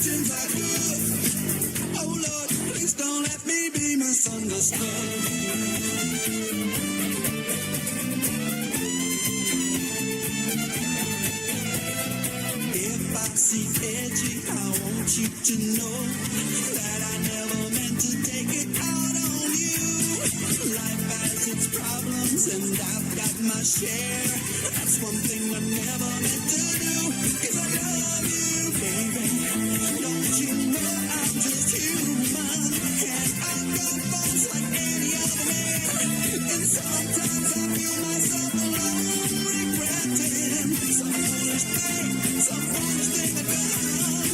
intentions are good. Oh Lord, please don't let me be misunderstood. If I seem edgy, I want you to know that I never meant to take it out on you. Life has its problems and I've got my share. That's one thing I never meant to do. 'Cause I love you, baby. Don't you know I'm just human? And I've got faults like any other man. And sometimes I feel myself alone, regretting some foolish thing I've done.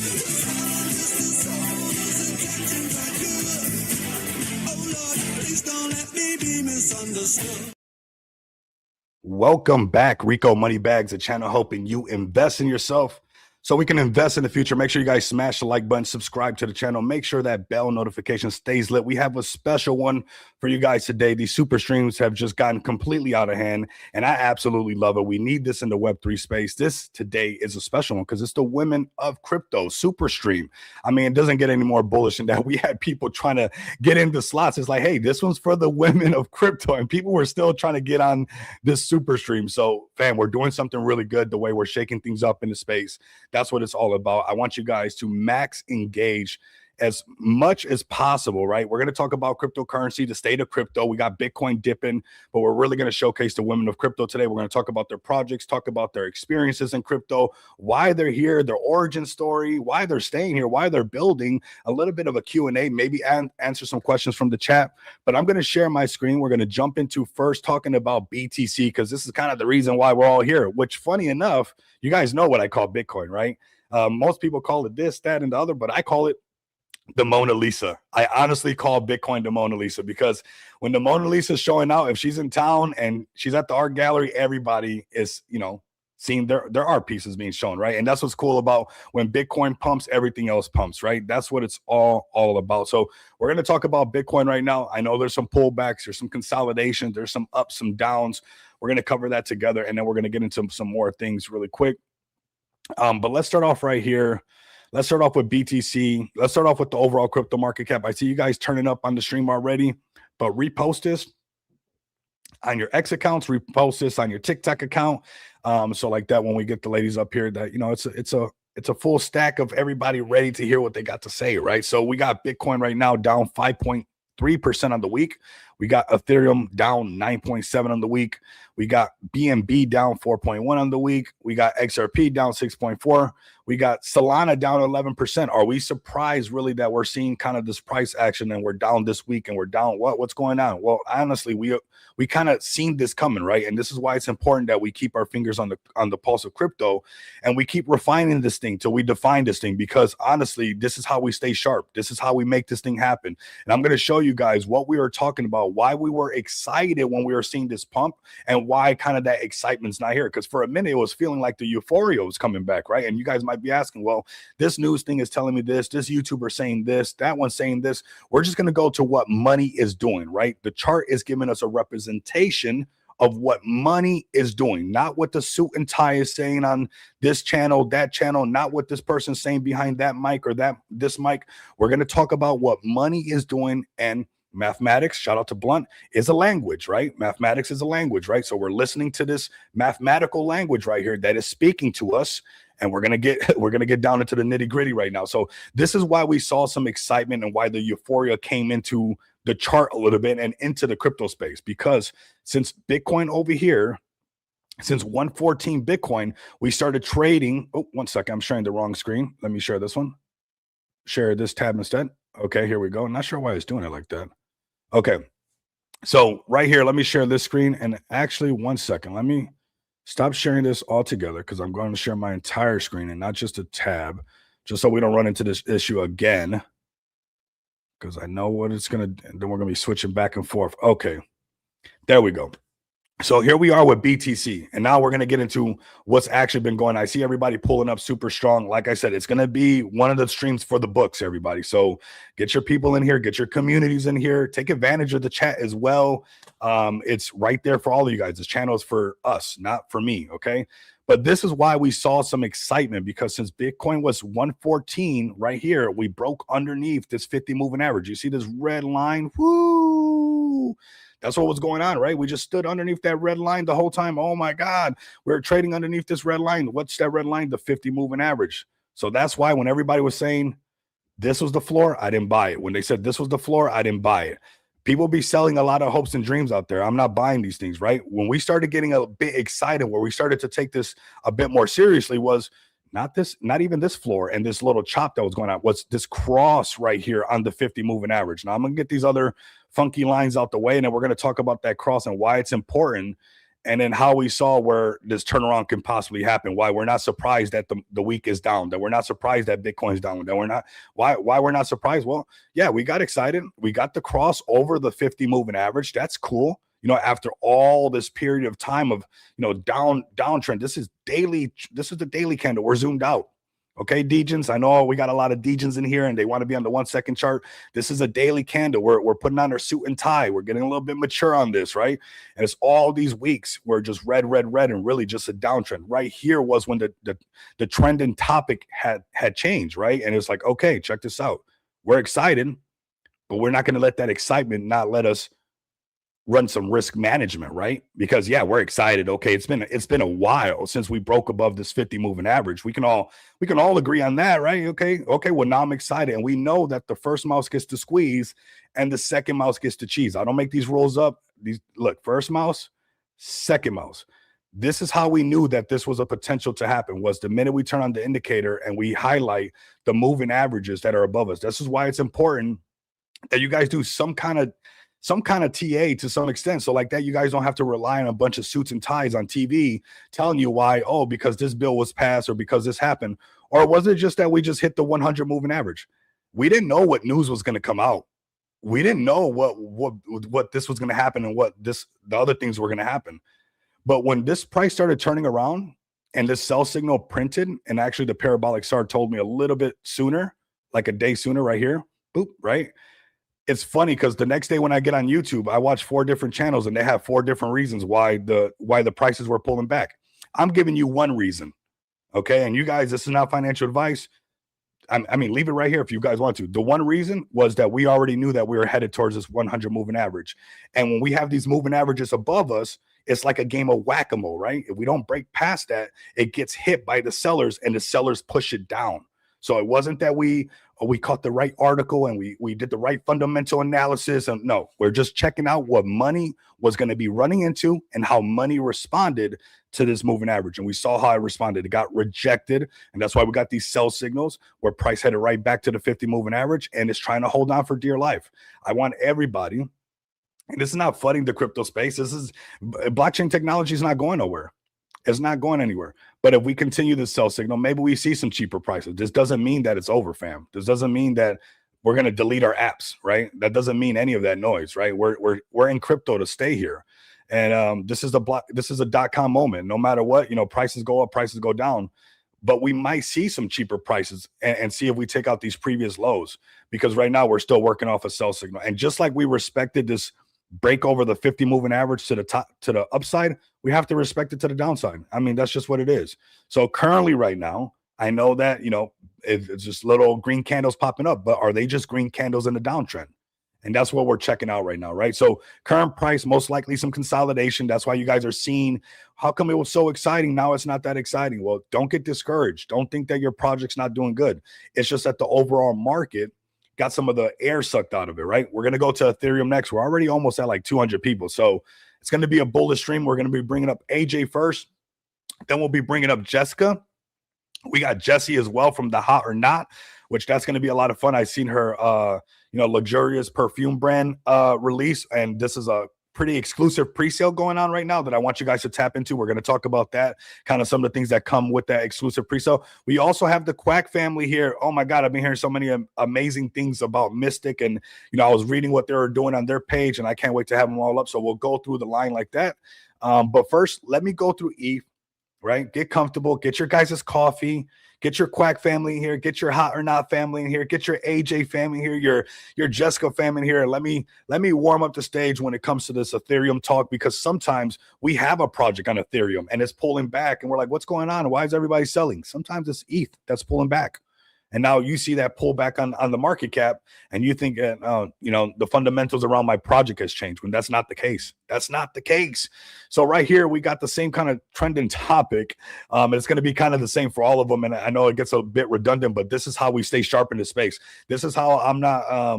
'Cause I'm just a soul whose intentions are good. Oh Lord, please don't let me be misunderstood. Welcome back, Rico Moneybags, a channel helping you invest in yourself so we can invest in the future. Make sure you guys smash the like button, subscribe to the channel, make sure that bell notification stays lit. We have a special one for you guys today. These super streams have just gotten completely out of hand, and I absolutely love it. We need this in the Web3 space. This today is a special one because it's the Women of Crypto super stream. I mean, it doesn't get any more bullish than that. We had people trying to get into slots. It's like, hey, this one's for the Women of Crypto, and people were still trying to get on this super stream. So, fam, we're doing something really good the way we're shaking things up in the space. That's what it's all about. I want you guys to max engage as much as possible, right? We're going to talk about cryptocurrency, the state of crypto. We got Bitcoin dipping, but we're really going to showcase the Women of Crypto today. We're going to talk about their projects, talk about their experiences in crypto, why they're here, their origin story, why they're staying here, why they're building, a little bit of a Q&A, maybe answer some questions from the chat. But I'm going to share my screen. We're going to jump into first talking about BTC because this is kind of the reason why we're all here, which funny enough, you guys know what I call Bitcoin, right? Most people call it this, that, and the other, but I call it the Mona Lisa. I honestly call Bitcoin the Mona Lisa because when the Mona Lisa is showing out, if she's in town and she's at the art gallery, everybody is, seeing their art pieces being shown, right? And that's what's cool about when Bitcoin pumps, everything else pumps, right? That's what it's all about. So we're going to talk about Bitcoin right now. I know there's some pullbacks, there's some consolidation, there's some ups, some downs. We're going to cover that together, and then we're going to get into some more things really quick. But let's start off right here. Let's start off with BTC. Let's start off with the overall crypto market cap. I see you guys turning up on the stream already, but repost this on your X accounts, repost this on your TikTok account. So like that, when we get the ladies up here, that it's a full stack of everybody ready to hear what they got to say, right? So we got Bitcoin right now down 5.3% on the week. We got Ethereum down 9.7 on the week. We got BNB down 4.1 on the week. We got XRP down 6.4. We got Solana down 11%. Are we surprised really that we're seeing kind of this price action and we're down this week and we're down? What's going on? Well, honestly, we kind of seen this coming, right? And this is why it's important that we keep our fingers on the pulse of crypto and we keep refining this thing till we define this thing, because honestly, this is how we stay sharp. This is how we make this thing happen. And I'm going to show you guys what we were talking about, why we were excited when we were seeing this pump, and why kind of that excitement's not here. Because for a minute, it was feeling like the euphoria was coming back, right? And you guys might be asking, well, this news thing is telling me this YouTuber saying this, that one's saying this. We're just going to go to what money is doing, right? The chart is giving us a representation of what money is doing, not what the suit and tie is saying on this channel, that channel, not what this person's saying behind that mic or this mic. We're going to talk about what money is doing. And mathematics, shout out to Blunt, is a language, right? Mathematics is a language, right? So we're listening to this mathematical language right here that is speaking to us, and we're gonna get down into the nitty gritty right now. So this is why we saw some excitement and why the euphoria came into the chart a little bit and into the crypto space, because since Bitcoin over here, since 114 Bitcoin, we started trading. Oh, one second, I'm sharing the wrong screen. Let me share this one. Share this tab instead. Okay, here we go. I'm not sure why it's doing it like that. Okay, so right here, let me share this screen. And actually, one second, let me stop sharing this all together because I'm going to share my entire screen and not just a tab, just so we don't run into this issue again, because I know what it's going to, then we're going to be switching back and forth. Okay, there we go. So here we are with BTC, and now we're going to get into what's actually been going on. I see everybody pulling up super strong. Like I said, it's going to be one of the streams for the books, everybody. So get your people in here, get your communities in here, take advantage of the chat as well. It's right there for all of you guys. This channel is for us, not for me, okay? But this is why we saw some excitement, because since Bitcoin was 114 right here, we broke underneath this 50 moving average. You see this red line? Woo! That's what was going on, right? We just stood underneath that red line the whole time. Oh my God, we're trading underneath this red line. What's that red line? The 50 moving average. So that's why when everybody was saying this was the floor, I didn't buy it. When they said this was the floor, I didn't buy it. People be selling a lot of hopes and dreams out there. I'm not buying these things, right? When we started getting a bit excited, where we started to take this a bit more seriously, was not even this floor and this little chop that was going on, was this cross right here on the 50 moving average. Now I'm going to get these other funky lines out the way, and then we're going to talk about that cross and why it's important, and then how we saw where this turnaround can possibly happen, why we're not surprised that the week is down, that we're not surprised that Bitcoin's down, that we're not, why we're not surprised. Well, yeah, we got excited. We got the cross over the 50 moving average. That's cool. You know, after all this period of time of, you know, downtrend, this is the daily candle. We're zoomed out. Okay, Degens, I know we got a lot of Degens in here and they want to be on the 1 second chart. This is a daily candle. We're putting on our suit and tie. We're getting a little bit mature on this, right? And it's all these weeks where just red, and really just a downtrend. Right here was when the trend and topic had changed, right? And it's like, okay, check this out. We're excited, but we're not going to let that excitement not let us run some risk management, right? Because yeah, we're excited. Okay, it's been a while since we broke above this 50 moving average. We can all agree on that, right? Okay. Well, now I'm excited, and we know that the first mouse gets to squeeze and the second mouse gets to cheese. I don't make these rules up. Look, first mouse, second mouse. This is how we knew that this was a potential to happen, was the minute we turn on the indicator and we highlight the moving averages that are above us. This is why it's important that you guys do some kind of TA to some extent. So like that, you guys don't have to rely on a bunch of suits and ties on TV telling you why, oh, because this bill was passed or because this happened. Or was it just that we just hit the 100 moving average? We didn't know what news was going to come out. We didn't know what this was going to happen and the other things were going to happen. But when this price started turning around and this sell signal printed, and actually the parabolic SAR told me a little bit sooner, like a day sooner right here, boop, right? It's funny because the next day when I get on YouTube, I watch 4 different channels and they have 4 different reasons why the prices were pulling back. I'm giving you one reason, okay? And you guys, this is not financial advice. I mean, leave it right here if you guys want to. The one reason was that we already knew that we were headed towards this 100 moving average. And when we have these moving averages above us, it's like a game of whack-a-mole, right? If we don't break past that, it gets hit by the sellers and the sellers push it down. So it wasn't that we caught the right article and we did the right fundamental analysis. And no, we're just checking out what money was going to be running into and how money responded to this moving average. And we saw how it responded. It got rejected. And that's why we got these sell signals where price headed right back to the 50 moving average and it's trying to hold on for dear life. I want everybody, and this is not flooding the crypto space. This is blockchain technology is not going nowhere. It's not going anywhere. But if we continue this sell signal, maybe we see some cheaper prices. This doesn't mean that it's over, fam. This doesn't mean that we're going to delete our apps, right? That doesn't mean any of that noise, right? We're in crypto to stay here. And this is a .com moment. No matter what, prices go up, prices go down. But we might see some cheaper prices and see if we take out these previous lows, because right now we're still working off a sell signal. And just like we respected this break over the 50 moving average to the top, to the upside, we have to respect it to the downside. I mean, that's just what it is. So currently right now, I know that, it's just little green candles popping up, but are they just green candles in the downtrend? And that's what we're checking out right now, right? So current price, most likely some consolidation. That's why you guys are seeing, how come it was so exciting? Now it's not that exciting. Well, don't get discouraged. Don't think that your project's not doing good. It's just that the overall market got some of the air sucked out of it, right? We're going to go to Ethereum next. We're already almost at like 200 people. So it's going to be a bullish stream. We're going to be bringing up AJ first. Then we'll be bringing up Jessica. We got Jessie as well from the Hot or Not, which that's going to be a lot of fun. I've seen her, luxurious perfume brand release. And this is a pretty exclusive pre-sale going on right now that I want you guys to tap into. We're going to talk about that, kind of some of the things that come with that exclusive pre-sale. We also have the Quack family here. Oh my God, I've been hearing so many amazing things about Mystic, and I was reading what they were doing on their page, and I can't wait to have them all up. So we'll go through the line like that. But first, let me go through ETH. right? Get comfortable, get your guys' coffee, get your Quack family in here, get your Hot or Not family in here, get your AJ family here, your Jessica family in here. And let me warm up the stage when it comes to this Ethereum talk, because sometimes we have a project on Ethereum and it's pulling back and we're like, what's going on? Why is everybody selling? Sometimes it's ETH that's pulling back. And now you see that pullback on the market cap, and you think, the fundamentals around my project has changed, when that's not the case. That's not the case. So right here, we got the same kind of trending topic. It's going to be kind of the same for all of them. And I know it gets a bit redundant, but this is how we stay sharp in the space. This is how I'm not,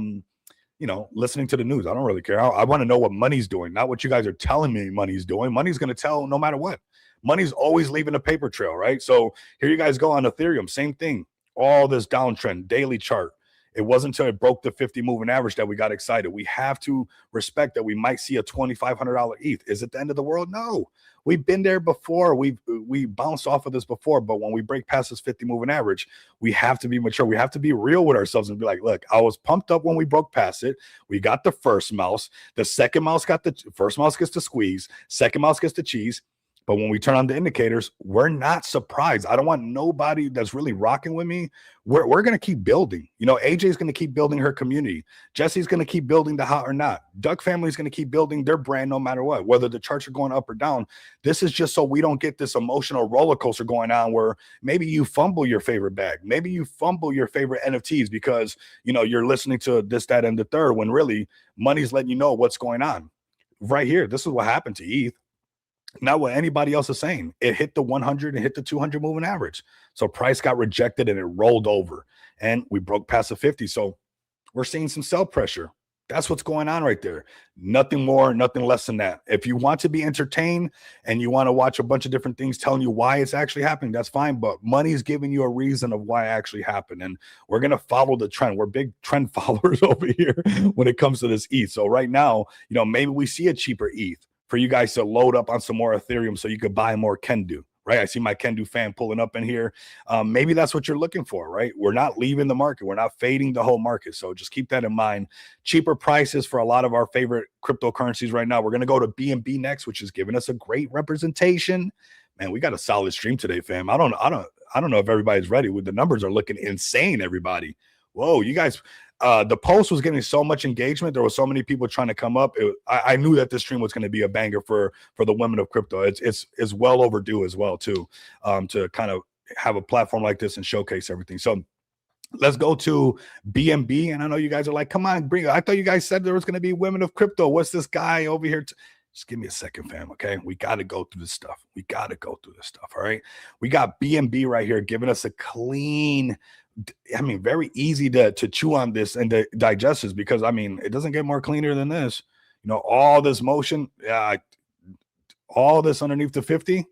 listening to the news. I don't really care. I want to know what money's doing, not what you guys are telling me money's doing. Money's going to tell no matter what. Money's always leaving a paper trail, right? So here you guys go on Ethereum, same thing. All this downtrend, daily chart. It wasn't until it broke the 50 moving average that we got excited. We have to respect that we might see a $2,500 ETH. Is it the end of the world? No. We've been there before. We bounced off of this before, but when we break past this 50 moving average, we have to be mature. We have to be real with ourselves and be like, look, I was pumped up when we broke past it. We got the first mouse. The second mouse got the first mouse gets the squeeze. Second mouse gets the cheese. But when we turn on the indicators, we're not surprised. I don't want nobody that's really rocking with me. We're going to keep building. AJ is going to keep building her community. Jesse's going to keep building the Hot or Not. Duck family is going to keep building their brand no matter what, whether the charts are going up or down. This is just so we don't get this emotional roller coaster going on where maybe you fumble your favorite bag. Maybe you fumble your favorite NFTs because, you're listening to this, that, and the third, when really money's letting you know what's going on. Right here, this is what happened to ETH. Not what anybody else is saying. It hit the 100 and hit the 200 moving average. So price got rejected and it rolled over and we broke past the 50. So we're seeing some sell pressure. That's what's going on right there. Nothing more, nothing less than that. If you want to be entertained and you want to watch a bunch of different things telling you why it's actually happening, that's fine. But money is giving you a reason of why it actually happened. And we're going to follow the trend. We're big trend followers over here when it comes to this ETH. So right now, maybe we see a cheaper ETH for you guys to load up on some more Ethereum so you could buy more Kendu, right? I see my Kendu fan pulling up in here. Maybe that's what you're looking for, right? We're not leaving the market. We're not fading the whole market. So just keep that in mind. Cheaper prices for a lot of our favorite cryptocurrencies right now. We're going to go to BNB next, which is giving us a great representation. Man, we got a solid stream today, fam. I don't know if everybody's ready. The numbers are looking insane, everybody. Whoa, you guys... the post was getting so much engagement. There were so many people trying to come up. I knew that this stream was going to be a banger for the women of crypto. It's well overdue as well too, to kind of have a platform like this and showcase everything. So let's go to BNB. And I know you guys are like, come on, I thought you guys said there was going to be women of crypto. What's this guy over here? Just give me a second, fam. Okay, we got to go through this stuff. All right, we got BNB right here giving us a clean. Very easy to chew on this and to digest this, because it doesn't get more cleaner than this. All this motion, all this underneath the 50,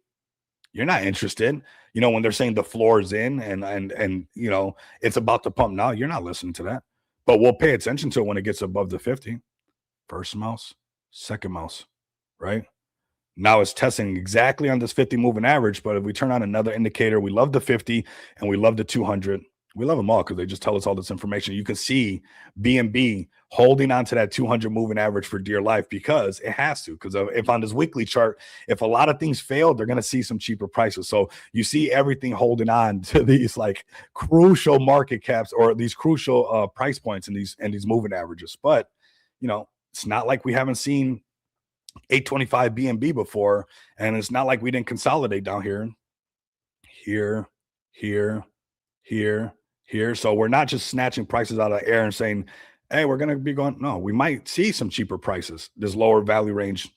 you're not interested. When they're saying the floor is in and it's about to pump now, you're not listening to that. But we'll pay attention to it when it gets above the 50. First mouse, second mouse, right? Now it's testing exactly on this 50 moving average. But if we turn on another indicator, we love the 50 and we love the 200. We love them all because they just tell us all this information. You can see BNB holding on to that 200 moving average for dear life, because it has to. Because if on this weekly chart, if a lot of things fail, they're going to see some cheaper prices. So you see everything holding on to these like crucial market caps or these crucial price points and these moving averages. But it's not like we haven't seen 825 BNB before, and it's not like we didn't consolidate down here. So we're not just snatching prices out of the air and saying, hey, we're going to be going. No, we might see some cheaper prices, this lower value range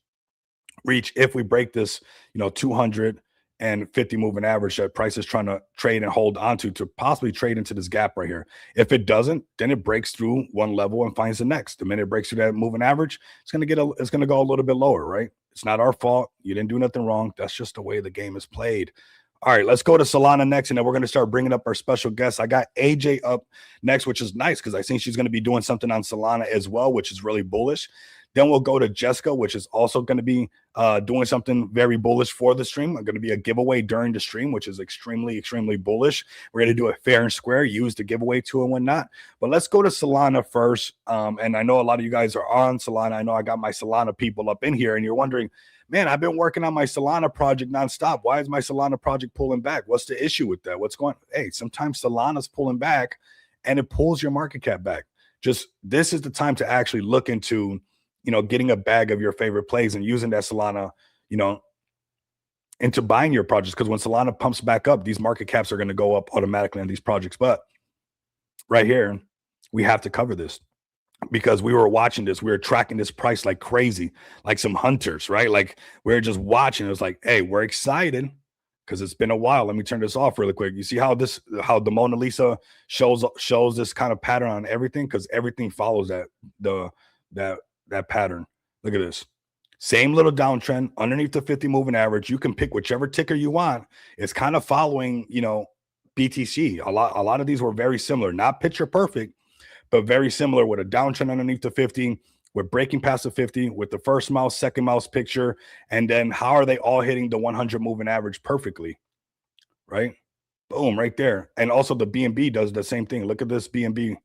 reach, if we break this, 250 moving average that price is trying to trade and hold onto to possibly trade into this gap right here. If it doesn't, then it breaks through one level and finds the next. The minute it breaks through that moving average, it's going to go a little bit lower, right? It's not our fault. You didn't do nothing wrong. That's just the way the game is played. All right, let's go to Solana next, and then we're going to start bringing up our special guests. I got AJ up next, which is nice because I think she's going to be doing something on Solana as well, which is really bullish. Then we'll go to Jessica, which is also going to be doing something very bullish for the stream. I'm going to be a giveaway during the stream, which is extremely, extremely bullish. We're going to do it fair and square, use the giveaway tool and whatnot. But let's go to Solana first. And I know a lot of you guys are on Solana. I know I got my Solana people up in here, and you're wondering, man, I've been working on my Solana project nonstop. Why is my Solana project pulling back? What's the issue with that? What's going on? Hey, sometimes Solana's pulling back and it pulls your market cap back. Just this is the time to actually look into, getting a bag of your favorite plays and using that Solana, into buying your projects. Because when Solana pumps back up, these market caps are going to go up automatically on these projects. But right here, we have to cover this, because we were watching this, we were tracking this price like crazy, like some hunters, right? Like we were just watching. It was like, hey, we're excited because it's been a while. Let me turn this off really quick. You see how the Mona Lisa shows this kind of pattern on everything, because everything follows that pattern. Look at this. Same little downtrend underneath the 50 moving average. You can pick whichever ticker you want. It's kind of following, BTC. A lot of these were very similar, not picture perfect, but very similar, with a downtrend underneath the 50, with breaking past the 50, with the first mouse, second mouse picture, and then how are they all hitting the 100 moving average perfectly, right? Boom, right there. And also the BNB does the same thing. Look at this BNB.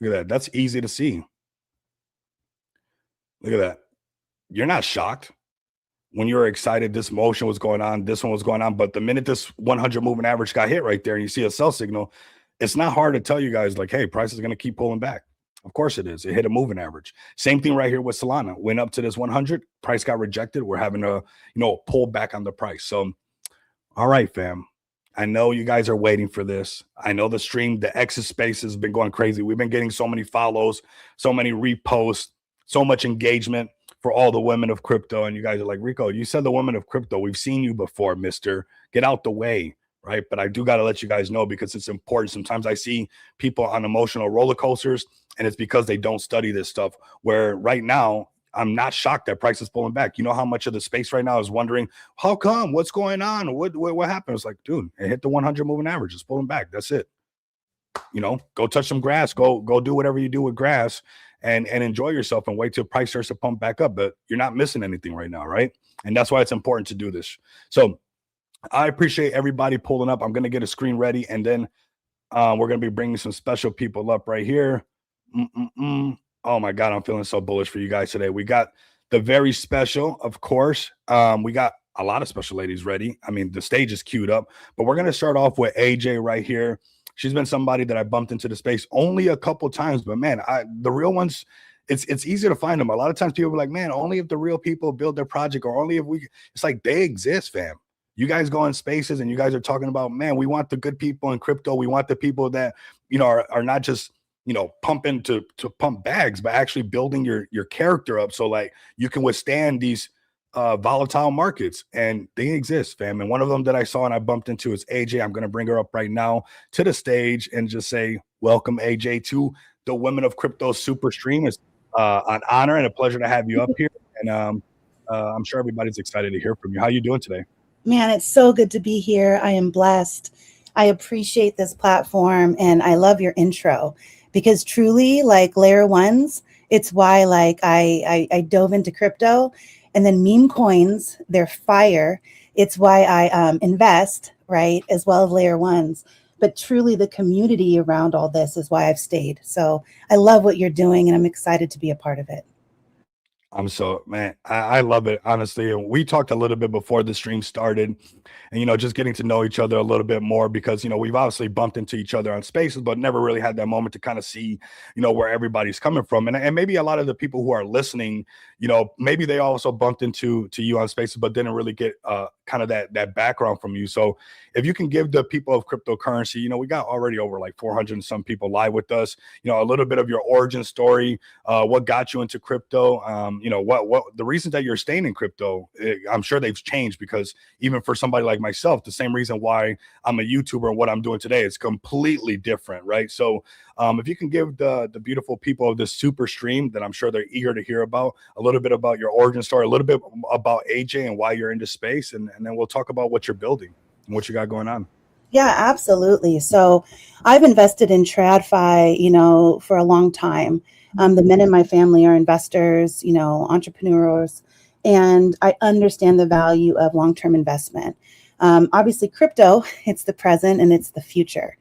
Look at that. That's easy to see. Look at that. You're not shocked when you were excited this motion was going on, this one was going on, but the minute this 100 moving average got hit right there and you see a sell signal, it's not hard to tell you guys, like, hey, price is going to keep pulling back. Of course it is. It hit a moving average. Same thing right here with Solana. Went up to this 100, price got rejected. We're having a pull back on the price. So, all right, fam. I know you guys are waiting for this. I know the stream, the X space has been going crazy. We've been getting so many follows, so many reposts, so much engagement for all the women of crypto. And you guys are like, Rico, you said the women of crypto. We've seen you before, mister. Get out the way. Right. But I do got to let you guys know, because it's important. Sometimes I see people on emotional roller coasters, and it's because they don't study this stuff. Where right now, I'm not shocked that price is pulling back. You know how much of the space right now is wondering, how come? What's going on? What happened? It's like, dude, it hit the 100 moving average. It's pulling back. That's it. Go touch some grass. Go do whatever you do with grass and enjoy yourself, and wait till price starts to pump back up. But you're not missing anything right now. Right. And that's why it's important to do this. So I appreciate everybody pulling up. I'm going to get a screen ready, and then we're going to be bringing some special people up right here. Oh, my God. I'm feeling so bullish for you guys today. We got the very special, of course. We got a lot of special ladies ready. I mean, the stage is queued up, but we're going to start off with AJ right here. She's been somebody that I bumped into the space only a couple times, but man, the real ones, it's easy to find them. A lot of times people are like, man, only if the real people build their project, or only if it's like, they exist, fam. You guys go in spaces and you guys are talking about, man, we want the good people in crypto. We want the people that, are not just, pumping to pump bags, but actually building your character up. So like you can withstand these volatile markets, and they exist, fam. And one of them that I saw and I bumped into is AJ. I'm going to bring her up right now to the stage and just say, welcome AJ to the Women of Crypto Super Stream. It's an honor and a pleasure to have you up here. And I'm sure everybody's excited to hear from you. How you doing today? Man, it's so good to be here. I am blessed. I appreciate this platform, and I love your intro, because truly, like layer ones, it's why like I dove into crypto, and then meme coins, they're fire. It's why I invest, right, as well as layer ones. But truly, the community around all this is why I've stayed. So I love what you're doing, and I'm excited to be a part of it. I love it, honestly. And we talked a little bit before the stream started, and, just getting to know each other a little bit more, because, we've obviously bumped into each other on spaces, but never really had that moment to kind of see, where everybody's coming from. And maybe a lot of the people who are listening, maybe they also bumped into you on spaces, but didn't really get kind of that background from you. So if you can give the people of cryptocurrency, we got already over like 400 and some people live with us, a little bit of your origin story, what got you into crypto, what the reasons that you're staying in crypto. I'm sure they've changed, because even for somebody like myself, the same reason why I'm a YouTuber and what I'm doing today is completely different, right? So if you can give the beautiful people of this super stream that I'm sure they're eager to hear about, a little bit about your origin story, a little bit about AJ and why you're into space, and then we'll talk about what you're building and what you got going on. Yeah, absolutely. So I've invested in TradFi, for a long time. The men in my family are investors, you know, entrepreneurs, and I understand the value of long-term investment. Obviously, crypto, it's the present and it's the future.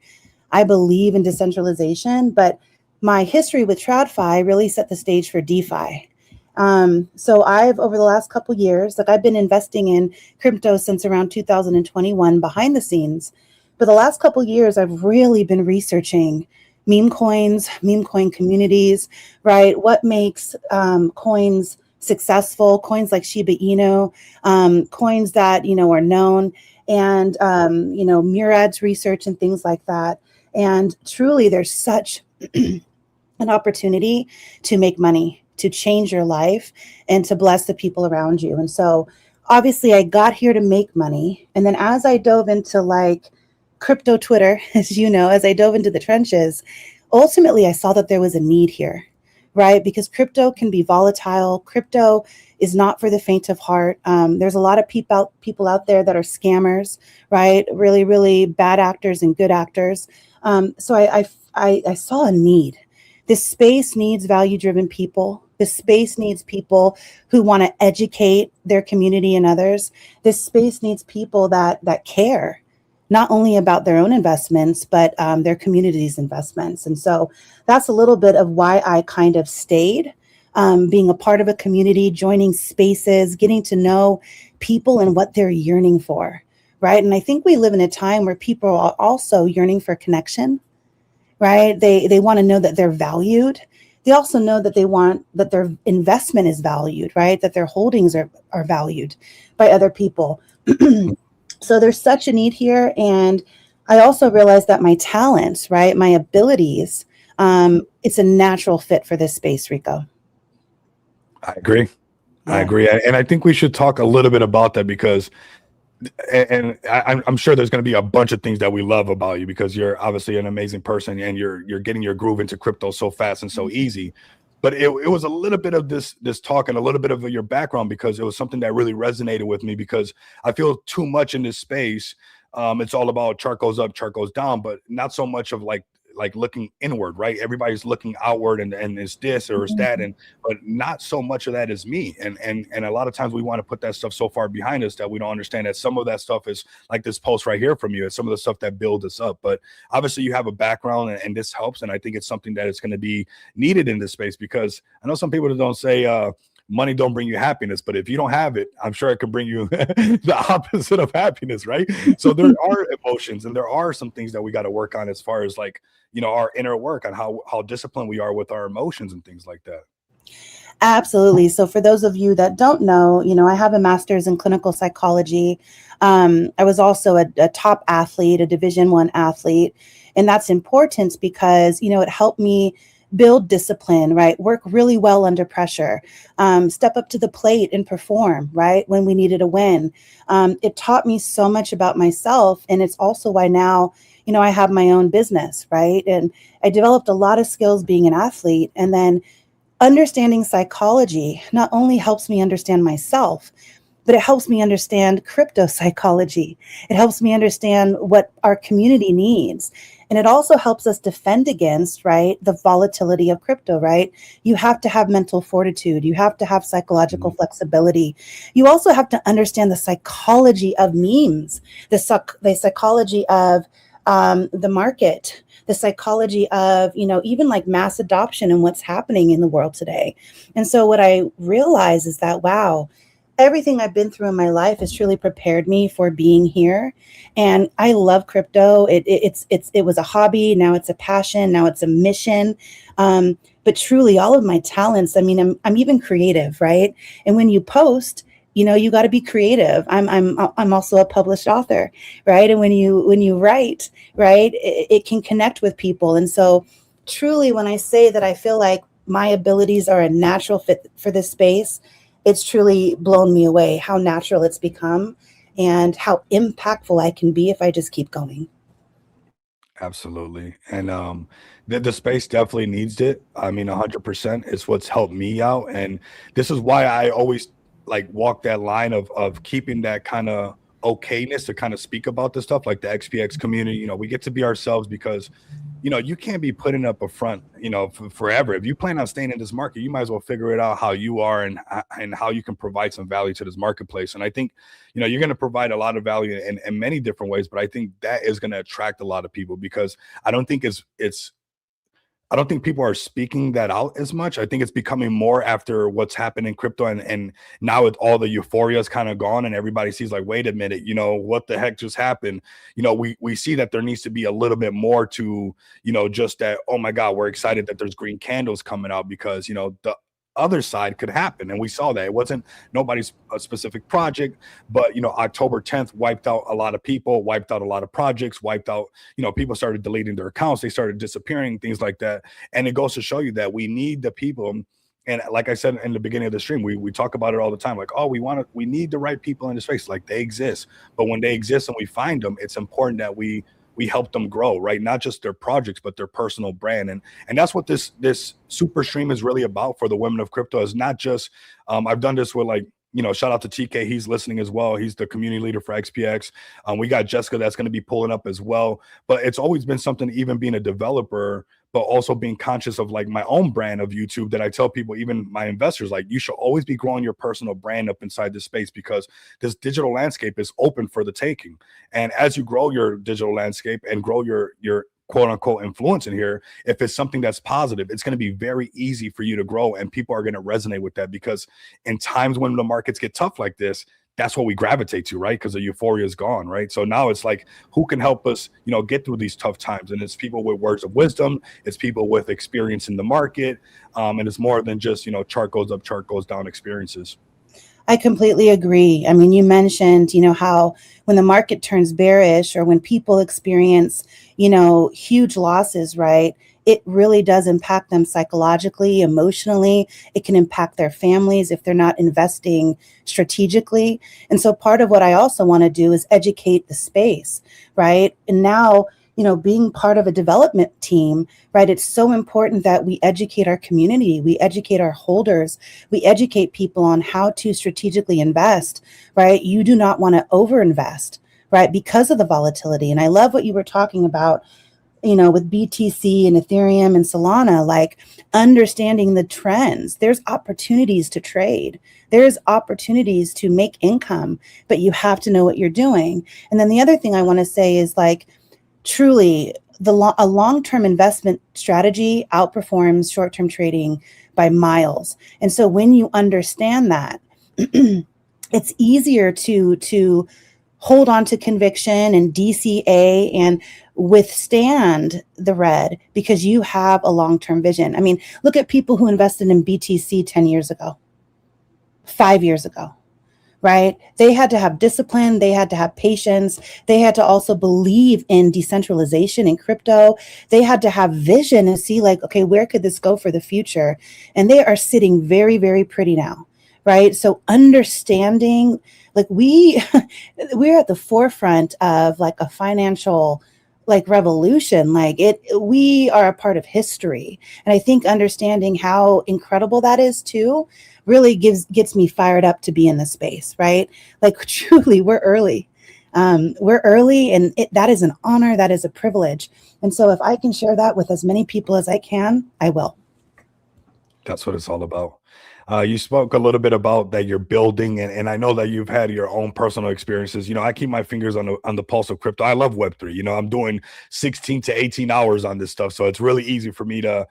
I believe in decentralization, but my history with TradFi really set the stage for DeFi. So I've over the last couple years, like I've been investing in crypto since around 2021 behind the scenes. But the last couple years, I've really been researching meme coins, meme coin communities, right? What makes coins successful? Coins like Shiba Inu, coins that you know are known, and you know Murad's research and things like that. And truly, there's such an opportunity to make money, to change your life, and to bless the people around you. And so, obviously, I got here to make money. And then, as I dove into like crypto Twitter, as you know, as I dove into the trenches, ultimately, I saw that there was a need here, right? Because crypto can be volatile. Crypto is not for the faint of heart. There's a lot of people out there that are scammers, right? Really, really bad actors and good actors. So I saw a need. This space needs value-driven people. This space needs people who want to educate their community and others. This space needs people that care, not only about their own investments, but their community's investments. And so that's a little bit of why I kind of stayed, being a part of a community, joining spaces, getting to know people and what they're yearning for, right? And I think we live in a time where people are also yearning for connection, right? They want to know that they're valued. They also know that they want that their investment is valued, right? That their holdings are valued by other people. So there's such a need here. And I also realized that my talents, right, my abilities, it's a natural fit for this space, Rico. I agree. Yeah. I agree. And I think we should talk a little bit about that because I'm sure there's going to be a bunch of things that we love about you because you're obviously an amazing person and you're getting your groove into crypto so fast and so easy. But it was a little bit of this talk and a little bit of your background because it was something that really resonated with me because I feel too much in this space. It's all about chart goes up, chart goes down, but not so much of like looking inward, right? Everybody's looking outward and it's this or it's that, but not so much of that is me. And a lot of times we want to put that stuff so far behind us that we don't understand that some of that stuff is like this post right here from you. It's some of the stuff that builds us up. But obviously you have a background and this helps. And I think it's something that is going to be needed in this space because I know some people that don't say, money don't bring you happiness, but if you don't have it, I'm sure it can bring you the opposite of happiness, right? So there are emotions and there are some things that we got to work on as far as like, you know, our inner work and how disciplined we are with our emotions and things like that. Absolutely. So for those of you that don't know, you know, I have a master's in clinical psychology. I was also a top athlete, a Division I athlete. And that's important because, you know, it helped me build discipline, right? Work really well under pressure, step up to the plate and perform, right? When we needed a win. It taught me so much about myself. And it's also why now, you know, I have my own business, right? And I developed a lot of skills being an athlete. And then understanding psychology not only helps me understand myself, but it helps me understand crypto psychology. It helps me understand what our community needs. And it also helps us defend against, right, the volatility of crypto, right? You have to have mental fortitude. You have to have psychological flexibility. You also have to understand the psychology of memes, the psychology of the market, the psychology of, you know, even like mass adoption and what's happening in the world today. And so what I realize is that, wow, everything I've been through in my life has truly prepared me for being here. And I love crypto. It was a hobby. Now it's a passion. Now it's a mission. But truly all of my talents, I mean, I'm even creative, right? And when you post, you know, you got to be creative. I'm also a published author, right? And when you write, right, it can connect with people. And so truly when I say that I feel like my abilities are a natural fit for this space, it's truly blown me away how natural it's become and how impactful I can be if I just keep going. Absolutely. And the space definitely needs it. I mean, 100%. It's what's helped me out. And this is why I always like walk that line of keeping that kind of okayness to kind of speak about this stuff like the XPX community. You know, we get to be ourselves because you can't be putting up a front, forever. If you plan on staying in this market, you might as well figure it out how you are, and how you can provide some value to this marketplace. And I think, you're going to provide a lot of value in many different ways, but I think that is going to attract a lot of people, because I don't think I don't think people are speaking that out as much. I think it's becoming more after what's happened in crypto, and now with all the euphoria is kind of gone, and everybody sees like, wait a minute, what the heck just happened? We see that there needs to be a little bit more to, just that, oh my God, we're excited that there's green candles coming out, because, the other side could happen. And we saw that it wasn't nobody's a specific project, but October 10th wiped out a lot of people, wiped out a lot of projects, wiped out, people started deleting their accounts, they started disappearing, things like that. And it goes to show you that we need the people. And like I said in the beginning of the stream, we talk about it all the time, like, oh, we need the right people in the space. Like, they exist, but when they exist and we find them, it's important that we help them grow, right? Not just their projects, but their personal brand. And that's what this super stream is really about for the women of crypto. Is not just, I've done this with, like, shout out to TK. He's listening as well. He's the community leader for XPX. We got Jessica that's going to be pulling up as well. But it's always been something, even being a developer, but also being conscious of like my own brand of YouTube, that I tell people, even my investors, like, you should always be growing your personal brand up inside this space, because this digital landscape is open for the taking. And as you grow your digital landscape and grow your quote unquote influence in here, if it's something that's positive, it's going to be very easy for you to grow, and people are going to resonate with that, because in times when the markets get tough like this, that's what we gravitate to, right? Because the euphoria is gone, right? So now it's like, who can help us, get through these tough times? And it's people with words of wisdom, it's people with experience in the market, and it's more than just, chart goes up, chart goes down experiences. I completely agree. I mean, you mentioned, how when the market turns bearish, or when people experience, huge losses, right? It really does impact them psychologically, emotionally. It can impact their families if they're not investing strategically. And so part of what I also want to do is educate the space, right? And now, being part of a development team, right? It's so important that we educate our community, we educate our holders, we educate people on how to strategically invest, right? You do not want to overinvest, right? Because of the volatility. And I love what you were talking about, with BTC and Ethereum and Solana, like understanding the trends. There's opportunities to trade. There's opportunities to make income, but you have to know what you're doing. And then the other thing I want to say is, like, truly, a long-term investment strategy outperforms short-term trading by miles. And so when you understand that, it's easier to hold on to conviction and DCA and withstand the red, because you have a long-term vision. I mean, look at people who invested in BTC 10 years ago, 5 years ago, right? They had to have discipline. They had to have patience. They had to also believe in decentralization and crypto. They had to have vision and see, like, okay, where could this go for the future? And they are sitting very, very pretty now, right? So understanding, like, we're at the forefront of like a financial revolution. We are a part of history. And I think understanding how incredible that is too really gets me fired up to be in the space, right? Like, truly, we're early. And that is an honor, that is a privilege. And so if I can share that with as many people as I can, I will. That's what it's all about. You spoke a little bit about that you're building, and I know that you've had your own personal experiences. I keep my fingers on the pulse of crypto. I love Web3. I'm doing 16 to 18 hours on this stuff, so it's really easy for me to,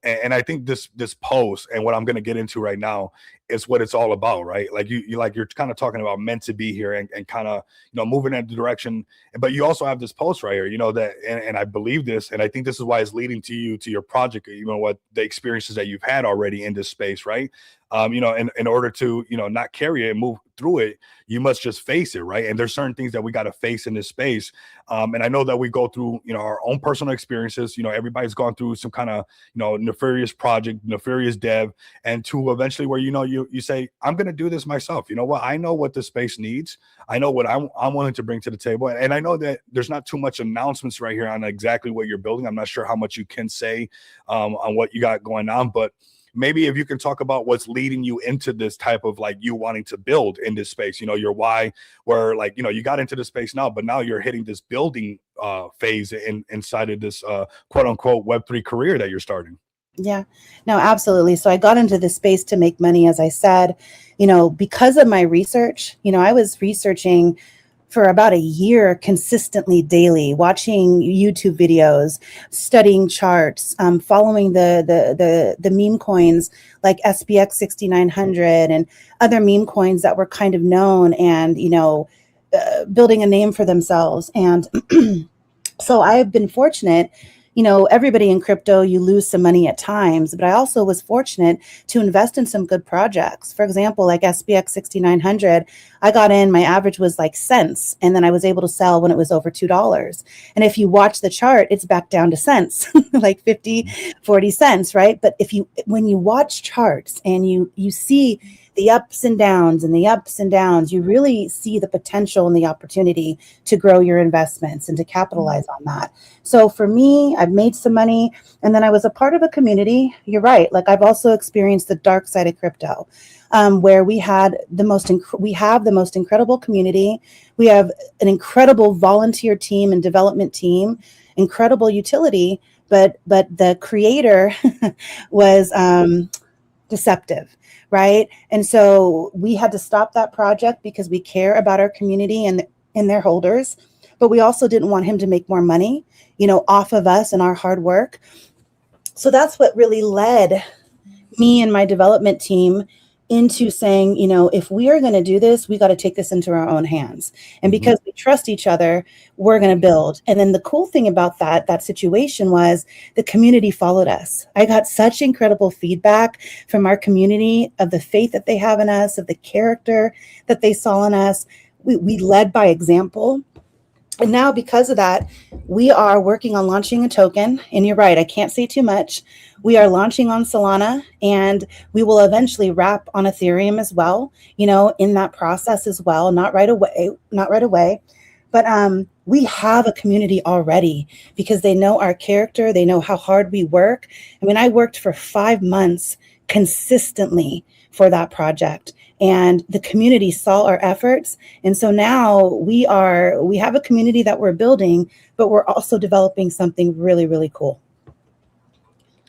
and I think this post and what I'm going to get into right now is what it's all about, right? Like you're kind of talking about meant to be here, and kind of moving in the direction. But you also have this post right here, that, and I believe this, and I think this is why it's leading to your project, what the experiences that you've had already in this space, right? In order to, not carry it and move through it, you must just face it, right? And there's certain things that we got to face in this space. And I know that we go through, our own personal experiences. Everybody's gone through some kind of, nefarious project, nefarious dev, and to eventually where, you say, I'm going to do this myself. You know what? I know what the space needs. I know what I'm willing to bring to the table. And I know that there's not too much announcements right here on exactly what you're building. I'm not sure how much you can say on what you got going on, but maybe if you can talk about what's leading you into this type of like you wanting to build in this space, your why, where like, you got into the space now, but now you're hitting this building phase inside of this quote unquote Web3 career that you're starting. Yeah, no, absolutely. So I got into this space to make money, as I said, because of my research. I was researching for about a year consistently daily, watching YouTube videos, studying charts, following the meme coins like SPX 6900 and other meme coins that were kind of known and building a name for themselves. And so I've been fortunate. Everybody in crypto, you lose some money at times, but I also was fortunate to invest in some good projects. For example, like SPX 6900, I got in, my average was like cents, and then I was able to sell when it was over $2. And if you watch the chart, it's back down to cents, like 50, 40 cents, right? But when you watch charts and you see the ups and downs and the ups and downs, you really see the potential and the opportunity to grow your investments and to capitalize on that. So for me, I've made some money, and then I was a part of a community. You're right. Like, I've also experienced the dark side of crypto, where we have the most incredible community. We have an incredible volunteer team and development team, incredible utility, but the creator was deceptive. Right. And so we had to stop that project because we care about our community and their holders, but we also didn't want him to make more money, off of us and our hard work. So that's what really led me and my development team into saying, if we are going to do this, we got to take this into our own hands. And because we trust each other, we're going to build. And then the cool thing about that situation was the community followed us. I got such incredible feedback from our community of the faith that they have in us, of the character that they saw in us. We led by example. And now, because of that, we are working on launching a token. And you're right, I can't say too much. We are launching on Solana, and we will eventually wrap on Ethereum as well, in that process as well. Not right away. But we have a community already because they know our character. They know how hard we work. I mean, I worked for 5 months consistently for that project, and the community saw our efforts. And so now we have a community that we're building, but we're also developing something really, really cool.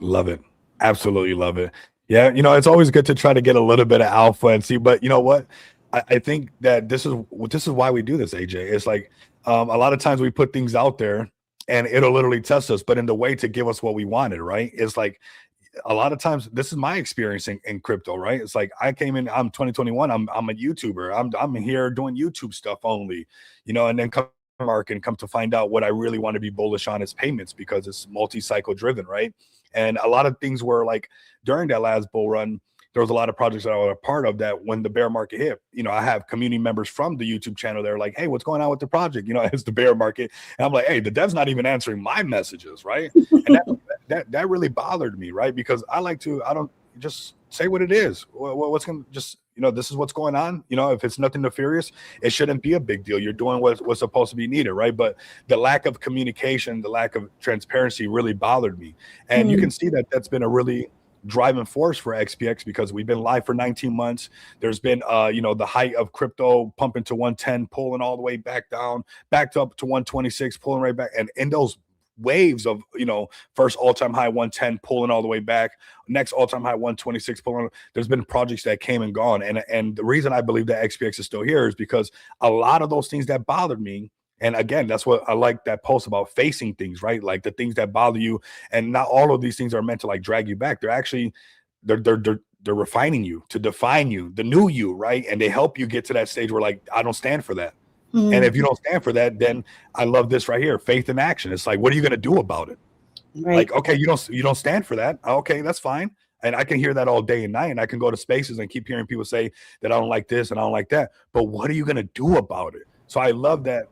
Love it. Absolutely love it. Yeah. It's always good to try to get a little bit of alpha and see, but you know what? I think that this is why we do this, AJ. It's like a lot of times we put things out there and it'll literally test us, but in the way to give us what we wanted, right? It's like, a lot of times, this is my experience in crypto, right? It's like I came in, I'm 2021, I'm a YouTuber. I'm here doing YouTube stuff only, and then come to market and come to find out what I really want to be bullish on is payments, because it's multi-cycle driven, right? And a lot of things were like during that last bull run, there was a lot of projects that I was a part of that when the bear market hit, I have community members from the YouTube channel. They're like, hey, what's going on with the project? It's the bear market. And I'm like, hey, the dev's not even answering my messages, right? And that really bothered me, right? Because I don't just say what it is. What's going to just, this is what's going on. If it's nothing nefarious, it shouldn't be a big deal. You're doing what's supposed to be needed, right? But the lack of communication, the lack of transparency really bothered me. And you can see that that's been a really driving force for XPX, because we've been live for 19 months. There's been the height of crypto pumping to 110, pulling all the way back down, backed up to 126, pulling right back, and in those waves of first all-time high 110, pulling all the way back, next all-time high 126, pulling. There's been projects that came and gone, and the reason I believe that XPX is still here is because a lot of those things that bothered me. And again, that's what I like that post about facing things, right? Like the things that bother you, and not all of these things are meant to like drag you back. They're actually they're refining you to define you, the new you, right? And they help you get to that stage where like, I don't stand for that. And if you don't stand for that, then I love this right here, faith in action. It's like, what are you going to do about it? Right. Like, okay, you don't stand for that. Okay, that's fine. And I can hear that all day and night, and I can go to spaces and keep hearing people say that I don't like this and I don't like that. But what are you going to do about it? So I love that.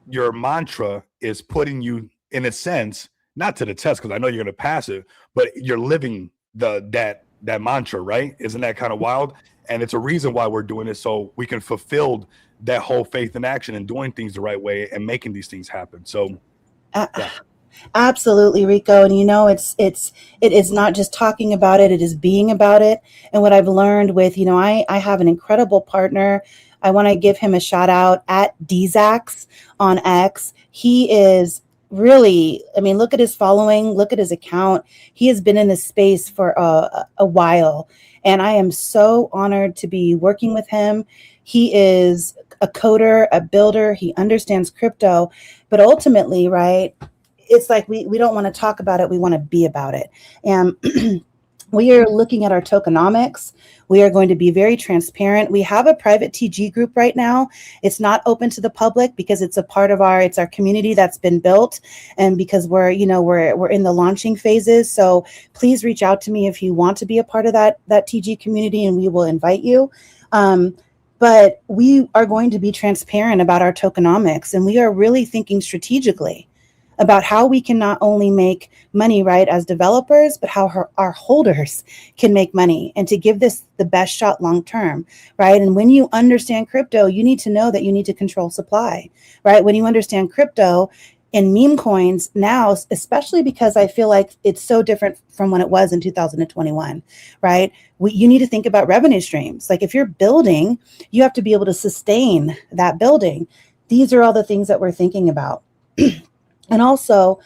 Your mantra is putting you, in a sense, not to the test, because I know you're going to pass it, but you're living that mantra, right? Isn't that kind of wild? And it's a reason why we're doing it, so we can fulfill that whole faith in action and doing things the right way and making these things happen. So, yeah. Absolutely, Rico. And it is not just talking about it, it is being about it. And what I've learned with, I have an incredible partner. I want to give him a shout out at Dzax on X. He is really, I mean, look at his following, look at his account. He has been in this space for a while. And I am so honored to be working with him. He is a coder, a builder, he understands crypto, but ultimately, right? It's like we don't want to talk about it, we want to be about it. And we are looking at our tokenomics. We are going to be very transparent. We have a private TG group right now. It's not open to the public because it's a part of it's our community that's been built, and because we're in the launching phases. So please reach out to me if you want to be a part of that TG community, and we will invite you. But we are going to be transparent about our tokenomics, and we are really thinking strategically about how we can not only make money, right, as developers, but how our holders can make money, and to give this the best shot long term, right? And when you understand crypto, you need to know that you need to control supply, right? When you understand crypto and meme coins now, especially because I feel like it's so different from when it was in 2021, right? You need to think about revenue streams. Like if you're building, you have to be able to sustain that building. These are all the things that we're thinking about. And also,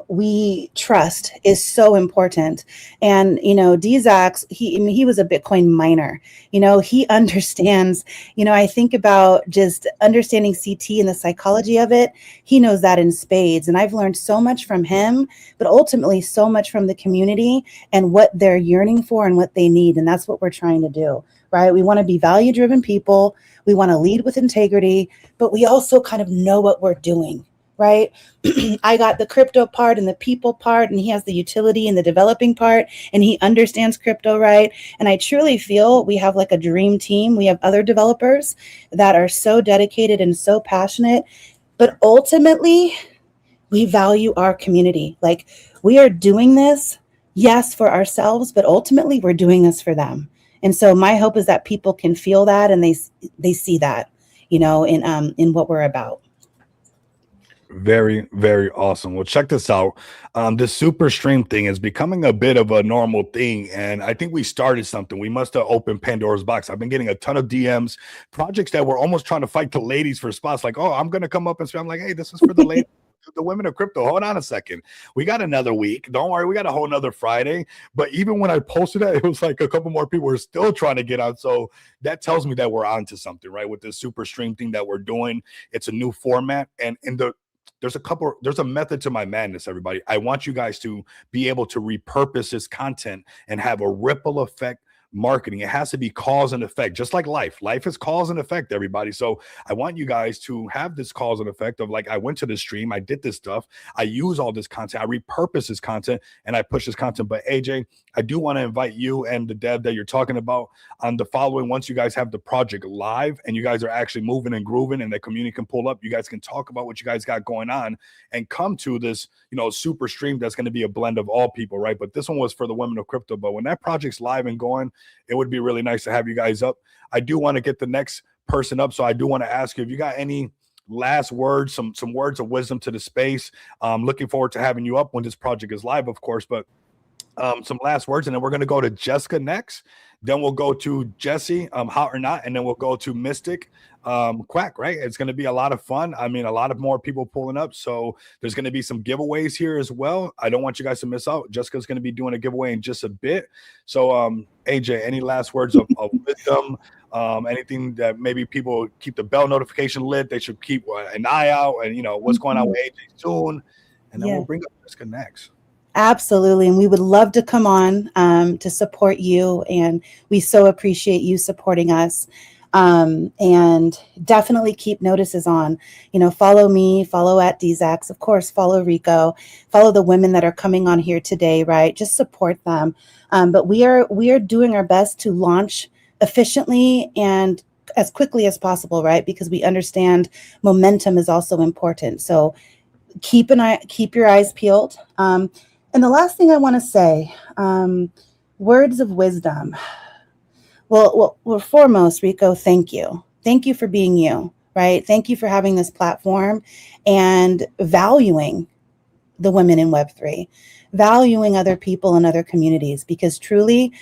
we trust is so important. And, Dzax, he was a Bitcoin miner. He understands, I think about just understanding CT and the psychology of it. He knows that in spades. And I've learned so much from him, but ultimately so much from the community and what they're yearning for and what they need. And that's what we're trying to do, right? We want to be value-driven people. We want to lead with integrity, but we also kind of know what we're doing. Right? I got the crypto part and the people part, and he has the utility and the developing part, and he understands crypto, right? And I truly feel we have like a dream team. We have other developers that are so dedicated and so passionate, but ultimately we value our community. Like we are doing this, yes, for ourselves, but ultimately we're doing this for them. And so my hope is that people can feel that and they see that, in what we're about. Very, very awesome. Well, check this out. This super stream thing is becoming a bit of a normal thing. And I think we started something. We must have opened Pandora's box. I've been getting a ton of DMs, projects that were almost trying to fight the ladies for spots. Like, oh, I'm going to come up and say, I'm like, hey, this is for the ladies. The women of crypto. Hold on a second. We got another week. Don't worry. We got a whole nother Friday. But even when I posted that, it was like a couple more people were still trying to get on. So that tells me that we're onto something, right? With this super stream thing that we're doing. It's a new format. And there's a method to my madness, everybody. I want you guys to be able to repurpose this content and have a ripple effect marketing. It has to be cause and effect, just like life. Life is cause and effect, everybody. So I want you guys to have this cause and effect of like, I went to the stream, I did this stuff, I use all this content, I repurpose this content, and I push this content. But AJ, I do want to invite you and the dev that you're talking about on the following. Once you guys have the project live and you guys are actually moving and grooving and the community can pull up, you guys can talk about what you guys got going on and come to this, super stream that's going to be a blend of all people, right? But this one was for the women of crypto. But when that project's live and going, it would be really nice to have you guys up. I do want to get the next person up. So I do want to ask you if you got any last words, some words of wisdom to the space. Looking forward to having you up when this project is live, of course, but some last words, and then we're going to go to Jessica next. Then we'll go to Jesse, Hot or Not, and then we'll go to Mystic Quack, right? It's going to be a lot of fun. I mean, a lot of more people pulling up. So there's going to be some giveaways here as well. I don't want you guys to miss out. Jessica's going to be doing a giveaway in just a bit. So AJ, any last words of wisdom? Anything that maybe people keep the bell notification lit, they should keep an eye out, and what's going on with AJ soon. And then we'll bring up Jessica next. Absolutely. And we would love to come on to support you. And we so appreciate you supporting us. And definitely keep notices on, follow me, follow at Dzax, of course, follow Rico, follow the women that are coming on here today, right? Just support them. But we are doing our best to launch efficiently and as quickly as possible, right? Because we understand momentum is also important. So keep your eyes peeled. And the last thing I want to say, words of wisdom. Well, foremost, Rico, thank you. Thank you for being you, right? Thank you for having this platform and valuing the women in Web3, valuing other people and other communities, because truly,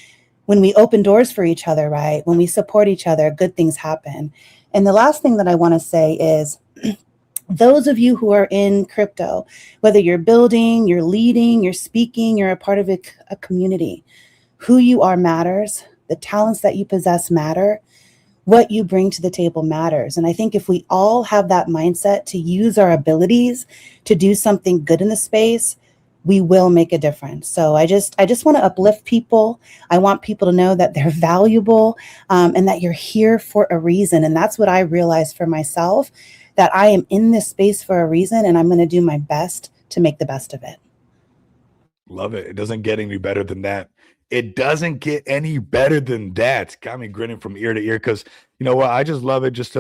when we open doors for each other, right, when we support each other, good things happen. And the last thing that I want to say is, those of you who are in crypto, whether you're building, you're leading, you're speaking, you're a part of a community, who you are matters, the talents that you possess matter, what you bring to the table matters. And I think if we all have that mindset to use our abilities to do something good in the space, we will make a difference. So I just want to uplift people. I want people to know that they're valuable, and that you're here for a reason. And that's what I realized for myself, that I am in this space for a reason, and I'm going to do my best to make the best of it. Love it. It doesn't get any better than that. It doesn't get any better than that. Got me grinning from ear to ear, because you know what? I just love it. Just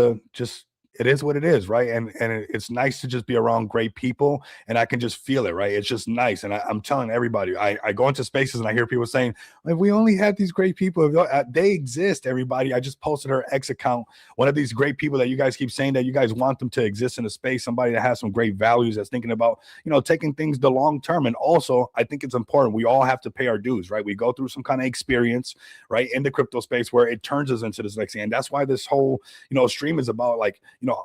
it is what it is, right? And it's nice to just be around great people, and I can just feel it, right? It's just nice. And I'm telling everybody, I go into spaces and I hear people saying, if we only had these great people, they exist, everybody. I just posted her X account, one of these great people that you guys keep saying that you guys want them to exist in a space, somebody that has some great values, that's thinking about, taking things the long term. And also, I think it's important. We all have to pay our dues, right? We go through some kind of experience, right, in the crypto space where it turns us into this next thing. And that's why this whole, stream is about, like,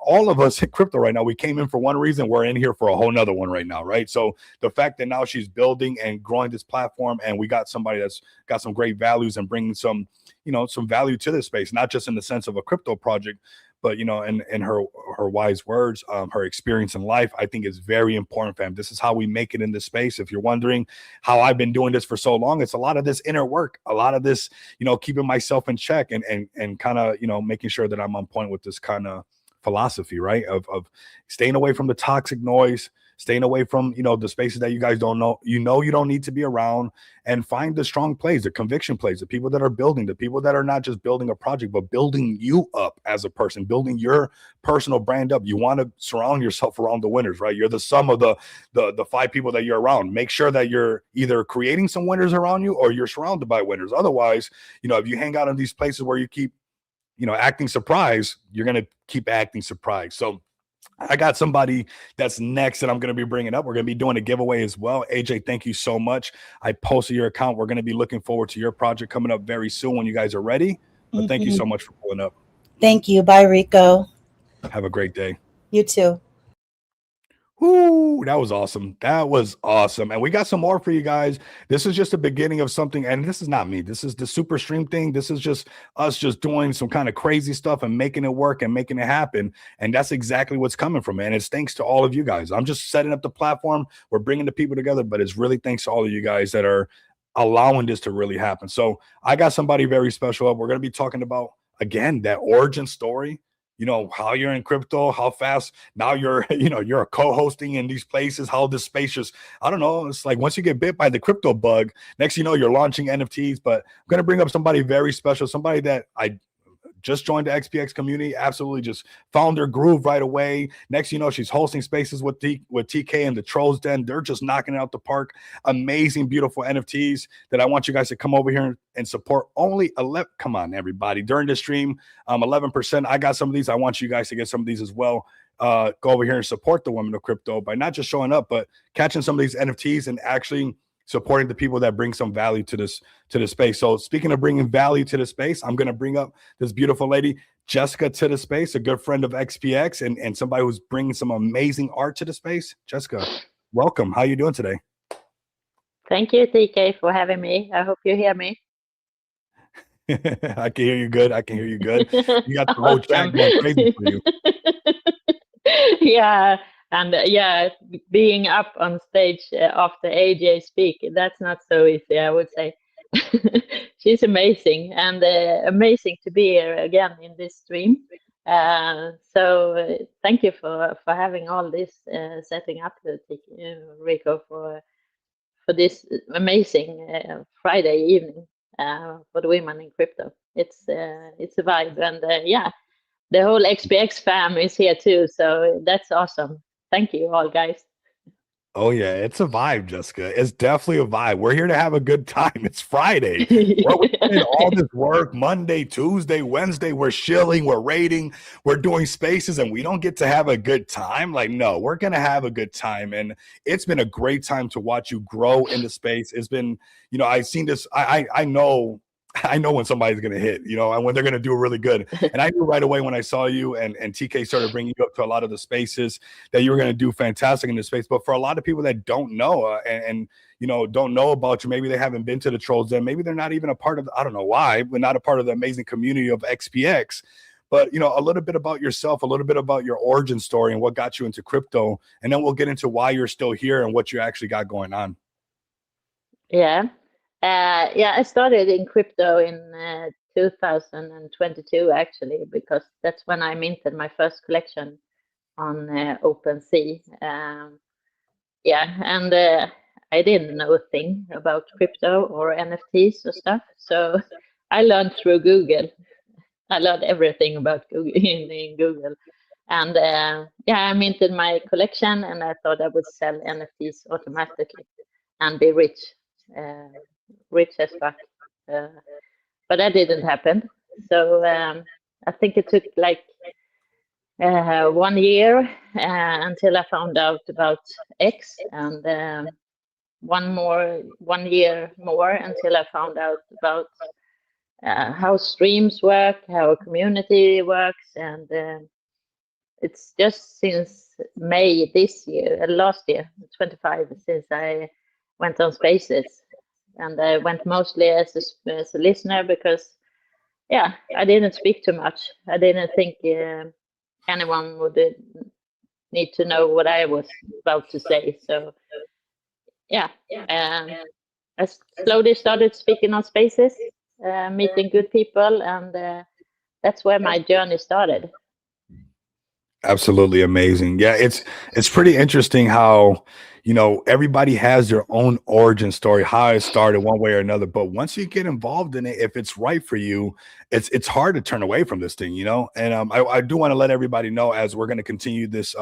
all of us in crypto right now, we came in for one reason, we're in here for a whole nother one right now, right? So the fact that now she's building and growing this platform, and we got somebody that's got some great values and bringing some, some value to this space, not just in the sense of a crypto project, but in her wise words, her experience in life, I think is very important, fam. This is how we make it in this space. If you're wondering how I've been doing this for so long, it's a lot of this inner work, a lot of this, keeping myself in check, and kind of, making sure that I'm on point with this kind of philosophy, right? Of staying away from the toxic noise, staying away from, the spaces that you guys don't know, you don't need to be around, and find the strong plays, the conviction plays, the people that are building, the people that are not just building a project, but building you up as a person, building your personal brand up. You want to surround yourself around the winners, right? You're the sum of the 5 people that you're around. Make sure that you're either creating some winners around you, or you're surrounded by winners. Otherwise, if you hang out in these places where you keep, acting surprised, you're going to keep acting surprised. So I got somebody that's next that I'm going to be bringing up. We're going to be doing a giveaway as well. AJ, thank you so much. I posted your account. We're going to be looking forward to your project coming up very soon when you guys are ready. But thank you so much for pulling up. Thank you. Bye, Rico. Have a great day. You too. Ooh, that was awesome. That was awesome. And we got some more for you guys. This is just the beginning of something. And this is not me. This is the super stream thing. This is just us just doing some kind of crazy stuff and making it work and making it happen. And that's exactly what's coming from it. And it's thanks to all of you guys. I'm just setting up the platform. We're bringing the people together, but it's really thanks to all of you guys that are allowing this to really happen. So I got somebody very special up. We're going to be talking about, again, that origin story. How you're in crypto, how fast now you're, you're co-hosting in these places, how this space just, I don't know. It's like once you get bit by the crypto bug, next, you're launching NFTs. But I'm going to bring up somebody very special, somebody that I just joined the XPX community, absolutely just found their groove right away. Next, she's hosting spaces with TK and the Trolls Den. They're just knocking it out the park. Amazing, beautiful NFTs that I want you guys to come over here and support. Only 11. Come on, everybody. During the stream, 11%. I got some of these. I want you guys to get some of these as well. Go over here and support the women of crypto by not just showing up, but catching some of these NFTs and actually supporting the people that bring some value to this space. So speaking of bringing value to the space, I'm going to bring up this beautiful lady, Jessica, to the space, a good friend of XPX and somebody who's bringing some amazing art to the space. Jessica, welcome. How you doing today? Thank you, TK, for having me. I hope you hear me. I can hear you good. You got the whole chat going crazy for you. Yeah. And being up on stage after AJ speak, that's not so easy, I would say. She's amazing, and amazing to be here again in this stream. So thank you for having all this setting up, Rico, for this amazing Friday evening for the women in crypto. It's a vibe, and the whole XPX fam is here too. So that's awesome. Thank you all, guys. Oh yeah, it's a vibe, Jessica. It's definitely a vibe. We're here to have a good time. It's Friday. We put in all this work Monday, Tuesday, Wednesday. We're chilling, we're rating, we're doing spaces, and we don't get to have a good time. Like, no, we're gonna have a good time. And it's been a great time to watch you grow in the space. It's been, I've seen this. I know I know when somebody's going to hit, and when they're going to do really good. And I knew right away when I saw you and TK started bringing you up to a lot of the spaces that you were going to do fantastic in this space. But for a lot of people that don't know don't know about you, maybe they haven't been to the Trolls Den, maybe they're not even a part of, I don't know why, but not a part of the amazing community of XPX. But, a little bit about yourself, a little bit about your origin story and what got you into crypto. And then we'll get into why you're still here and what you actually got going on. Yeah. I started in crypto in 2022, actually, because that's when I minted my first collection on OpenSea. And I didn't know a thing about crypto or NFTs or stuff. So I learned through Google. I learned everything about Google in Google. And I minted my collection, and I thought I would sell NFTs automatically and be rich. Rich as fuck, but that didn't happen. So I think it took like 1 year until I found out about X, and 1 year more until I found out about how streams work, how a community works, and it's just since May this year, last year, 25, since I went on Spaces. And I went mostly as a listener because, I didn't speak too much. I didn't think anyone would need to know what I was about to say. So, I slowly started speaking on Spaces, meeting good people, and that's where my journey started. Absolutely amazing. Yeah, it's pretty interesting how everybody has their own origin story, how it started one way or another. But once you get involved in it, if it's right for you, it's hard to turn away from this thing, And I do want to let everybody know, as we're going to continue this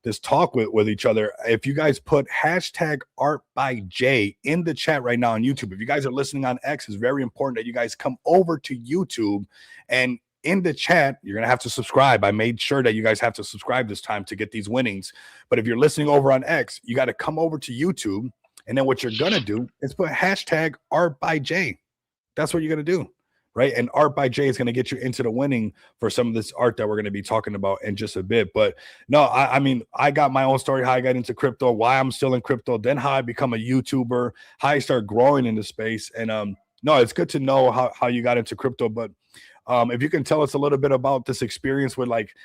this talk with each other, if you guys put hashtag art by Jay in the chat right now on YouTube. If you guys are listening on X, it's very important that you guys come over to YouTube, and in the chat, you're going to have to subscribe. I made sure that you guys have to subscribe this time to get these winnings. But if you're listening over on X, you got to come over to YouTube. And then what you're going to do is put hashtag art by Jay. That's what you're going to do, right? And art by Jay is going to get you into the winning for some of this art that we're going to be talking about in just a bit. But no, I mean, I got my own story, how I got into crypto, why I'm still in crypto, then how I become a YouTuber, how I start growing in the space. And no, it's good to know how you got into crypto. But if you can tell us a little bit about this experience with, like,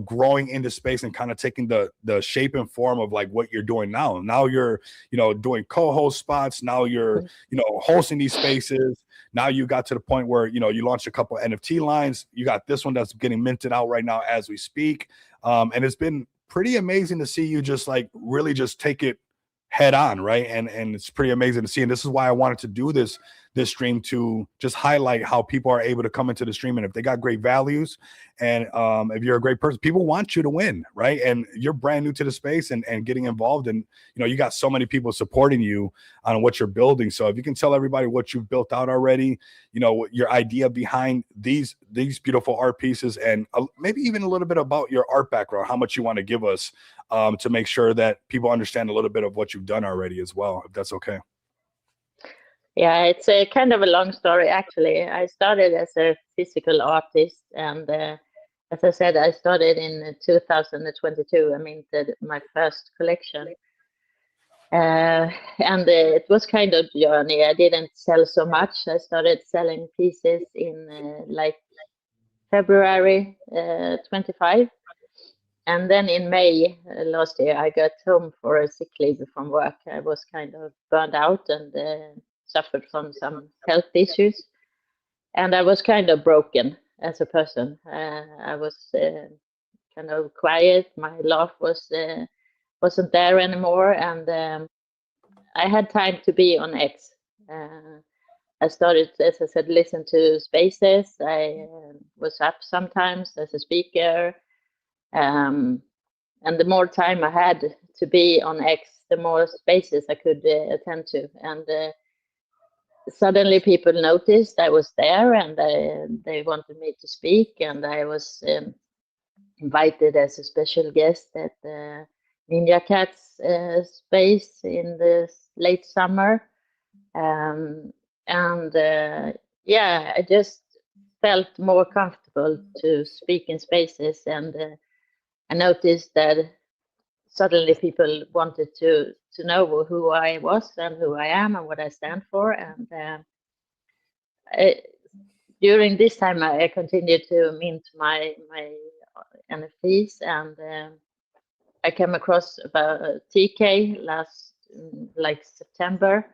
growing into space and kind of taking the shape and form of like what you're doing now. Now you're, doing co-host spots. Now you're, hosting these spaces. Now you got to the point where, you launched a couple of NFT lines. You got this one that's getting minted out right now as we speak. And it's been pretty amazing to see you just like really just take it head on, right? And it's pretty amazing to see. And this is why I wanted to do this stream, to just highlight how people are able to come into the stream. And if they got great values, and if you're a great person, people want you to win, right? And you're brand new to the space and getting involved, and you got so many people supporting you on what you're building. So if you can tell everybody what you've built out already, your idea behind these beautiful art pieces, and maybe even a little bit about your art background, how much you want to give us to make sure that people understand a little bit of what you've done already as well, if that's okay. Yeah, it's a kind of a long story, actually. I started as a physical artist, and as I said, I started in 2022. I minted my first collection. And it was kind of journey. I didn't sell so much. I started selling pieces in like February 25. And then in May last year, I got home for a sick leave from work. I was kind of burned out and suffered from some health issues. And I was kind of broken as a person. I was kind of quiet. My laugh wasn't there anymore. And I had time to be on X. I started, as I said, listen to Spaces. I was up sometimes as a speaker. And the more time I had to be on X, the more spaces I could attend to. And suddenly people noticed I was there, and they wanted me to speak, and I was invited as a special guest at the Ninja Cats space in the late summer. And yeah, I just felt more comfortable to speak in spaces, and I noticed that suddenly people wanted to know who I was and who I am and what I stand for. And during this time, I continued to mint my NFTs, and I came across about TK last like September.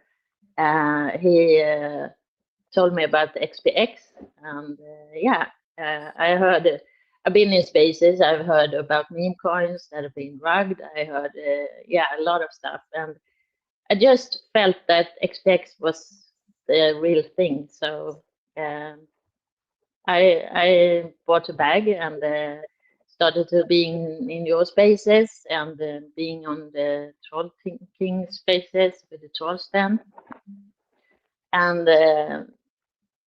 He told me about the XPX, and yeah, I heard. I've been in spaces. I've heard about meme coins that have been rugged. I heard, yeah, a lot of stuff, and I just felt that XPX was the real thing. So I bought a bag and started to being in your spaces and being on the Troll King spaces with the troll stand, and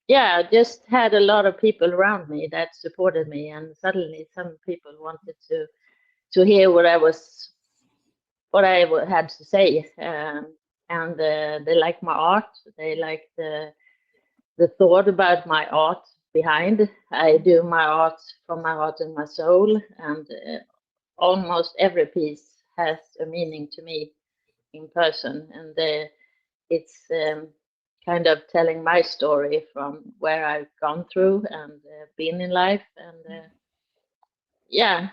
yeah, I just had a lot of people around me that supported me, and suddenly some people wanted to hear what I had to say, and they like my art. They like the thought about my art behind. I do my art from my heart and my soul, and almost every piece has a meaning to me in person, and it's kind of telling my story from where I've gone through and been in life, and yeah,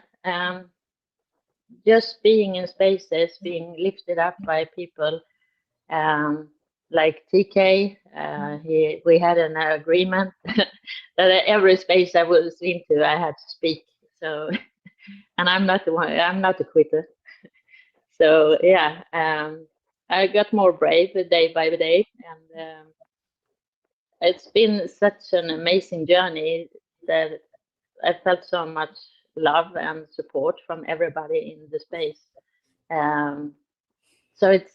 just being in spaces, being lifted up by people like TK. We had an agreement that every space I was into, I had to speak. So, and I'm not the one. I'm not a quitter. So yeah, I got more brave day by day, and it's been such an amazing journey that I felt so much love and support from everybody in the space. So it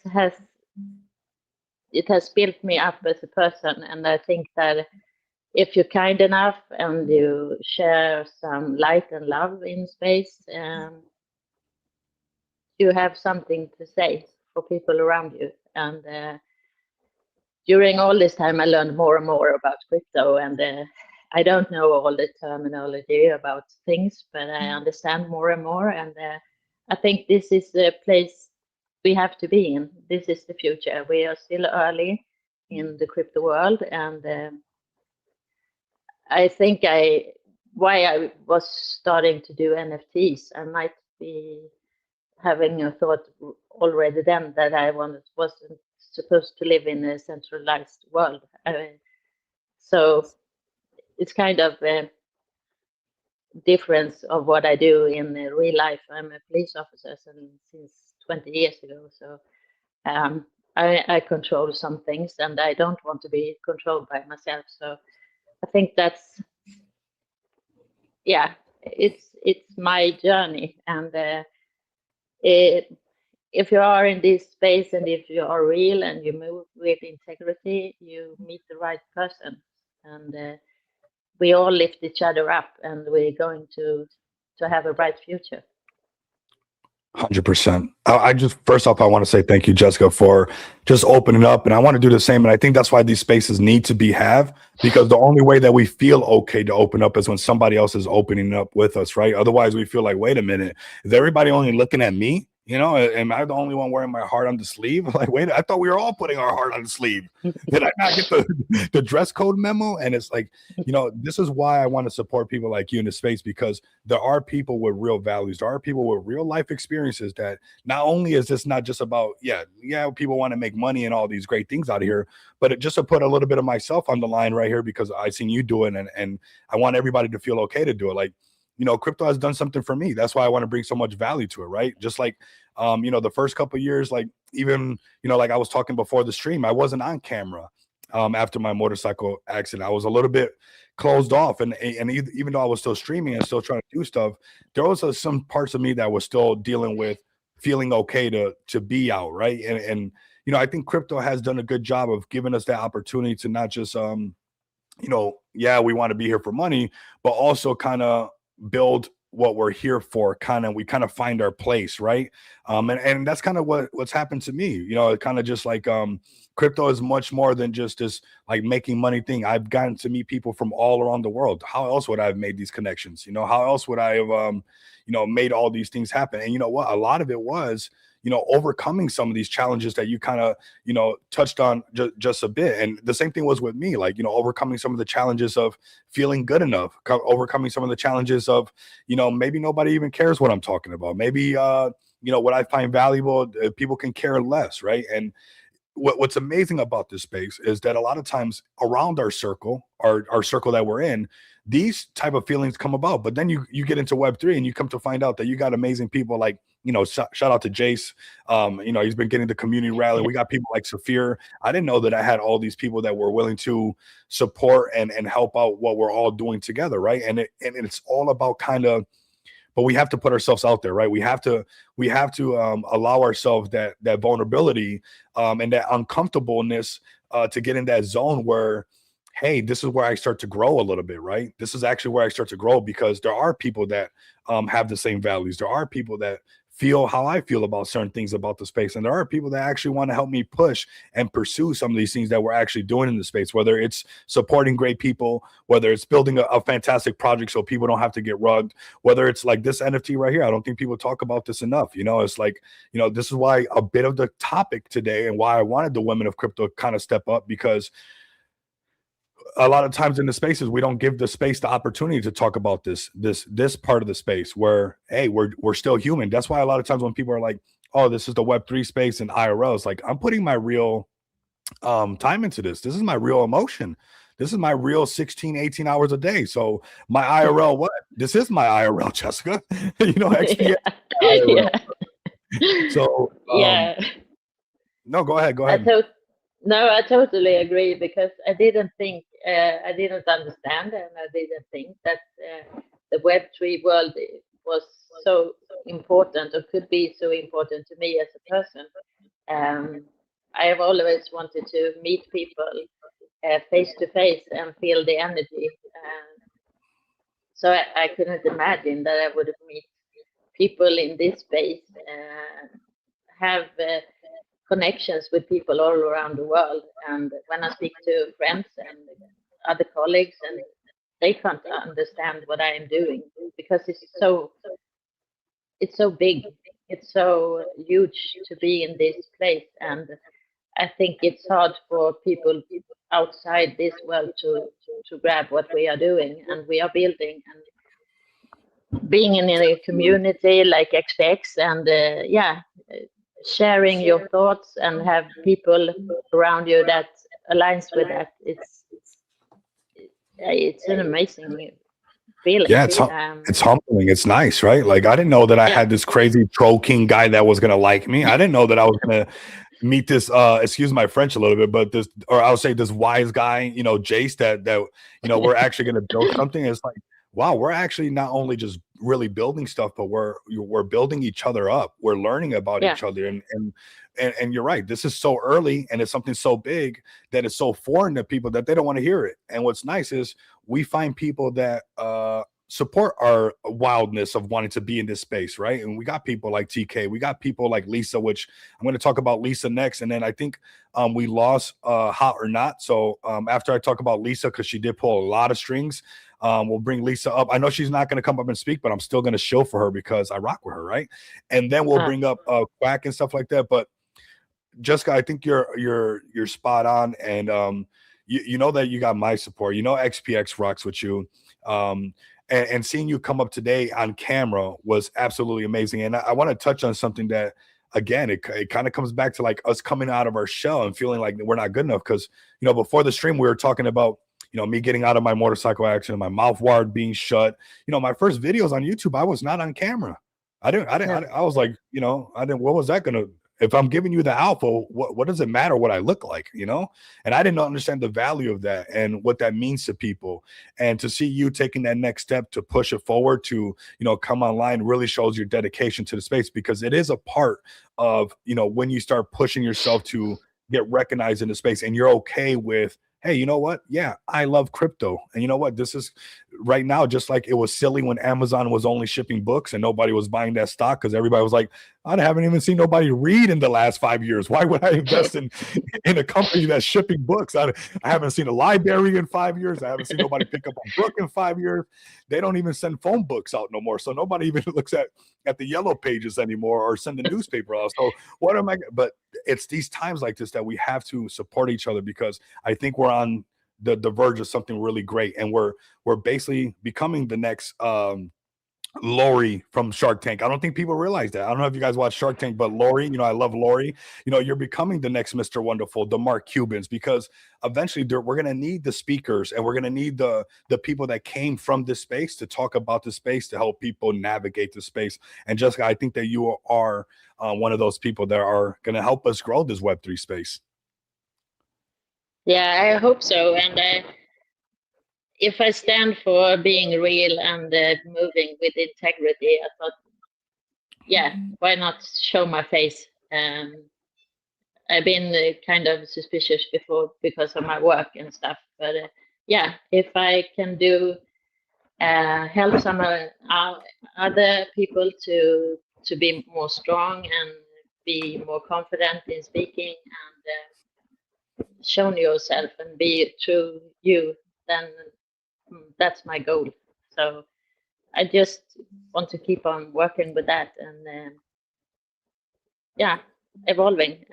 has built me up as a person, and I think that if you're kind enough and you share some light and love in space, you have something to say for people around you. And during all this time, I learned more and more about crypto, and I don't know all the terminology about things, but I understand more and more. And I think this is the place we have to be in. This is the future. We are still early in the crypto world, and I think why I was starting to do NFTs, I might be having a thought already then that I wasn't supposed to live in a centralized world. So it's kind of a difference of what I do in real life. I'm a police officer since 20 years ago. So I control some things, and I don't want to be controlled by myself. So I think that's, yeah, it's my journey. And if you are in this space, and if you are real and you move with integrity, you meet the right person, and we all lift each other up, and we're going to have a bright future. 100%. I just, first off, I want to say thank you, Jessica, for just opening up. And I want to do the same. And I think that's why these spaces need to have, because the only way that we feel okay to open up is when somebody else is opening up with us, right? Otherwise, we feel like, wait a minute, is everybody only looking at me? You know, am I the only one wearing my heart on the sleeve? Like, wait, I thought we were all putting our heart on the sleeve. Did I not get the dress code memo? And it's like, you know, this is why I want to support people like you in the space, because there are people with real values. There are people with real life experiences that not only is this not just about, yeah, people want to make money and all these great things out of here, but it just to put a little bit of myself on the line right here, because I seen you do it, and I want everybody to feel okay to do it. Like, you know, crypto has done something for me. That's why I want to bring so much value to it, right? Just like, you know, the first couple of years, like even, you know, like I was talking before the stream, I wasn't on camera after my motorcycle accident. I was a little bit closed off, and even though I was still streaming and still trying to do stuff, there was some parts of me that was still dealing with feeling okay to be out, right? And you know, I think crypto has done a good job of giving us that opportunity to not just you know, yeah, we want to be here for money, but also kind of build what we're here for. We kind of find our place, right? And that's kind of what's happened to me. You know, it kind of just like crypto is much more than just this like making money thing. I've gotten to meet people from all around the world. How else would I have made these connections? You know, how else would I have you know, made all these things happen? And you know what? A lot of it was, you know, overcoming some of these challenges that you kind of, you know, touched on just a bit. And the same thing was with me, like, you know, overcoming some of the challenges of feeling good enough, overcoming some of the challenges of, you know, maybe nobody even cares what I'm talking about. Maybe, you know, what I find valuable, people can care less, right? And what's amazing about this space is that a lot of times around our circle, our circle that we're in, these type of feelings come about. But then you get into Web3 and you come to find out that you got amazing people like, you know, shout out to Jace. You know, he's been getting the community rally. We got people like Saphir. I didn't know that I had all these people that were willing to support and help out what we're all doing together, right? And it's all about kind of, but we have to put ourselves out there, right? We have to allow ourselves that vulnerability and that uncomfortableness to get in that zone where, hey, this is where I start to grow a little bit, right? This is actually where I start to grow because there are people that have the same values. There are people that feel how I feel about certain things about the space. And there are people that actually want to help me push and pursue some of these things that we're actually doing in the space, whether it's supporting great people, whether it's building a fantastic project so people don't have to get rugged, whether it's like this NFT right here. I don't think people talk about this enough. You know, it's like, you know, this is why a bit of the topic today and why I wanted the women of crypto kind of step up, because a lot of times in the spaces, we don't give the space the opportunity to talk about this part of the space where, hey, we're still human. That's why a lot of times when people are like, oh, this is the Web3 space and IRL, it's like, I'm putting my real time into this. This is my real emotion. This is my real 16, 18 hours a day. So my IRL, what? This is my IRL, Jessica. You know, XP. Yeah. So Yeah. No, go ahead. No, I totally agree, because I didn't understand, and I didn't think that the Web3 world was so important or could be so important to me as a person. I have always wanted to meet people face to face and feel the energy. So I couldn't imagine that I would meet people in this space, have connections with people all around the world. And when I speak to friends and other colleagues, and they can't understand what I am doing, because it's so big, it's so huge to be in this place. And I think it's hard for people outside this world to grab what we are doing and we are building, and being in a community like XPX, and sharing your thoughts and have people around you that aligns with that. It's an amazing feeling. Yeah, it's humbling. It's nice, right? Like, I didn't know that I had this crazy troll king guy that was gonna like me. I didn't know that I was gonna meet this excuse my French a little bit, but this, or I would say this wise guy, you know, Jace, that you know, we're actually gonna build something. It's like, wow, we're actually not only just really building stuff, but we're building each other up. We're learning about each other. And you're right. This is so early, and it's something so big that it's so foreign to people that they don't want to hear it. And what's nice is we find people that support our wildness of wanting to be in this space, right? And we got people like TK, we got people like Lisa, which I'm going to talk about Lisa next. And then I think we lost Hot or Not. So after I talk about Lisa, because she did pull a lot of strings, we'll bring Lisa up. I know she's not going to come up and speak, but I'm still going to show for her because I rock with her, right? And then we'll bring up Quack and stuff like that. But Jessica, I think you're spot on, and you know that you got my support. You know XPX rocks with you, and seeing you come up today on camera was absolutely amazing. And I want to touch on something that, again, it kind of comes back to like us coming out of our shell and feeling like we're not good enough. Because, you know, before the stream we were talking about, you know, me getting out of my motorcycle accident, my mouth guard being shut. You know, my first videos on YouTube, I was not on camera. I was like, you know, what was that gonna If I'm giving you the alpha, what does it matter what I look like, you know? And I didn't understand the value of that and what that means to people. And to see you taking that next step to push it forward to, you know, come online really shows your dedication to the space, because it is a part of, you know, when you start pushing yourself to get recognized in the space and you're okay with, hey, you know what? Yeah, I love crypto. And you know what? This is right now, just like it was silly when Amazon was only shipping books and nobody was buying that stock because everybody was like, I haven't even seen nobody read in the last 5 years. Why would I invest in a company that's shipping books? I haven't seen a library in 5 years. I haven't seen nobody pick up a book in 5 years. They don't even send phone books out no more. So nobody even looks at the yellow pages anymore or send the newspaper out. So what am I? But it's these times like this that we have to support each other, because I think we're on the verge of something really great, and we're basically becoming the next Lori from Shark Tank. I don't think people realize that. I don't know if you guys watch Shark Tank, but Lori, you know, I love Lori. You know, you're becoming the next Mr. Wonderful, the Mark Cubans, because eventually we're going to need the speakers, and we're going to need the people that came from this space to talk about the space, to help people navigate the space. And Jessica, I think that you are one of those people that are going to help us grow this Web3 space. Yeah, I hope so. And if I stand for being real and moving with integrity, I thought, yeah, why not show my face? I've been kind of suspicious before because of my work and stuff, but yeah, if I can do help some other people to be more strong and be more confident in speaking and show yourself and be true you, then that's my goal. So I just want to keep on working with that and yeah, evolving.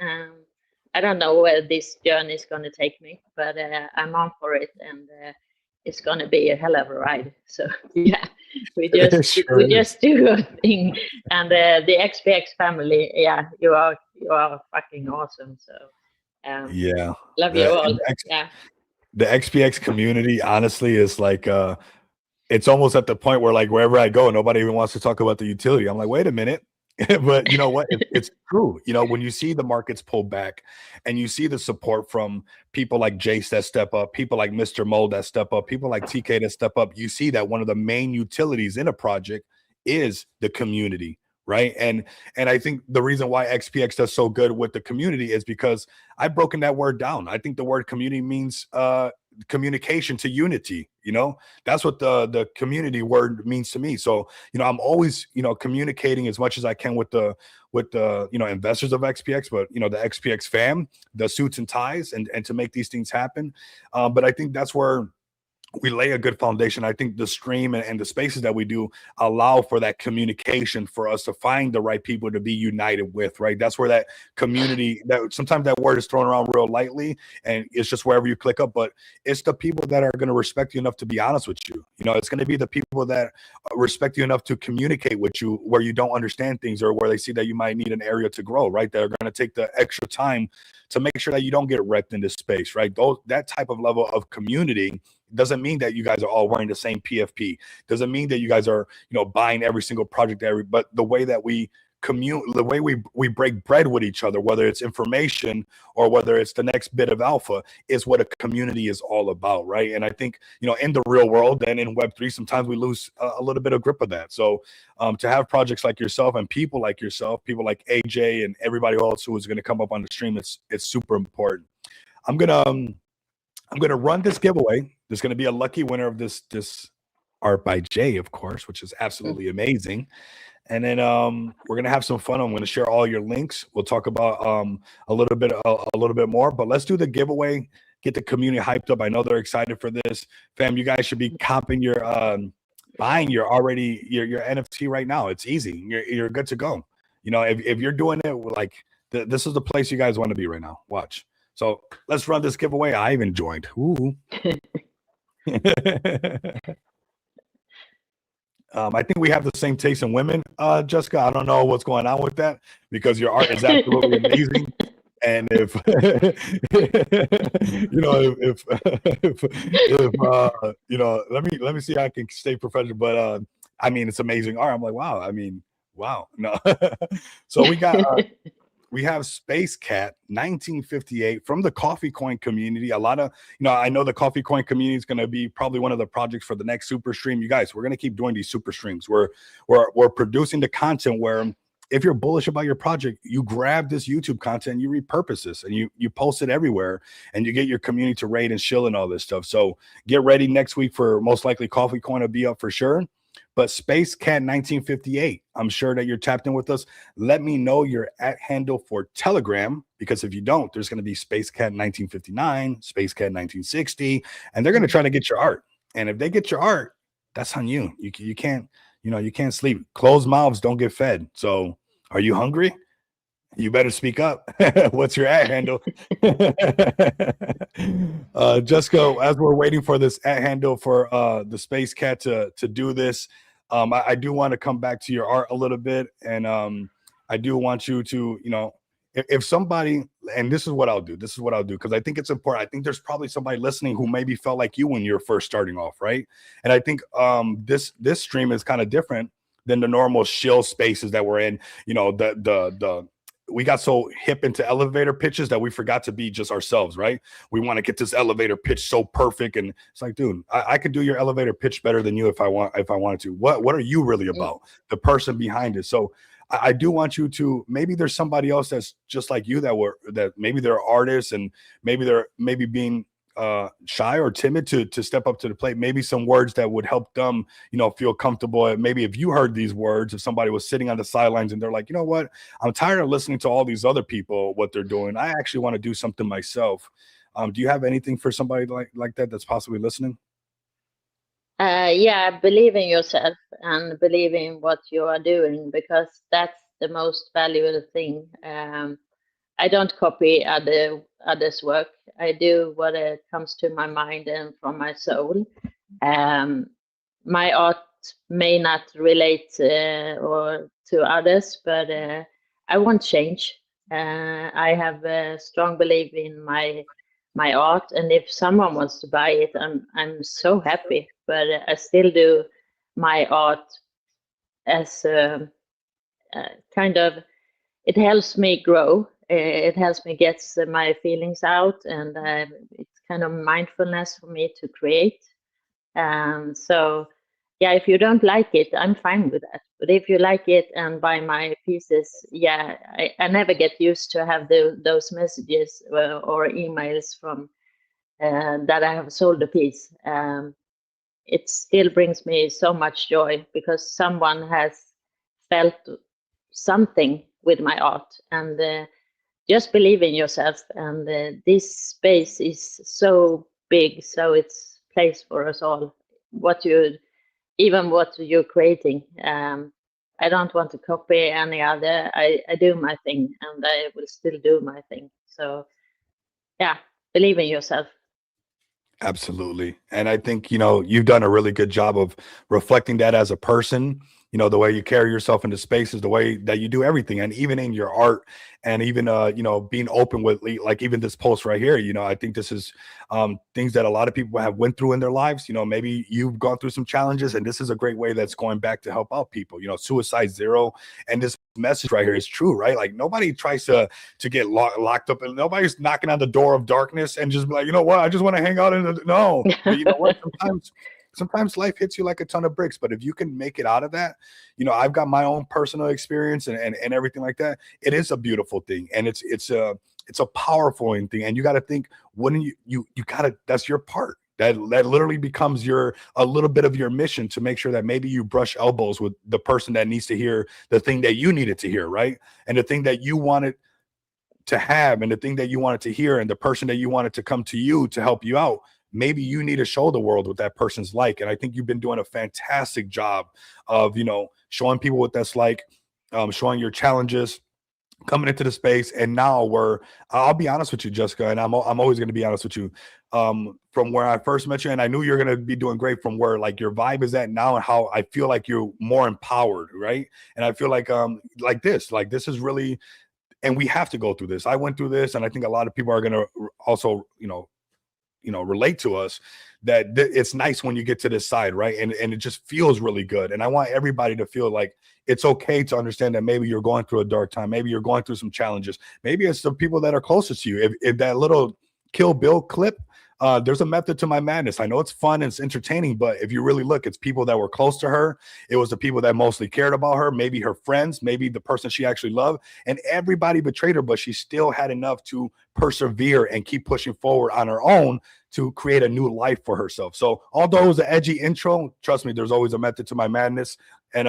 I don't know where this journey is going to take me, but I'm on for it, and it's going to be a hell of a ride. So yeah, we just do a thing, and the XPX family, yeah, you are fucking awesome. So yeah, love you all. Yeah. The XPX community, honestly, is like it's almost at the point where, like, wherever I go, nobody even wants to talk about the utility. I'm like, wait a minute. But you know what? It's true. You know, when you see the markets pull back and you see the support from people like Jace that step up, people like Mr. Mo that step up, people like TK that step up, you see that one of the main utilities in a project is the community, right? And I think the reason why XPX does so good with the community is because I've broken that word down. I think the word community means communication to unity. You know, that's what the community word means to me. So, you know, I'm always, you know, communicating as much as I can with the you know, investors of XPX, but you know, the XPX fam, the suits and ties, and to make these things happen. But I think that's where we lay a good foundation. I think the stream and the spaces that we do allow for that communication, for us to find the right people to be united with, right? That's where that community, that sometimes that word is thrown around real lightly and it's just wherever you click up, but it's the people that are going to respect you enough to be honest with you. You know, it's going to be the people that respect you enough to communicate with you where you don't understand things, or where they see that you might need an area to grow, right? That are going to take the extra time to make sure that you don't get wrecked in this space, right? That type of level of community doesn't mean that you guys are all wearing the same PFP. Doesn't mean that you guys are, you know, buying every single project, but the way that we the way we break bread with each other, whether it's information or whether it's the next bit of alpha, is what a community is all about, right? And I think, you know, in the real world and in Web3, sometimes we lose a little bit of grip of that. So to have projects like yourself and people like yourself, people like AJ and everybody else who is going to come up on the stream, it's super important. I'm gonna run this giveaway. There's gonna be a lucky winner of this art by Jay, of course, which is absolutely amazing. And then we're gonna have some fun. I'm gonna share all your links. We'll talk about a little bit more, but let's do the giveaway. Get the community hyped up. I know they're excited for this. Fam, you guys should be copping your buying your NFT right now. It's easy. You're good to go. You know, if you're doing it, like this is the place you guys want to be right now. Watch. So let's run this giveaway. I even joined. Ooh. I think we have the same taste in women, Jessica. I don't know what's going on with that, because your art is absolutely amazing. And if you know, if you know, let me see how I can stay professional. But I mean, it's amazing art. I'm like, wow. I mean, wow. No. So we got we have Space Cat 1958 from the Coffee Coin community. A lot of, I know the Coffee Coin community is going to be probably one of the projects for the next super stream. You guys, we're going to keep doing these super streams. We're producing the content where if you're bullish about your project, you grab this YouTube content, you repurpose this, and you post it everywhere, and you get your community to rate and shill and all this stuff. So get ready next week for most likely Coffee Coin to be up for sure. But Space Cat 1958, I'm sure that you're tapped in with us. Let me know your @handle for Telegram, because if you don't, there's going to be Space Cat 1959, Space Cat 1960, and they're going to try to get your art. And if they get your art, that's on you. You can't, you can't sleep. Closed mouths don't get fed. So are you hungry? You better speak up. What's your @handle? Jessica, as we're waiting for this @handle for the Space Cat to do this, I do want to come back to your art a little bit, and I do want you to, if somebody, and this is what I'll do, because I think it's important. I think there's probably somebody listening who maybe felt like you when you're first starting off, right? And I think this stream is kind of different than the normal shill spaces that we're in. We got so hip into elevator pitches that we forgot to be just ourselves, right? We want to get this elevator pitch so perfect, and it's like, dude, I could do your elevator pitch better than you if I wanted to. What are you really about? The person behind it. So I do want you to, maybe there's somebody else that's just like you that maybe they're artists, and maybe they're being shy or timid to step up to the plate. Maybe some words that would help them, feel comfortable. Maybe if you heard these words, if somebody was sitting on the sidelines and they're like, you know what, I'm tired of listening to all these other people, what they're doing. I actually want to do something myself. Do you have anything for somebody like that that's possibly listening? Yeah, believe in yourself and believe in what you are doing, because that's the most valuable thing. I don't copy others' work. I do what comes to my mind and from my soul. My art may not relate or to others, but I want change. I have a strong belief in my art, and if someone wants to buy it, I'm so happy. But I still do my art as kind of, it helps me grow. It helps me get my feelings out, and it's kind of mindfulness for me to create. So yeah, if you don't like it, I'm fine with that. But if you like it and buy my pieces, yeah, I never get used to have those messages or emails from that I have sold a piece. It still brings me so much joy, because someone has felt something with my art. And just believe in yourself, and this space is so big, so it's place for us all. What you're creating, I don't want to copy any other. I do my thing, and I will still do my thing. So yeah, believe in yourself. Absolutely. And I think, you've done a really good job of reflecting that as a person, the way you carry yourself into spaces, the way that you do everything, and even in your art, and even, being open with, like, even this post right here, I think this is things that a lot of people have went through in their lives. Maybe you've gone through some challenges, and this is a great way that's going back to help out people, suicide zero. And this message right here is true, right? Like, nobody tries to get locked up, and nobody's knocking on the door of darkness and just be like, you know what, I just want to hang out no. But you know what, sometimes life hits you like a ton of bricks, but if you can make it out of that, I've got my own personal experience and everything like that. It is a beautiful thing, and it's a powerful thing. And you got to think, when you gotta, that's your part. That literally becomes a little bit of your mission, to make sure that maybe you brush elbows with the person that needs to hear the thing that you needed to hear, right? And the thing that you wanted to have, and the thing that you wanted to hear, and the person that you wanted to come to you to help you out. Maybe you need to show the world what that person's like. And I think you've been doing a fantastic job of, showing people what that's like, showing your challenges, coming into the space. And now I'll be honest with you, Jessica, and I'm always going to be honest with you. From where I first met you, and I knew you're going to be doing great, from where like your vibe is at now, and how I feel like you're more empowered, right? And I feel like this is really, and we have to go through this. I went through this, and I think a lot of people are going to also, relate to us, that it's nice when you get to this side, right? And it just feels really good. And I want everybody to feel like it's okay to understand that maybe you're going through a dark time, maybe you're going through some challenges, maybe it's the people that are closest to you. If that little Kill Bill clip, there's a method to my madness. I know it's fun and it's entertaining, but if you really look, it's people that were close to her. It was the people that mostly cared about her, maybe her friends, maybe the person she actually loved, and everybody betrayed her, but she still had enough to persevere and keep pushing forward on her own to create a new life for herself. So although it was an edgy intro, trust me, there's always a method to my madness. And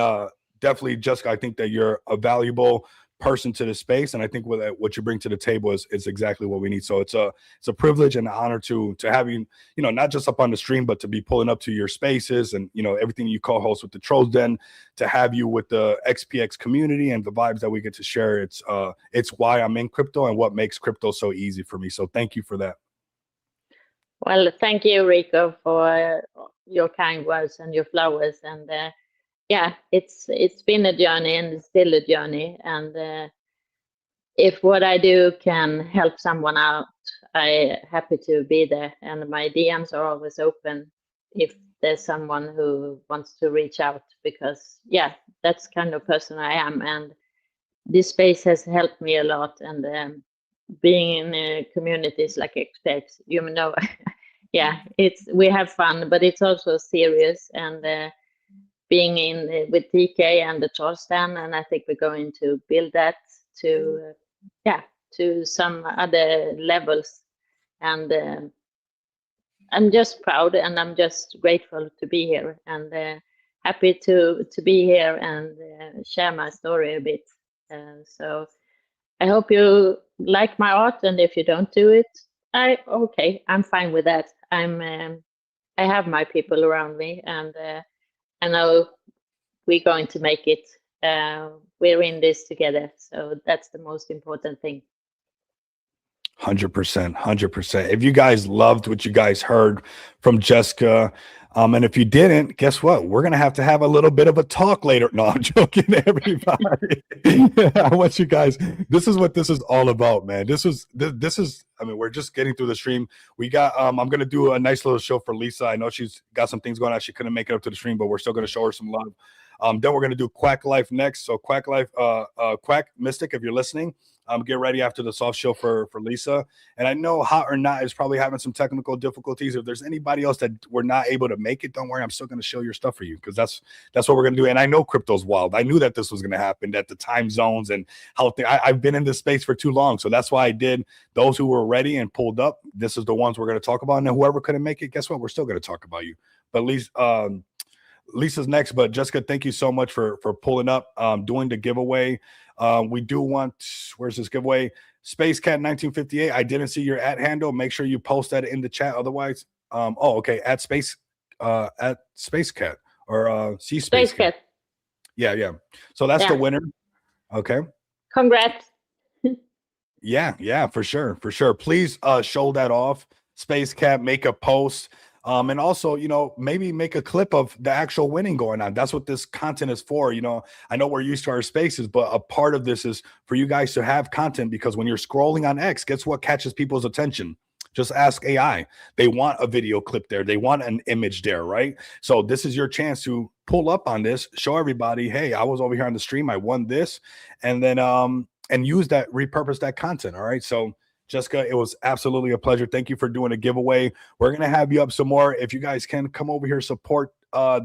definitely, Jessica, I think that you're a valuable person to the space, and I think what you bring to the table is exactly what we need. So it's a privilege and an honor to have you, not just up on the stream, but to be pulling up to your spaces and everything you co-host with the Trolls Den, to have you with the XPX community and the vibes that we get to share. It's why I'm in crypto and what makes crypto so easy for me. So thank you for that. Well, thank you, Rico, for your kind words and your flowers. And yeah, it's been a journey and it's still a journey. And if what I do can help someone out, I'm happy to be there. And my DMs are always open if there's someone who wants to reach out, because yeah, that's kind of person I am. And this space has helped me a lot. And being in communities like XPX, yeah, we have fun, but it's also serious. And being in with TK and the Trolls Den, and I think we're going to build that to some other levels. And I'm just proud and I'm just grateful to be here, and happy to be here and share my story a bit. So I hope you like my art, and if you don't do it, I'm fine with that. I have my people around me, and I know we're going to make it. We're in this together, so that's the most important thing. 100%. If you guys loved what you guys heard from Jessica, and if you didn't, guess what? We're gonna have to have a little bit of a talk later. No, I'm joking, everybody. I want you guys. This is what this is all about, man. This is. I mean, we're just getting through the stream. We got. I'm gonna do a nice little show for Lisa. I know she's got some things going on. She couldn't make it up to the stream, but we're still gonna show her some love. Then we're gonna do Quack Life next. So Quack Life, Quack Mystic, if you're listening, get ready after the soft show for Lisa. And I know Hot or Not is probably having some technical difficulties. If there's anybody else that we're not able to make it, don't worry. I'm still going to show your stuff for you, because that's what we're going to do. And I know crypto's wild. I knew that this was going to happen, that the time zones and how I've been in this space for too long. So that's why I did those who were ready and pulled up. This is the ones we're going to talk about. And then whoever couldn't make it, guess what? We're still going to talk about you. But at least Lisa's next. But Jessica, thank you so much for pulling up, doing the giveaway. We do want, where's this giveaway? Space Cat 1958. I didn't see your @ handle. Make sure you post that in the chat. Otherwise, okay, at Space Cat or Space Cat. Yeah. So that's the winner. Okay. Congrats. Yeah, for sure. Please show that off. Space Cat, make a post. And also, maybe make a clip of the actual winning going on. That's what this content is for. I know we're used to our spaces, but a part of this is for you guys to have content, because when you're scrolling on X, guess what catches people's attention? Just ask AI. They want a video clip there. They want an image there, right? So this is your chance to pull up on this, show everybody, hey, I was over here on the stream, I won this, and then and use that, repurpose that content. All right. So Jessica, it was absolutely a pleasure. Thank you for doing a giveaway. We're going to have you up some more. If you guys can come over here, support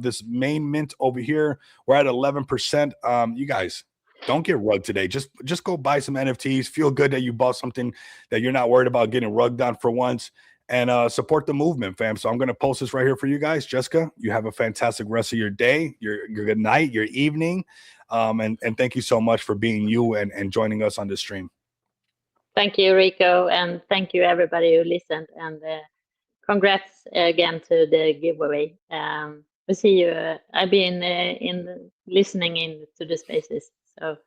this main mint over here. We're at 11%. You guys, don't get rugged today. Just go buy some NFTs. Feel good that you bought something that you're not worried about getting rugged on for once, and support the movement, fam. So I'm going to post this right here for you guys. Jessica, you have a fantastic rest of your day, your good night, your evening. And thank you so much for being you and joining us on this stream. Thank you, Rico, and thank you everybody who listened, and congrats again to the giveaway. We'll see you. I've been listening in to the spaces. So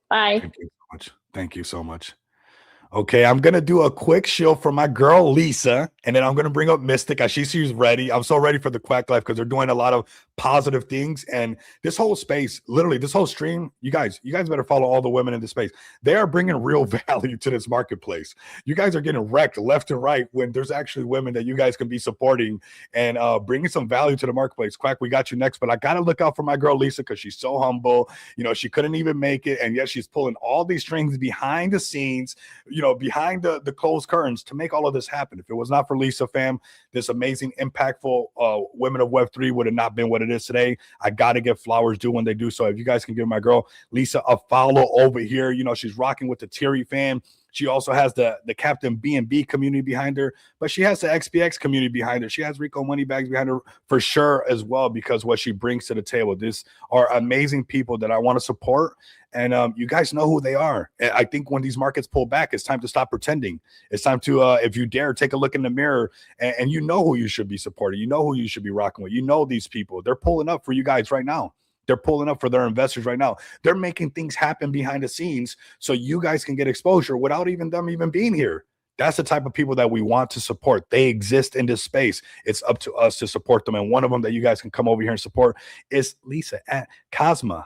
bye. Thank you so much. Okay, I'm gonna do a quick shield for my girl Lisa, and then I'm gonna bring up Mystic. I see she's ready. I'm so ready for the Quack Life because they're doing a lot of positive things. And this whole space, literally, this whole stream, you guys better follow all the women in the space. They are bringing real value to this marketplace. You guys are getting wrecked left and right when there's actually women that you guys can be supporting and bringing some value to the marketplace. Quack, we got you next, but I gotta look out for my girl Lisa because she's so humble. You know, she couldn't even make it, and yet she's pulling all these strings behind the scenes, you know, behind the closed curtains to make all of this happen. If it was not for Lisa, fam, this amazing, impactful women of Web3 would have not been what it is today. I got to give flowers due when they do so. If you guys can give my girl Lisa a follow over here, you know, she's rocking with the Terry fam. She also has the Captain B&B community behind her, but she has the XPX community behind her. She has Rico Moneybags behind her for sure as well, because what she brings to the table. These are amazing people that I want to support. And you guys know who they are. I think when these markets pull back, it's time to stop pretending. It's time to, if you dare, take a look in the mirror and you know who you should be supporting. You know who you should be rocking with. You know these people. They're pulling up for you guys right now. They're pulling up for their investors right now. They're making things happen behind the scenes so you guys can get exposure without even them even being here. That's the type of people that we want to support. They exist in this space. It's up to us to support them. And one of them that you guys can come over here and support is Lisa at Cosma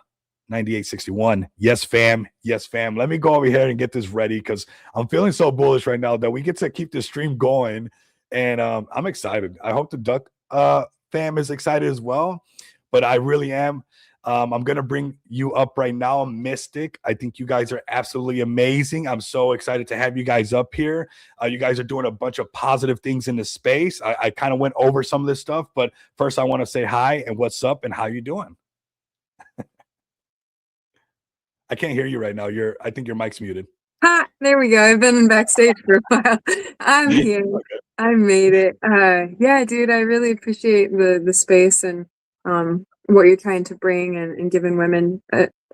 9861. Yes, fam. Yes, fam. Let me go over here and get this ready because I'm feeling so bullish right now that we get to keep this stream going. And I'm excited. I hope the Duck fam is excited as well. But I really am. I'm going to bring you up right now, Mystic. I think you guys are absolutely amazing. I'm so excited to have you guys up here. You guys are doing a bunch of positive things in the space. I kind of went over some of this stuff, but first I want to say hi and what's up and how you doing? I can't hear you right now. I think your mic's muted. Ha, there we go. I've been backstage for a while. I'm here. Okay. I made it. Yeah, dude, I really appreciate the space and what you're trying to bring and giving women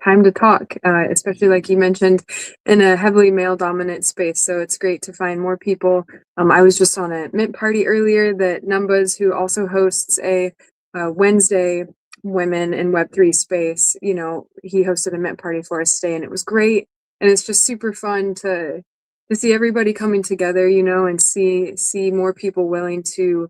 time to talk, especially like you mentioned, in a heavily male dominant space. So it's great to find more people. I was just on a Mint party earlier that Numbers, who also hosts a Wednesday Women in Web3 space, you know, he hosted a Mint party for us today, and it was great. And it's just super fun to see everybody coming together, you know, and see more people willing to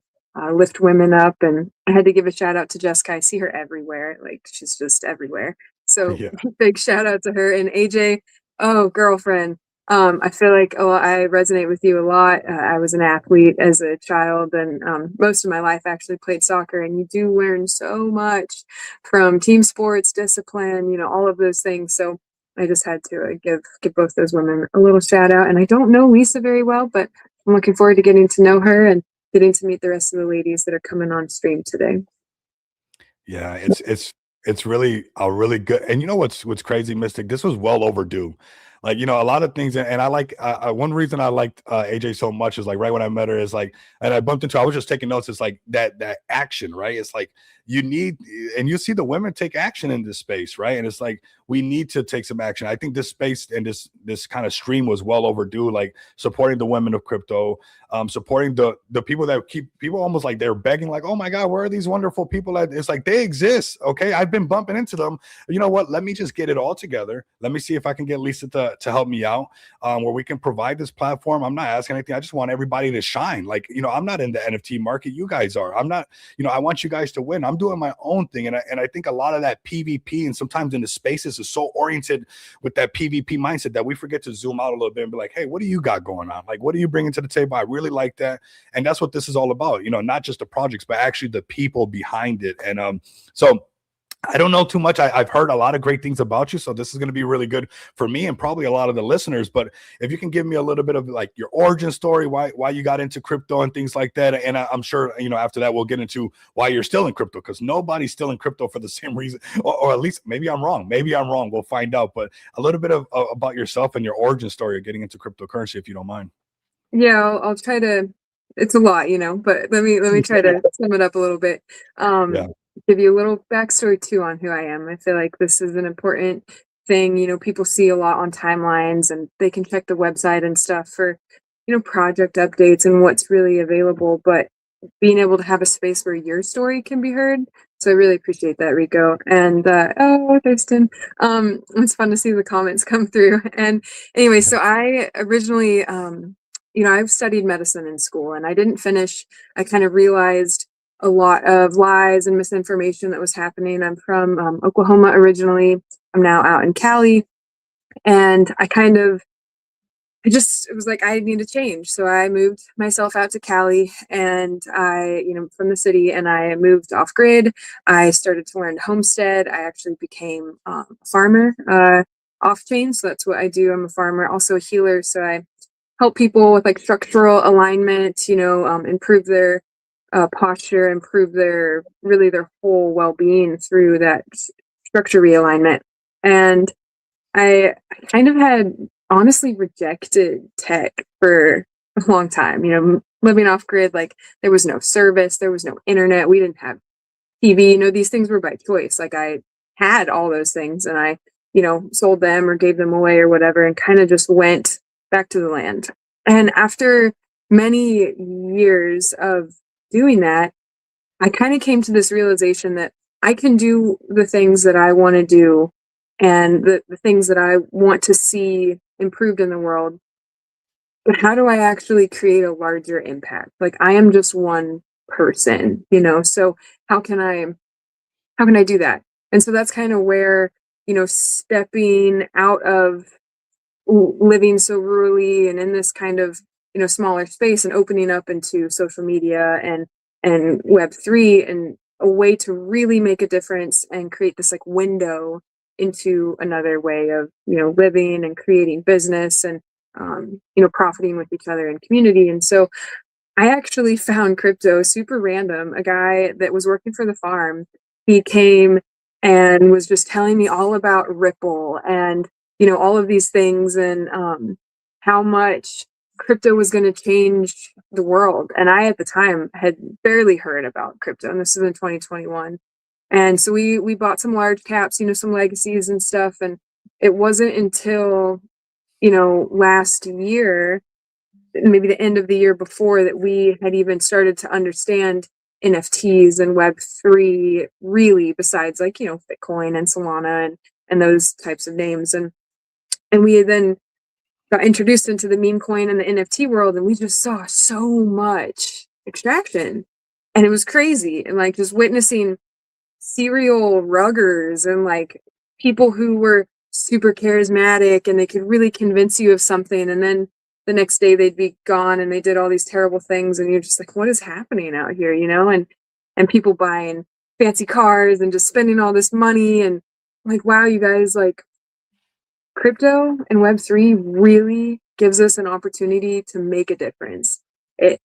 lift women up. And I had to give a shout out to Jessica. I see her everywhere. Like, she's just everywhere. So Yeah. big shout out to her. And AJ, oh, girlfriend. I feel like I resonate with you a lot. I was an athlete as a child, and most of my life actually played soccer. And you do learn so much from team sports, discipline, you know, all of those things. So I just had to give both those women a little shout out. And I don't know Lisa very well, but I'm looking forward to getting to know her and getting to meet the rest of the ladies that are coming on stream today. Yeah, it's really a really good. And you know what's crazy, Mystic? This was well overdue. Like, you know, a lot of things, and I like one reason I liked AJ so much is like right when I met her is like, and I bumped into, I was just taking notes. It's like that action, right? It's like you need, and you see the women take action in this space, right? And it's like we need to take some action. I think this space and this kind of stream was well overdue. Like supporting the women of crypto, supporting the people that keep people almost like they're begging, like, oh my God, where are these wonderful people at? It's like they exist. Okay, I've been bumping into them. You know what? Let me just get it all together. Let me see if I can get Lisa to help me out, where we can provide this platform. I'm not asking anything. I just want everybody to shine. Like, you know, I'm not in the NFT market. You guys are. I'm not, you know, I want you guys to win. I'm doing my own thing. And I think a lot of that PvP and sometimes in the spaces is so oriented with that PvP mindset that we forget to zoom out a little bit and be like, hey, what do you got going on? Like, what are you bringing to the table? I really like that. And that's what this is all about. You know, not just the projects, but actually the people behind it. And so I don't know too much. I've heard a lot of great things about you, so this is going to be really good for me and probably a lot of the listeners. But if you can give me a little bit of like your origin story, why you got into crypto and things like that, and I'm sure, you know, after that we'll get into why you're still in crypto, because nobody's still in crypto for the same reason, or at least maybe I'm wrong. Maybe I'm wrong. We'll find out. But a little bit of about yourself and your origin story of getting into cryptocurrency, if you don't mind. Yeah, I'll try to. It's a lot, you know, but let me try to sum it up a little bit. Yeah. Give you a little backstory too on who I am. I feel like this is an important thing. You know, people see a lot on timelines, and they can check the website and stuff for, you know, project updates and what's really available. But being able to have a space where your story can be heard, So I really appreciate that, Rico. And oh, Thurston, it's fun to see the comments come through. And anyway, so I originally, I've studied medicine in school, and I didn't finish. I kind of realized a lot of lies and misinformation that was happening. I'm from Oklahoma originally. I'm now out in Cali, and it was like I need to change. So I moved myself out to Cali, and from the city, and I moved off grid. I started to learn to homestead. I actually became a farmer off chain. So that's what I do. I'm a farmer, also a healer. So I help people with like structural alignment, improve their posture, improve their whole well-being through that structure realignment. And I kind of had honestly rejected tech for a long time, living off grid. Like, there was no service, there was no internet, we didn't have TV, these things were by choice. Like, I had all those things, and I, sold them or gave them away or whatever, and kind of just went back to the land. And after many years of doing that, I kind of came to this realization that I can do the things that I want to do, and the things that I want to see improved in the world. But how do I actually create a larger impact? Like, I am just one person, so how can I do that? And so that's kind of where, stepping out of living so rurally and in this kind of, smaller space, and opening up into social media and Web3, and a way to really make a difference and create this like window into another way of, living and creating business and, profiting with each other and community. And so I actually found crypto super random. A guy that was working for the farm, he came and was just telling me all about Ripple and, all of these things, and how much crypto was going to change the world. And I, at the time, had barely heard about crypto, and this was in 2021. And so we bought some large caps, some legacies and stuff. And it wasn't until, last year, maybe the end of the year before, that we had even started to understand NFTs and Web3 really, besides like, Bitcoin and Solana and those types of names. And we had then got introduced into the meme coin and the NFT world, and we just saw so much extraction, and it was crazy. And like, just witnessing serial ruggers and like people who were super charismatic, and they could really convince you of something, and then the next day they'd be gone and they did all these terrible things, and you're just like, what is happening out here, and people buying fancy cars and just spending all this money, and like, wow, you guys, like, crypto and Web3 really gives us an opportunity to make a difference.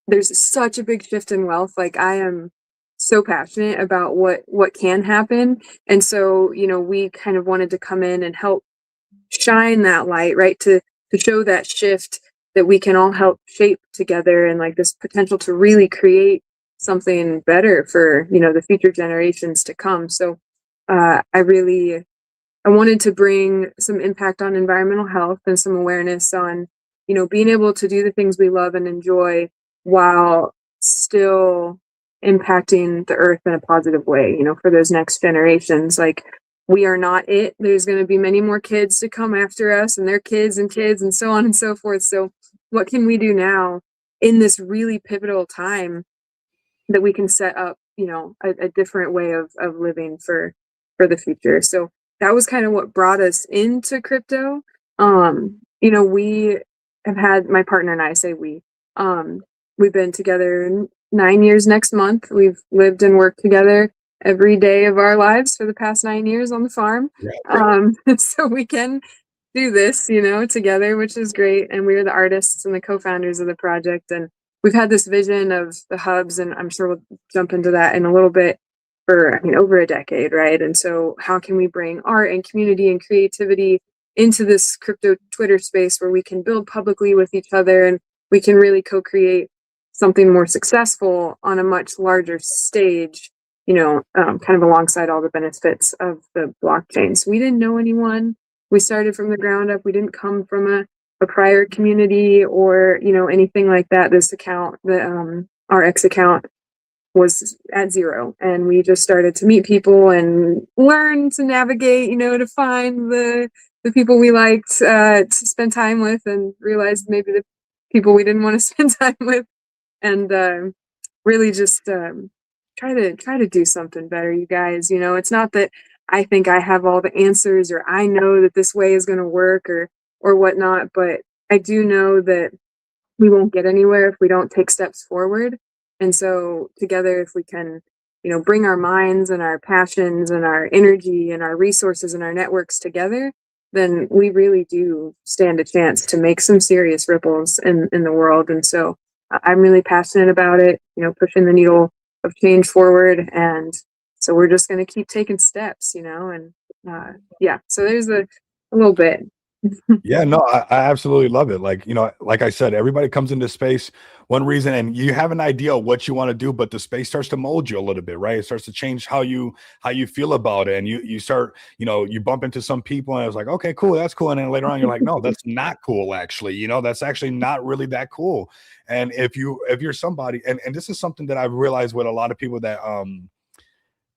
There's such a big shift in wealth. Like, I am so passionate about what can happen. And so, we kind of wanted to come in and help shine that light, right? To show that shift that we can all help shape together, and like this potential to really create something better for, the future generations to come. So I wanted to bring some impact on environmental health and some awareness on, being able to do the things we love and enjoy while still impacting the earth in a positive way, for those next generations. Like, we are not it. There's going to be many more kids to come after us, and their kids and kids, and so on and so forth. So what can we do now in this really pivotal time that we can set up, a different way of living for the future? So that was kind of what brought us into crypto. We have had, my partner and I, say we've been together 9 years next month. We've lived and worked together every day of our lives for the past 9 years on the farm. So we can do this, together, which is great. And we're the artists and the co-founders of the project. And we've had this vision of the hubs, and I'm sure we'll jump into that in a little bit, for over a decade, right? And so how can we bring art and community and creativity into this crypto Twitter space, where we can build publicly with each other, and we can really co-create something more successful on a much larger stage, kind of alongside all the benefits of the blockchain. So we didn't know anyone. We started from the ground up. We didn't come from a prior community or, anything like that. This account, the RX account, was at zero, and we just started to meet people and learn to navigate, to find the people we liked to spend time with, and realized maybe the people we didn't want to spend time with, and really just try to do something better, you guys. It's not that I think I have all the answers, or I know that this way is going to work, or whatnot, but I do know that we won't get anywhere if we don't take steps forward. And so together, if we can, bring our minds and our passions and our energy and our resources and our networks together, then we really do stand a chance to make some serious ripples in the world. And so I'm really passionate about it, pushing the needle of change forward. And so we're just going to keep taking steps, and yeah, so there's a little bit. Yeah, no, I absolutely love it. Like, like I said, everybody comes into space one reason, and you have an idea of what you want to do, but the space starts to mold you a little bit, right? It starts to change how you feel about it. And you start, you bump into some people and it's like, okay, cool, that's cool. And then later on, you're like, no, that's not cool, actually. That's actually not really that cool. And if you're somebody, and this is something that I've realized with a lot of people that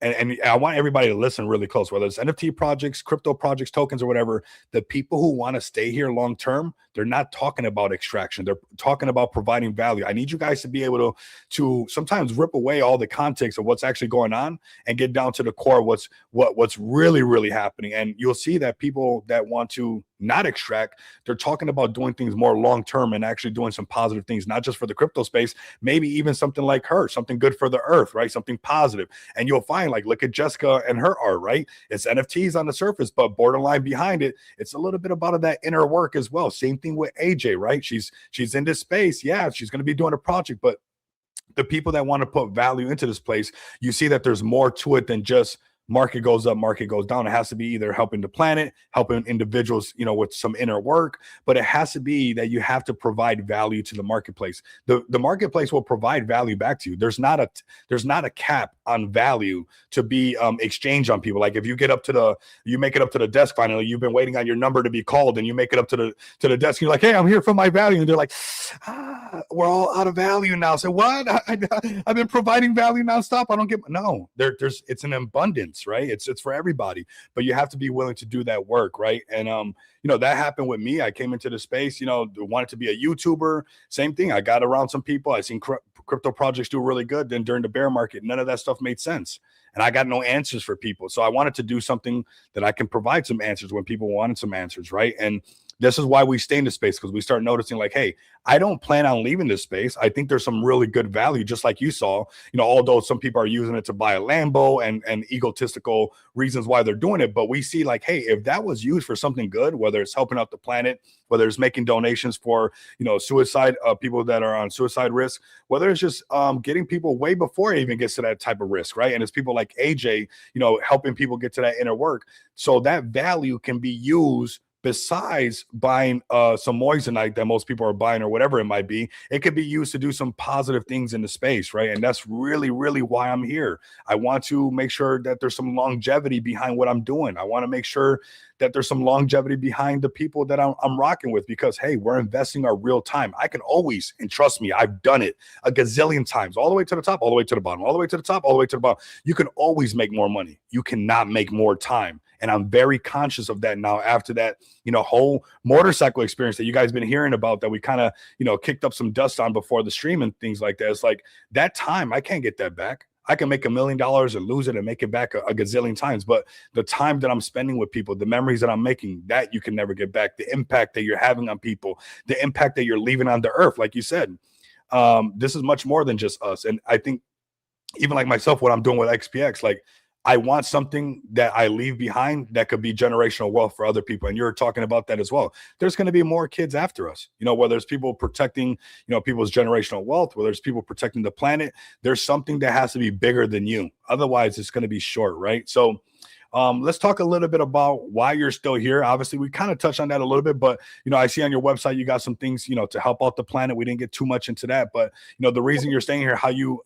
and I want everybody to listen really close, whether it's NFT projects, crypto projects, tokens, or whatever. The people who want to stay here long term, they're not talking about extraction. They're talking about providing value. I need you guys to be able to sometimes rip away all the context of what's actually going on and get down to the core of what's really, really happening. And you'll see that people that want to not extract, they're talking about doing things more long term and actually doing some positive things, not just for the crypto space, maybe even something like her, something good for the earth, right? Something positive. And you'll find, like, look at Jessica and her art, right? It's NFTs on the surface, but borderline behind it, it's a little bit about that inner work as well. Same thing with AJ, right? She's in this space. Yeah, she's going to be doing a project, but the people that want to put value into this place, you see that there's more to it than just market goes up, market goes down. It has to be either helping the planet, helping individuals, with some inner work, but it has to be that you have to provide value to the marketplace. The marketplace will provide value back to you. There's not a cap on value to be exchanged on people. Like if you make it up to the desk finally, you've been waiting on your number to be called, and you make it up to the desk, and you're like, hey, I'm here for my value. And they're like, we're all out of value now. So what? I've been providing value nonstop. I don't get it's an abundance, right? It's for everybody, but you have to be willing to do that work, right? And that happened with me. I came into the space, wanted to be a YouTuber. Same thing. I got around some people. I seen crypto projects do really good. Then during the bear market, none of that stuff made sense, and I got no answers for people. So I wanted to do something that I can provide some answers when people wanted some answers, right? And this is why we stay in the space, because we start noticing, like, hey, I don't plan on leaving this space. I think there's some really good value, just like you saw, although some people are using it to buy a Lambo and egotistical reasons why they're doing it. But we see, like, hey, if that was used for something good, whether it's helping out the planet, whether it's making donations for, suicide, people that are on suicide risk, whether it's just getting people way before it even gets to that type of risk, right? And it's people like AJ, helping people get to that inner work. So that value can be used besides buying some moissanite that most people are buying, or whatever it might be. It could be used to do some positive things in the space, right? And that's really, really why I'm here. I want to make sure that there's some longevity behind what I'm doing. I want to make sure that there's some longevity behind the people that I'm rocking with, because, hey, we're investing our real time. I can always, and trust me, I've done it a gazillion times, all the way to the top, all the way to the bottom, all the way to the top, all the way to the bottom. You can always make more money. You cannot make more time. And I'm very conscious of that now after that, whole motorcycle experience that you guys been hearing about, that we kind of, kicked up some dust on before the stream and things like that. It's like that time, I can't get that back. I can make $1 million and lose it and make it back a gazillion times. But the time that I'm spending with people, the memories that I'm making, that you can never get back. The impact that you're having on people, the impact that you're leaving on the earth, like you said, this is much more than just us. And I think even like myself, what I'm doing with XPX, like, I want something that I leave behind that could be generational wealth for other people. And you're talking about that as well. There's going to be more kids after us, whether it's people protecting, people's generational wealth, whether it's people protecting the planet. There's something that has to be bigger than you. Otherwise, it's going to be short, right? So let's talk a little bit about why you're still here. Obviously, we kind of touched on that a little bit, but, I see on your website, you got some things, to help out the planet. We didn't get too much into that, but, the reason you're staying here, how you,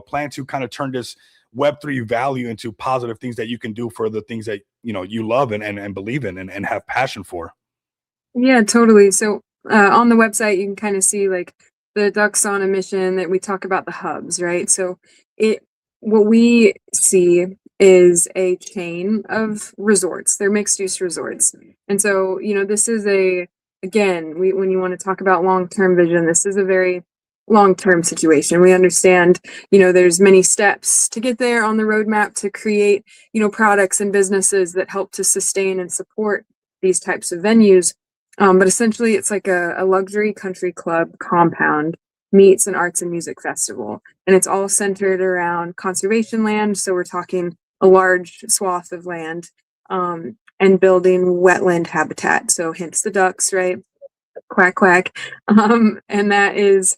plan to kind of turn this Web3 value into positive things that you can do for the things that, you love and believe in and have passion for. Yeah, totally. So on the website, you can kind of see, like, the Ducks on a Mission, that we talk about the hubs, right? So what we see is a chain of resorts. They're mixed use resorts. And so, this is again, when you want to talk about long-term vision, this is a very long-term situation. We understand, there's many steps to get there on the roadmap to create, products and businesses that help to sustain and support these types of venues. But essentially it's like a luxury country club compound meets an arts and music festival. And it's all centered around conservation land. So we're talking a large swath of land, and building wetland habitat. So hence the ducks, right? Quack, quack. And that is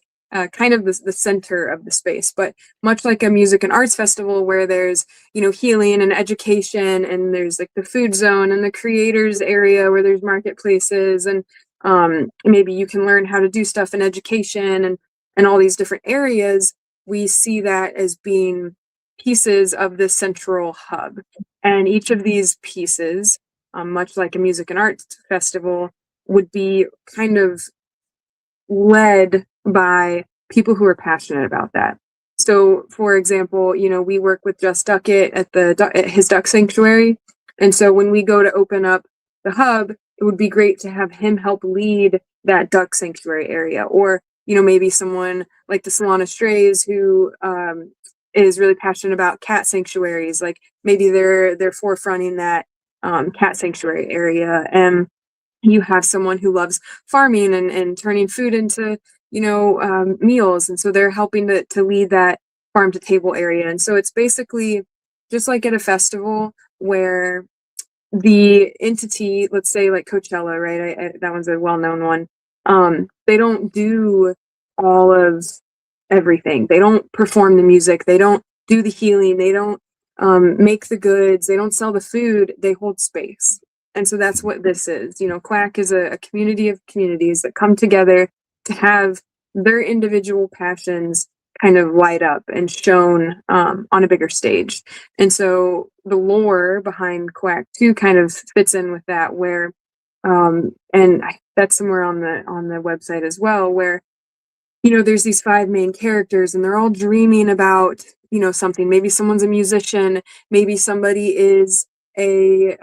kind of the center of the space. But much like a music and arts festival where there's, healing and education, and there's like the food zone and the creators area where there's marketplaces, and maybe you can learn how to do stuff in education and all these different areas, we see that as being pieces of the central hub. And each of these pieces, much like a music and arts festival, would be kind of led by people who are passionate about that. So, for example, we work with Just Duckett at his duck sanctuary. And so when we go to open up the hub, it would be great to have him help lead that duck sanctuary area. Or, maybe someone like the Salon of Strays who is really passionate about cat sanctuaries. Like maybe they're forefronting that cat sanctuary area. And you have someone who loves farming and turning food into, meals. And so they're helping to lead that farm to table area. And so it's basically just like at a festival where the entity, let's say like Coachella, right? That one's a well-known one. They don't do all of everything. They don't perform the music. They don't do the healing. They don't make the goods. They don't sell the food. They hold space. And so that's what this is. Quack is a community of communities that come together to have their individual passions kind of light up and shown on a bigger stage. And so the lore behind Quack 2 kind of fits in with that, where that's somewhere on the website as well, where there's these 5 main characters and they're all dreaming about something. Maybe someone's a musician, maybe somebody is a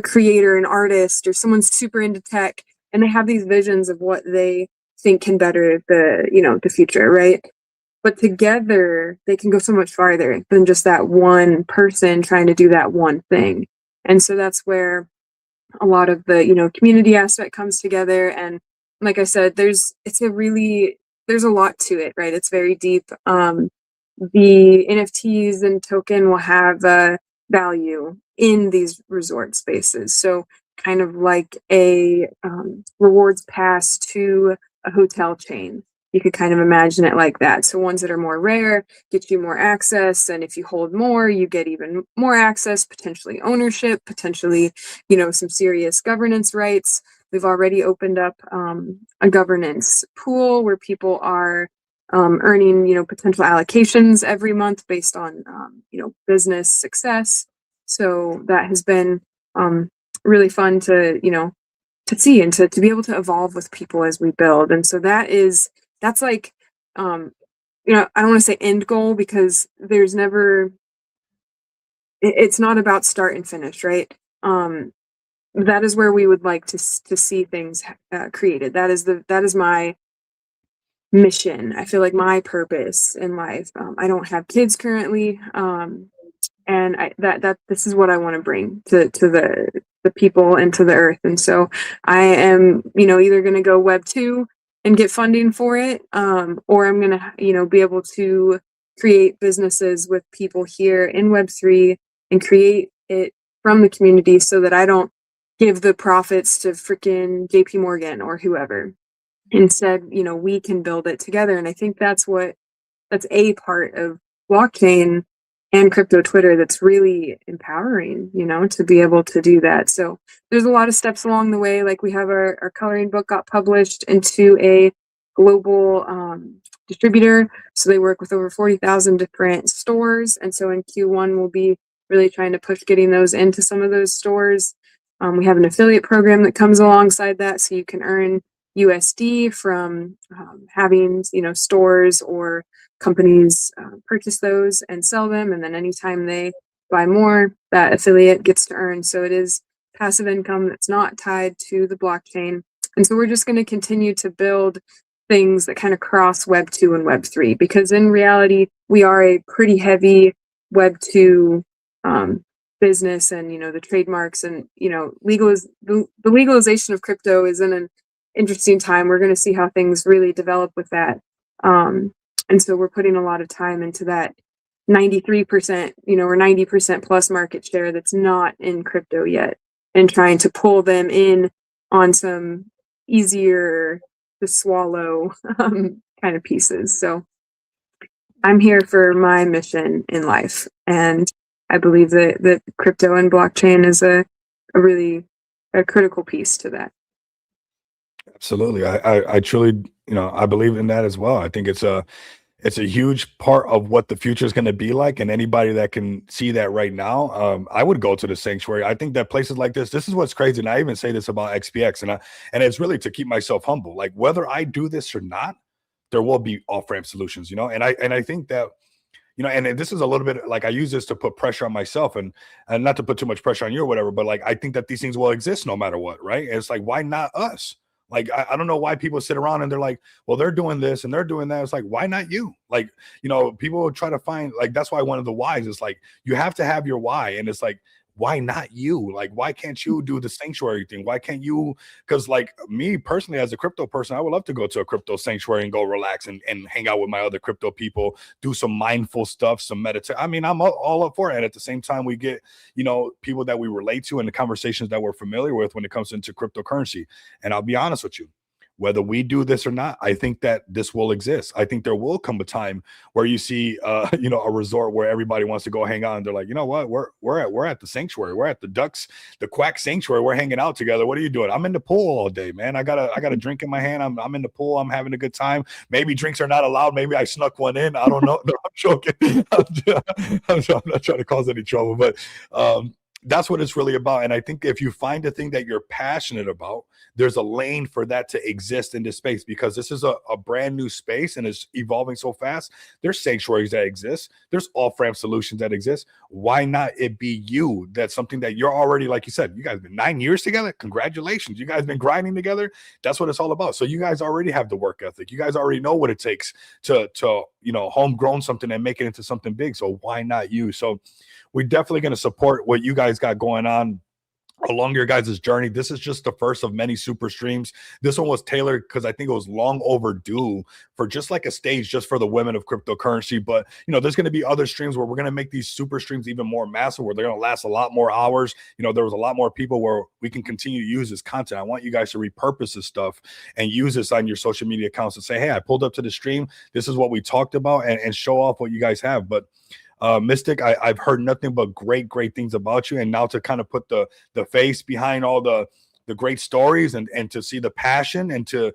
creator, an artist, or someone's super into tech, and they have these visions of what they think can better the future, right? But together they can go so much farther than just that one person trying to do that one thing. And so that's where a lot of the community aspect comes together. And like I said, there's a lot to it, right? It's very deep. The NFTs and token will have value in these resort spaces. So kind of like a rewards pass to a hotel chain. You could kind of imagine it like that. So ones that are more rare get you more access. And if you hold more, you get even more access, potentially ownership, potentially, some serious governance rights. We've already opened up a governance pool where people are earning, potential allocations every month based on, business success. So that has been really fun to see and to be able to evolve with people as we build. And so that's like, I don't want to say end goal, because there's never, it's not about start and finish, right? That is where we would like to see things created. That is my mission. I feel like my purpose in life. I don't have kids currently. And this is what I want to bring to the people and to the earth. And so I am, either going to go Web 2 and get funding for it, or I'm going to, be able to create businesses with people here in Web 3 and create it from the community so that I don't give the profits to freaking JP Morgan or whoever. Instead, we can build it together. And I think that's a part of blockchain and crypto Twitter that's really empowering, to be able to do that. So there's a lot of steps along the way. Like we have our coloring book got published into a global distributor. So they work with over 40,000 different stores. And so in Q1, we'll be really trying to push getting those into some of those stores. We have an affiliate program that comes alongside that. So you can earn, USD from having, stores or companies purchase those and sell them. And then anytime they buy more, that affiliate gets to earn. So it is passive income that's not tied to the blockchain. And so we're just going to continue to build things that kind of cross Web 2 and Web 3, because in reality, we are a pretty heavy Web 2 business, and the trademarks and the legalization of crypto is in an interesting time. We're going to see how things really develop with that, and so we're putting a lot of time into that 93%, or 90% plus market share that's not in crypto yet, and trying to pull them in on some easier to swallow kind of pieces. So I'm here for my mission in life, and I believe that crypto and blockchain is a really critical piece to that. Absolutely. I truly, I believe in that as well. I think it's a huge part of what the future is going to be like. And anybody that can see that right now, I would go to the sanctuary. I think that places like this is what's crazy. And I even say this about XPX, and it's really to keep myself humble. Like, whether I do this or not, there will be off-ramp solutions, and I think that, and this is a little bit like, I use this to put pressure on myself, and not to put too much pressure on you or whatever, but like, I think that these things will exist no matter what, right? And it's like, why not us? Like, I don't know why people sit around and they're like, well, they're doing this and they're doing that. It's like, why not you? Like, people will try to find, like, that's why one of the whys is like, you have to have your why. And it's like, why not you? Like, why can't you do the sanctuary thing? Why can't you? Because like, me personally, as a crypto person, I would love to go to a crypto sanctuary and go relax and hang out with my other crypto people, do some mindful stuff, some meditation. I mean, I'm all up for it. And at the same time, we get, people that we relate to and the conversations that we're familiar with when it comes into cryptocurrency. And I'll be honest with you, whether we do this or not, I think that this will exist. I think there will come a time where you see, a resort where everybody wants to go hang out, and they're like, you know what, we're at the sanctuary, we're at the Quack sanctuary, we're hanging out together. What are you doing? I'm in the pool all day, man. I got a drink in my hand. I'm in the pool. I'm having a good time. Maybe drinks are not allowed. Maybe I snuck one in. I don't know. No, I'm joking. I'm not trying to cause any trouble, but that's what it's really about. And I think if you find a thing that you're passionate about, there's a lane for that to exist in this space, because this is a brand new space and it's evolving so fast. There's sanctuaries that exist. There's off-ramp solutions that exist. Why not it be you? That's something that you're already, like you said, you guys have been 9 years together. Congratulations. You guys been grinding together. That's what it's all about. So you guys already have the work ethic. You guys already know what it takes to homegrown something and make it into something big. So why not you? So we're definitely going to support what you guys got going on along your guys' journey. This is just the first of many super streams. This one was tailored because I think it was long overdue for just like a stage just for the women of cryptocurrency. But there's going to be other streams where we're going to make these super streams even more massive, where they're going to last a lot more hours. There was a lot more people where we can continue to use this content. I want you guys to repurpose this stuff and use this on your social media accounts and say, hey, I pulled up to the stream. This is what we talked about, and show off what you guys have. But Mystic, I've heard nothing but great things about you, and now to kind of put the face behind all the great stories and to see the passion and to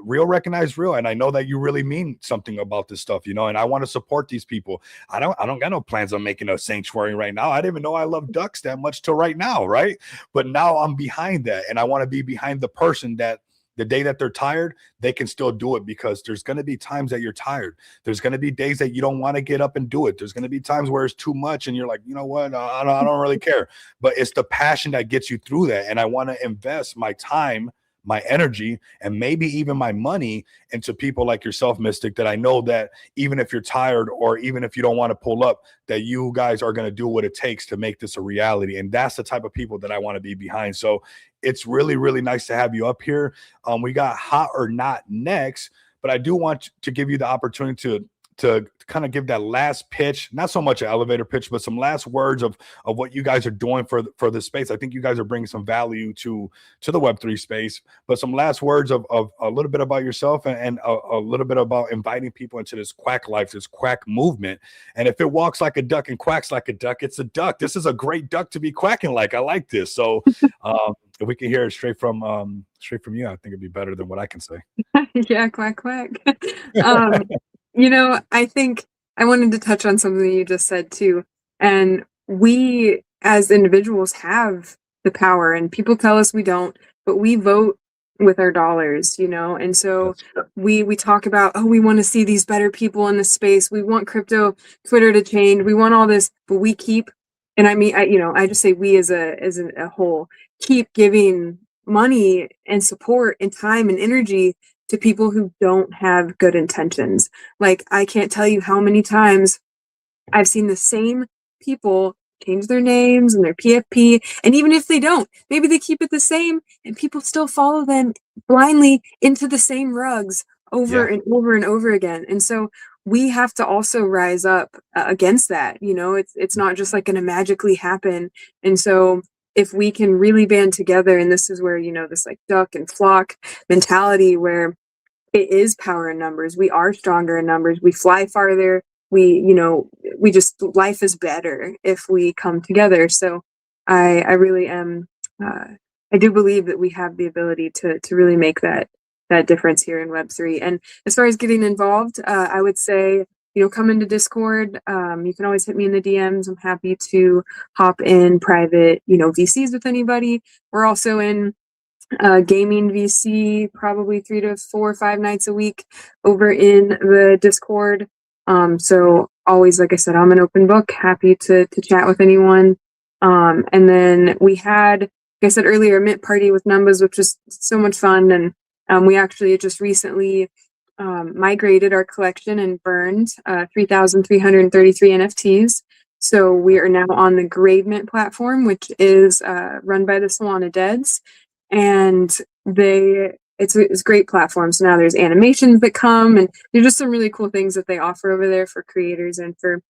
real recognize real. And I know that you really mean something about this stuff, and I want to support these people. I don't got no plans on making a sanctuary right now. I didn't even know I love ducks that much till right now, right? But now I'm behind that, and I want to be behind the person that the day that they're tired, they can still do it, because there's going to be times that you're tired. There's going to be days that you don't want to get up and do it. There's going to be times where it's too much and you're like, you know what? I don't really care. But it's the passion that gets you through that. And I want to invest my time, my energy, and maybe even my money into people like yourself, Mystic, that I know that even if you're tired or even if you don't want to pull up, that you guys are going to do what it takes to make this a reality. And that's the type of people that I want to be behind. So it's really, really nice to have you up here. We got Hot or Not next, but I do want to give you the opportunity to kind of give that last pitch, not so much an elevator pitch, but some last words of what you guys are doing for the space. I think you guys are bringing some value to the Web3 space, but some last words of a little bit about yourself and a little bit about inviting people into this Quack life, this Quack movement. And if it walks like a duck and quacks like a duck, it's a duck. This is a great duck to be quacking like. I like this. So if we can hear it straight from you, I think it'd be better than what I can say. Yeah, quack, quack. I think I wanted to touch on something you just said too. And we as individuals have the power, and people tell us we don't, but we vote with our dollars, you know? And so we talk about, oh, we want to see these better people in the space. We want crypto Twitter to change. We want all this, but we keep, and I mean, I just say we as a whole keep giving money and support and time and energy to people who don't have good intentions. Like, I can't tell you how many times I've seen the same people change their names and their PFP. And even if they don't, maybe they keep it the same and people still follow them blindly into the same rugs over and over and over again. And so we have to also rise up against that. You know, it's not just like gonna magically happen. And so if we can really band together, and this is where, you know, this like duck and flock mentality where it is power in numbers. We are stronger in numbers. We fly farther. We just, life is better if we come together. So I really am, I do believe that we have the ability to really make that difference here in Web3. And as far as getting involved, I would say, you know, come into Discord. You can always hit me in the DMs. I'm happy to hop in private, you know, VCs with anybody. We're also in gaming VC probably 3 to 4 or 5 nights a week over in the Discord. So always, like I said, I'm an open book, happy to chat with anyone. And then we had, like I said earlier, a mint party with Numbers, which was so much fun. And we actually just recently migrated our collection and burned 3,333 NFTs. So we are now on the Gravemint platform, which is run by the Solana Deads. And it's a great platform. So now there's animations that come, and there's just some really cool things that they offer over there for creators and for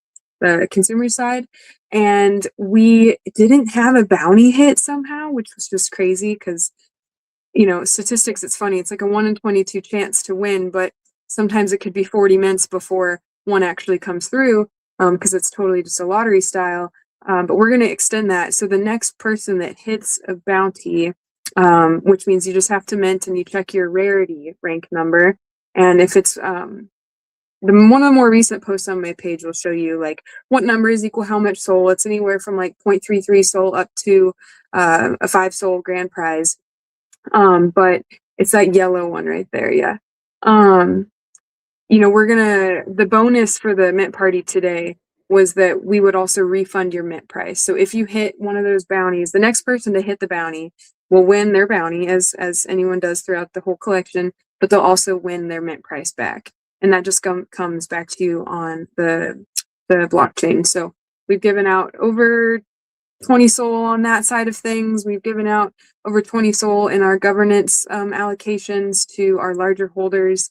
the consumer side. And we didn't have a bounty hit somehow, which was just crazy because, you know, statistics, it's funny. It's like a 1 in 22 chance to win, but sometimes it could be 40 mints before one actually comes through because it's totally just a lottery style. But we're going to extend that. So the next person that hits a bounty, which means you just have to mint and you check your rarity rank number. And if it's one of the more recent posts on my page will show you like what numbers equal how much soul. It's anywhere from like 0.33 soul up to a 5 soul grand prize. But it's that yellow one right there. Yeah. You know, the bonus for the mint party today was that we would also refund your mint price. So if you hit one of those bounties, the next person to hit the bounty will win their bounty as anyone does throughout the whole collection, but they'll also win their mint price back. And that just comes back to you on the blockchain. So we've given out over 20 soul on that side of things. We've given out over 20 soul in our governance allocations to our larger holders.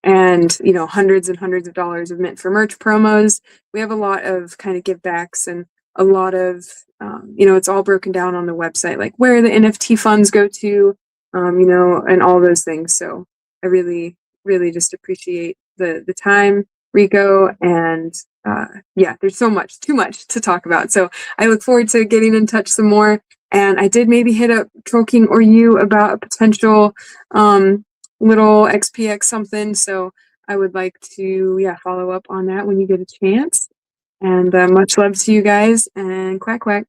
And, you know, hundreds and hundreds of dollars of mint for merch promos. We have a lot of kind of give backs and a lot of, you know, it's all broken down on the website, like where the NFT funds go to, you know, and all those things. So I really, really just appreciate the time, Rico, and yeah, there's too much to talk about. So I look forward to getting in touch some more. And I did maybe hit up Troking or you about a potential little XPX something. So I would like to, follow up on that when you get a chance. And much love to you guys, and quack, quack.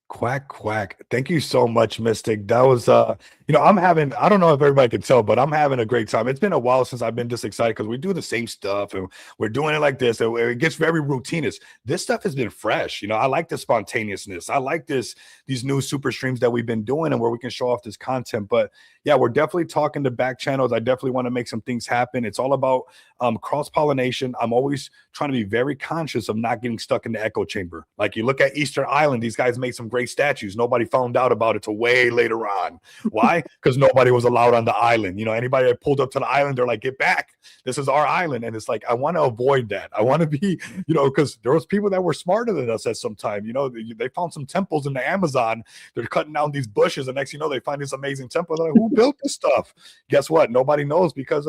Quack, quack. Thank you so much, Mystic. That was, you know, I don't know if everybody can tell, but I'm having a great time. It's been a while since I've been this excited because we do the same stuff and we're doing it like this. And it gets very routinous. This stuff has been fresh. You know, I like the spontaneousness. I like these new super streams that we've been doing and where we can show off this content. But yeah, we're definitely talking to back channels. I definitely want to make some things happen. It's all about cross-pollination. I'm always trying to be very conscious of not getting stuck in the echo chamber. Like you look at Easter Island, these guys made some great statues. Nobody found out about it till way later on. Why? Because nobody was allowed on the island. You know, anybody that pulled up to the island, they're like, get back. This is our island. And it's like, I want to avoid that. I want to be, you know, because there was people that were smarter than us at some time. You know, they found some temples in the Amazon. They're cutting down these bushes. And next, you know, they find this amazing temple. They're like, who built this stuff? Guess what? Nobody knows because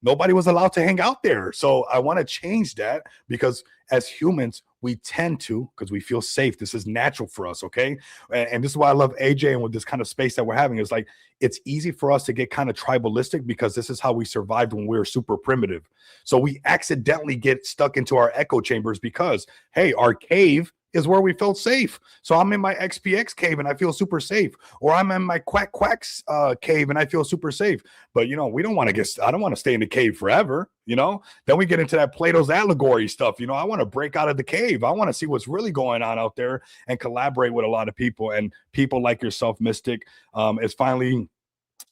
nobody was allowed to hang out there. So I want to change that because as humans, we tend to, because we feel safe. This is natural for us, okay? And this is why I love AJ and with this kind of space that we're having is like, it's easy for us to get kind of tribalistic because this is how we survived when we were super primitive. So we accidentally get stuck into our echo chambers because, hey, our cave is where we felt safe. So I'm in my XPX cave and I feel super safe, or I'm in my Quack Quacks cave and I feel super safe. But we don't want to I don't want to stay in the cave forever. Then we get into that Plato's allegory stuff. I want to break out of the cave. I want to see what's really going on out there and collaborate with a lot of people, and people like yourself, Mystic. It's finally,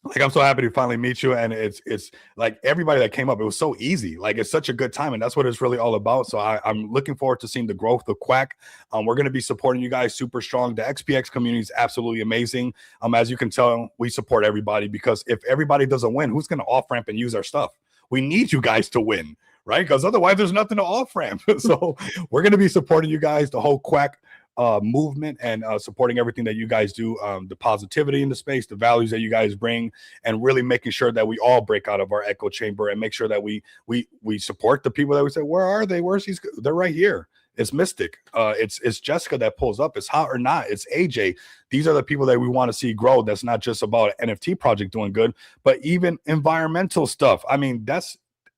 like, I'm so happy to finally meet you. And it's like everybody that came up, it was so easy. Like, it's such a good time. And that's what it's really all about. So I'm looking forward to seeing the growth of Quack. We're going to be supporting you guys super strong. The XPX community is absolutely amazing. As you can tell, we support everybody, because if everybody doesn't win, who's going to off ramp and use our stuff? We need you guys to win, right? Because otherwise there's nothing to off ramp. So we're going to be supporting you guys, the whole Quack movement, and supporting everything that you guys do, the positivity in the space, the values that you guys bring, and really making sure that we all break out of our echo chamber and make sure that we support the people that we say, where are they? Where's these? They're right here. It's Mystic. It's Jessica that pulls up. It's Hot or Not. It's AJ. These are the people that we want to see grow. That's not just about an NFT project doing good, but even environmental stuff. I mean,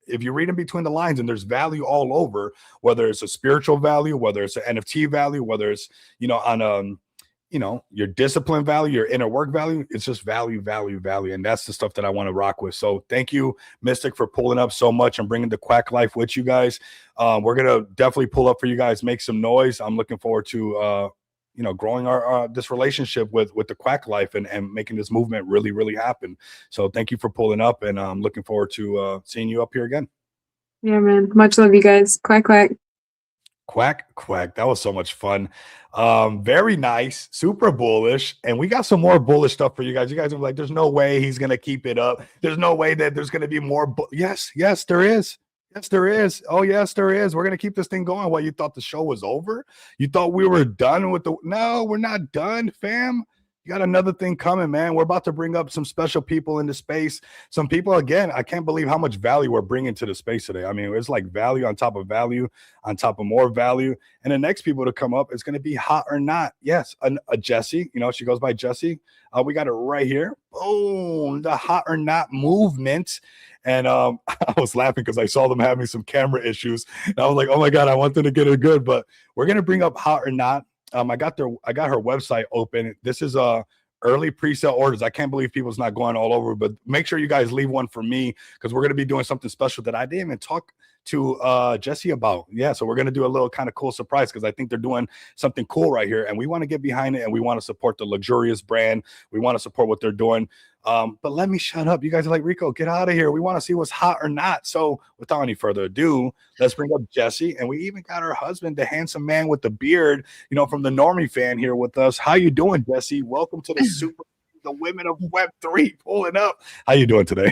if you read in between the lines, and there's value all over, whether it's a spiritual value, whether it's an NFT value, whether it's, on your discipline value, your inner work value, it's just value. And that's the stuff that I want to rock with. So thank you, Mystic, for pulling up so much and bringing the Quack life with you guys. We're going to definitely pull up for you guys, make some noise. I'm looking forward to, growing our this relationship with the Quack life and making this movement really, really happen. So thank you for pulling up, and I'm looking forward to seeing you up here again. Yeah, man. Much love, you guys. Quack, quack. Quack, quack. That was so much fun. Very nice, super bullish. And we got some more bullish stuff for you guys. You guys are like, there's no way he's going to keep it up. There's no way that there's going to be more. Yes, there is. Yes, there is. Oh, yes, there is. We're going to keep this thing going. What, you thought the show was over? You thought we were done with no, we're not done, fam. You got another thing coming, man. We're about to bring up some special people into space. Some people, again, I can't believe how much value we're bringing to the space today. I mean, it's like value on top of value, on top of more value. And the next people to come up is going to be Hot or Not. Yes, a Jessie. She goes by Jessie. We got it right here. Boom, the Hot or Not movement. And I was laughing because I saw them having some camera issues. And I was like, oh my God, I want them to get it good. But we're going to bring up Hot or Not. I got her website open. This is early pre-sale orders. I can't believe people's not going all over, but make sure you guys leave one for me, because we're going to be doing something special that I didn't even talk to Jessie about. Yeah, so we're going to do a little kind of cool surprise, because I think they're doing something cool right here, and we want to get behind it, and we want to support the Luxurious brand. We want to support what they're doing. But let me shut up. You guys are like, Rico, get out of here. We want to see what's hot or not. So without any further ado, let's bring up Jessie. And we even got her husband, the handsome man with the beard, from the Normie fan, here with us. How you doing, Jessie? Welcome to the Women of Web3 pulling up. How you doing today?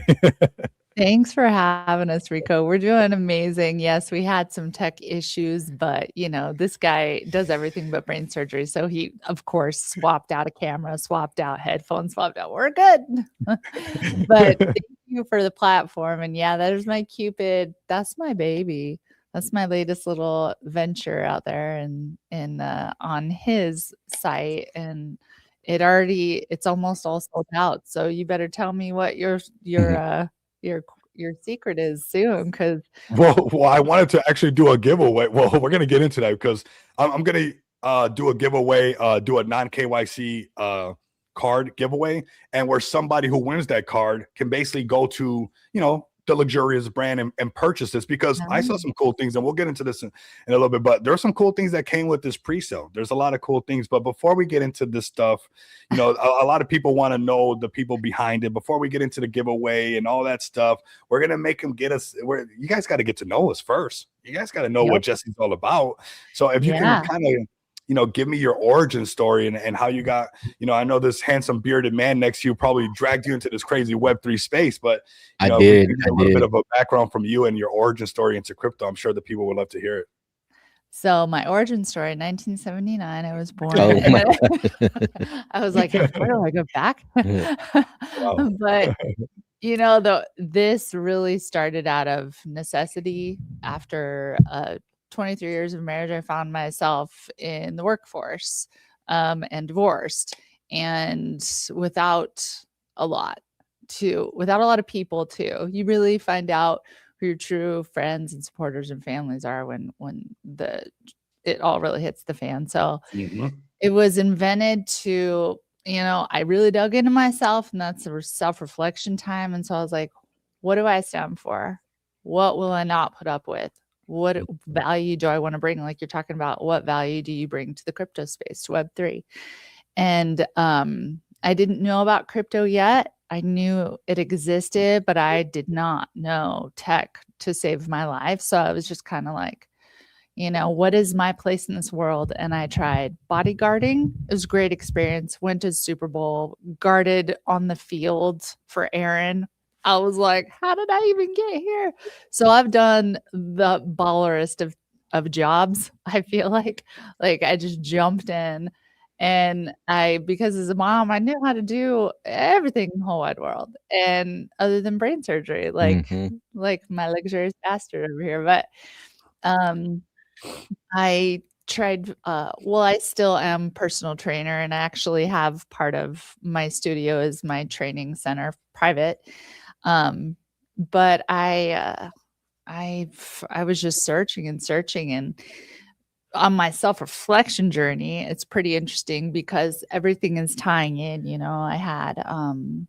Thanks for having us, Rico. We're doing amazing. Yes, we had some tech issues, but this guy does everything but brain surgery. So he, of course, swapped out a camera, swapped out headphones, swapped out. We're good. But thank you for the platform. And yeah, there's my Cupid. That's my baby. That's my latest little venture out there and on his site. And it's almost all sold out. So you better tell me what your secret is soon, because well, I wanted to actually do a giveaway. Well, we're gonna get into that, because I'm gonna do a giveaway, do a non-KYC card giveaway, and where somebody who wins that card can basically go to the Luxurious brand and purchase this, because I saw some cool things, and we'll get into this in a little bit, but there's some cool things that came with this pre-sale. There's a lot of cool things, but before we get into this stuff, a lot of people want to know the people behind it. Before we get into the giveaway and all that stuff, we're going to make them get us where you guys got to get to know us first. You guys got to know what Jessie's all about. So if you can kind of give me your origin story and how you got, I know this handsome bearded man next to you probably dragged you into this crazy Web3 space, but I did a little bit of a background from you and your origin story into crypto. I'm sure the people would love to hear it. So my origin story, 1979, I was born. Oh, I was like, where do I go back? Wow. But this really started out of necessity. After 23 years of marriage, I found myself in the workforce and divorced, and without a lot of people too. You really find out who your true friends and supporters and families are when the it all really hits the fan. So Mhm. it was invented to, I really dug into myself, and that's a self-reflection time. And so I was like, what do I stand for? What will I not put up with? What value do I want to bring? Like you're talking about, what value do you bring to the crypto space, to Web3? And I didn't know about crypto yet. I knew it existed, but I did not know tech to save my life. So I was just kind of like, what is my place in this world? And I tried bodyguarding. It was a great experience. Went to Super Bowl, guarded on the field for Aaron. I was like, how did I even get here? So I've done the ballerest of jobs. I feel like I just jumped in, and because as a mom, I knew how to do everything in the whole wide world, and other than brain surgery, like my luxurious bastard over here. But I tried, I still am personal trainer, and I actually have part of my studio as my training center, private. But I was just searching and searching, and on my self-reflection journey, it's pretty interesting because everything is tying in. I had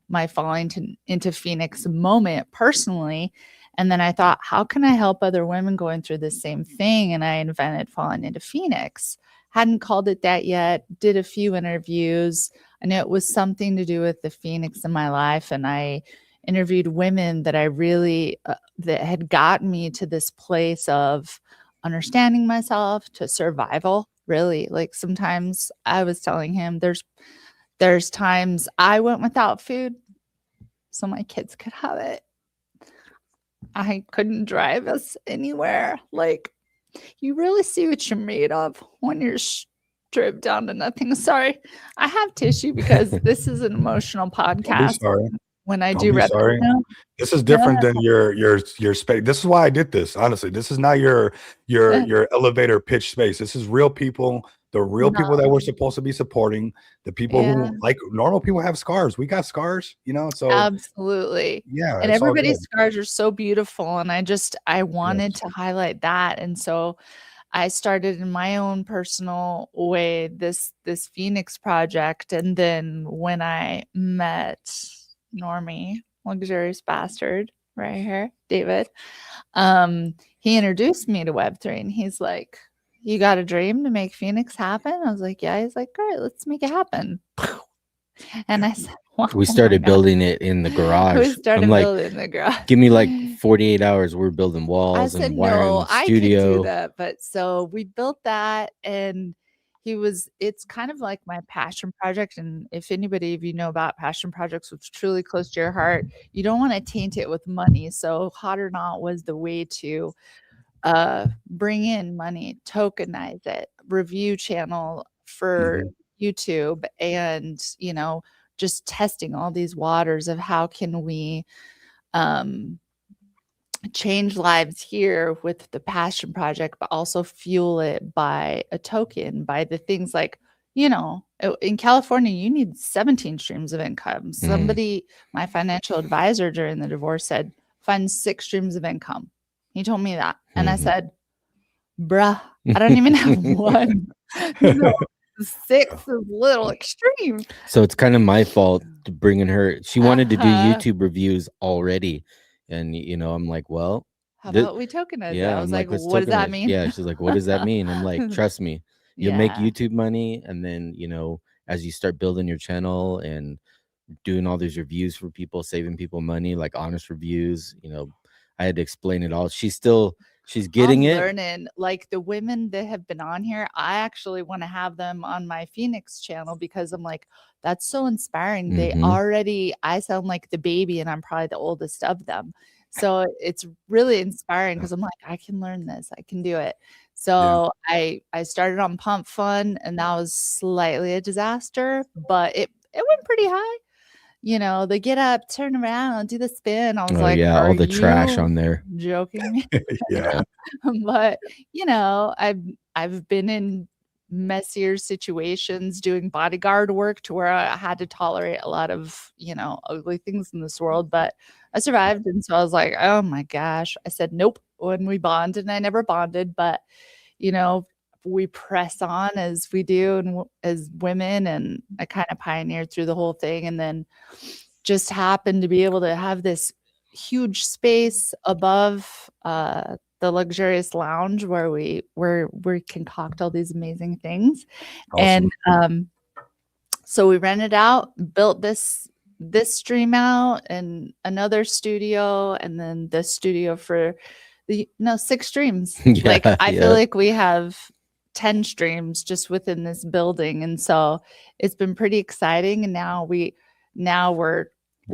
my falling into Phoenix moment personally, and then I thought, how can I help other women going through the same thing? And I invented Falling into Phoenix. Hadn't called it that yet. Did a few interviews. I knew it was something to do with the Phoenix in my life, and I interviewed women that I really that had gotten me to this place of understanding myself, to survival. Really, like sometimes I was telling him there's times I went without food so my kids could have it. I couldn't drive us anywhere. Like, you really see what you're made of when you're stripped down to nothing. Sorry, I have tissue because this is an emotional Don't be podcast. sorry. When I Don't do be sorry. revenue, This is different than your space. This is why I did this. Honestly, this is not your elevator pitch space. This is real people. The real people that we're supposed to be supporting. The people who, like normal people, have scars. We got scars, So absolutely. yeah, And it's all everybody's good. scars are so beautiful. And I wanted to highlight that. And so I started in my own personal way this Phoenix project. And then when I met Normie, luxurious bastard right here, David, he introduced me to Web3, and he's like, you got a dream to make Phoenix happen? I was like, yeah. He's like, all right, let's make it happen. And I said, wow, we started building it in the garage. We started building in the garage. Give me like 48 hours. We're building walls and wiring the studio. I could do that. But so we built that, and it's kind of like my passion project. And if anybody of you know about passion projects, which truly close to your heart, you don't want to taint it with money. So Hot or Not was the way to bring in money, tokenize it, review channel for YouTube, and just testing all these waters of how can we change lives here with the passion project, but also fuel it by a token, by the things like, in California, you need 17 streams of income. Somebody, my financial advisor during the divorce, said, find 6 streams of income. He told me that. And I said, bruh, I don't even have one. No, 6 is a little extreme. So it's kind of my fault to bringing her. She wanted to do YouTube reviews already. And, I'm like, well, how about we tokenize it? I was like, what does that mean? Yeah, she's like, what does that mean? I'm like, trust me, you'll make YouTube money. And then, as you start building your channel and doing all these reviews for people, saving people money, like honest reviews, I had to explain it all. She's getting it. Learning, like the women that have been on here, I actually want to have them on my Phoenix channel because I'm like, that's so inspiring. I sound like the baby, and I'm probably the oldest of them. So it's really inspiring because I'm like, I can learn this. I can do it. So I started on Pump Fun, and that was slightly a disaster, but it went pretty high. They get up, turn around, and do the spin. I was like, all the trash on there. Joking me? Yeah. But I've been in messier situations doing bodyguard work to where I had to tolerate a lot of ugly things in this world, but I survived. And so I was like, oh my gosh. I said nope when we bonded, and I never bonded, but we press on as we do and as women. And I kind of pioneered through the whole thing, and then just happened to be able to have this huge space above the luxurious lounge where we concoct all these amazing things. Awesome. And so we rented out, built this stream out, and another studio, and then the studio for the 6 streams. Like I feel like we have 10 streams just within this building, and so it's been pretty exciting. And now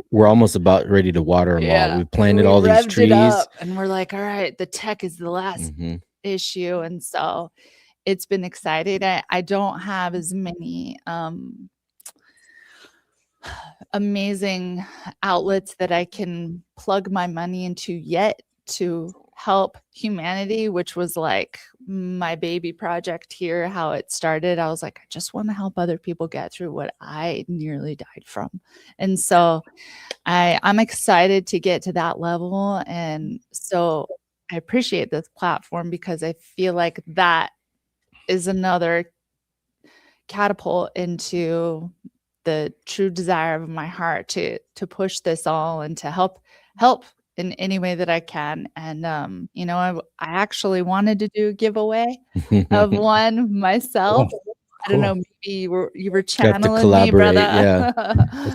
we're almost about ready to water them all. We planted all these trees, and we're like, all right, the tech is the last issue, and so it's been exciting. I don't have as many amazing outlets that I can plug my money into yet to help humanity, which was like my baby project here, how it started. I was like, I just want to help other people get through what I nearly died from. And so I'm excited to get to that level. And so I appreciate this platform because I feel like that is another catapult into the true desire of my heart to push this all and to help in any way that I can. And I actually wanted to do a giveaway of one myself. Cool. I don't know, maybe you were channeling me, brother. Yeah.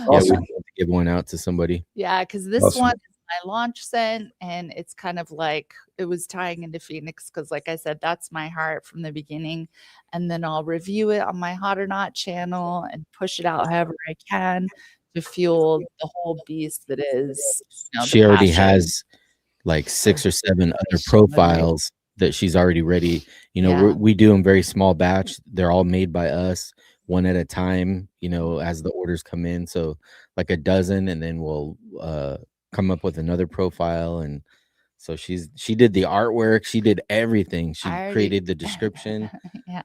Awesome. We have to give one out to somebody. Yeah, because this one is my launch scent, and it's kind of like it was tying into Phoenix because, like I said, that's my heart from the beginning. And then I'll review it on my Hot or Not channel and push it out however I can to fuel the whole beast that is. She already has like 6 or 7 other profiles that she's already ready. We do them very small batch. They're all made by us, one at a time, as the orders come in. So like a dozen, and then we'll come up with another profile. And so she did the artwork, she did everything. She created the description. Yeah.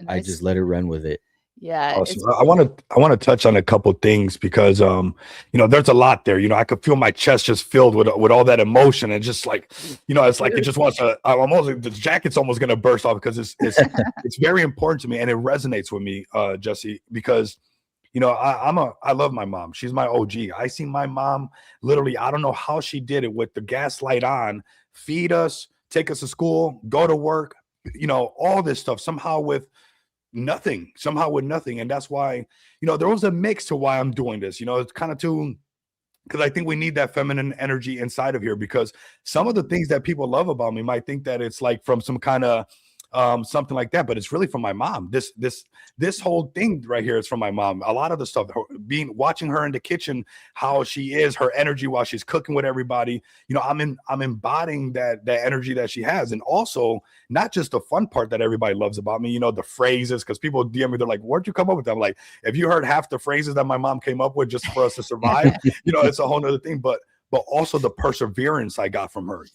I just let her run with it. Yeah. Awesome. I want to touch on a couple things because there's a lot there. I could feel my chest just filled with all that emotion, and just like it's like it just wants to. I'm almost, the jacket's almost gonna burst off because it's very important to me, and it resonates with me, Jesse, because I love my mom. She's my OG. I see my mom literally. I don't know how she did it with the gas light on, feed us, take us to school, go to work, all this stuff somehow with nothing. And that's why, there was a mix to why I'm doing this. It's kind of because I think we need that feminine energy inside of here, because some of the things that people love about me might think that it's like from some kind of something like that, but it's really from my mom. This whole thing right here is from my mom. A lot of the stuff, watching her in the kitchen, how she is, her energy while she's cooking with everybody, I'm embodying that energy that she has. And also not just the fun part that everybody loves about me, the phrases, because people DM me, they're like, where'd you come up with them? Like, if you heard half the phrases that my mom came up with just for us to survive, it's a whole nother thing. But also the perseverance I got from her,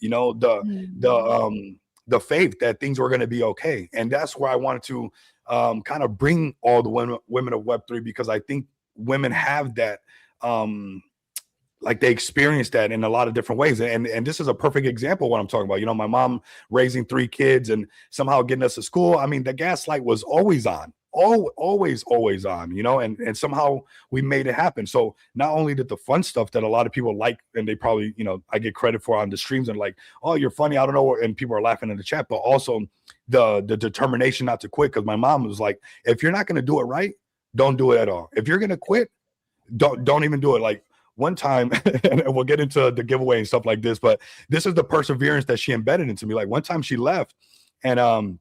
the faith that things were going to be okay. And that's where I wanted to kind of bring all the women of Web3, because I think women have that, like they experience that in a lot of different ways. And this is a perfect example of what I'm talking about. My mom raising 3 kids and somehow getting us to school. I mean, the gaslight was always on. Always on, and somehow we made it happen. So not only did the fun stuff that a lot of people like, and they probably, I get credit for on the streams, and like, oh, you're funny, I don't know, and people are laughing in the chat, but also the determination not to quit. Because my mom was like, if you're not going to do it right, don't do it at all. If you're going to quit, don't even do it. Like one time, and we'll get into the giveaway and stuff like this, but this is the perseverance that she embedded into me. Like one time she left, and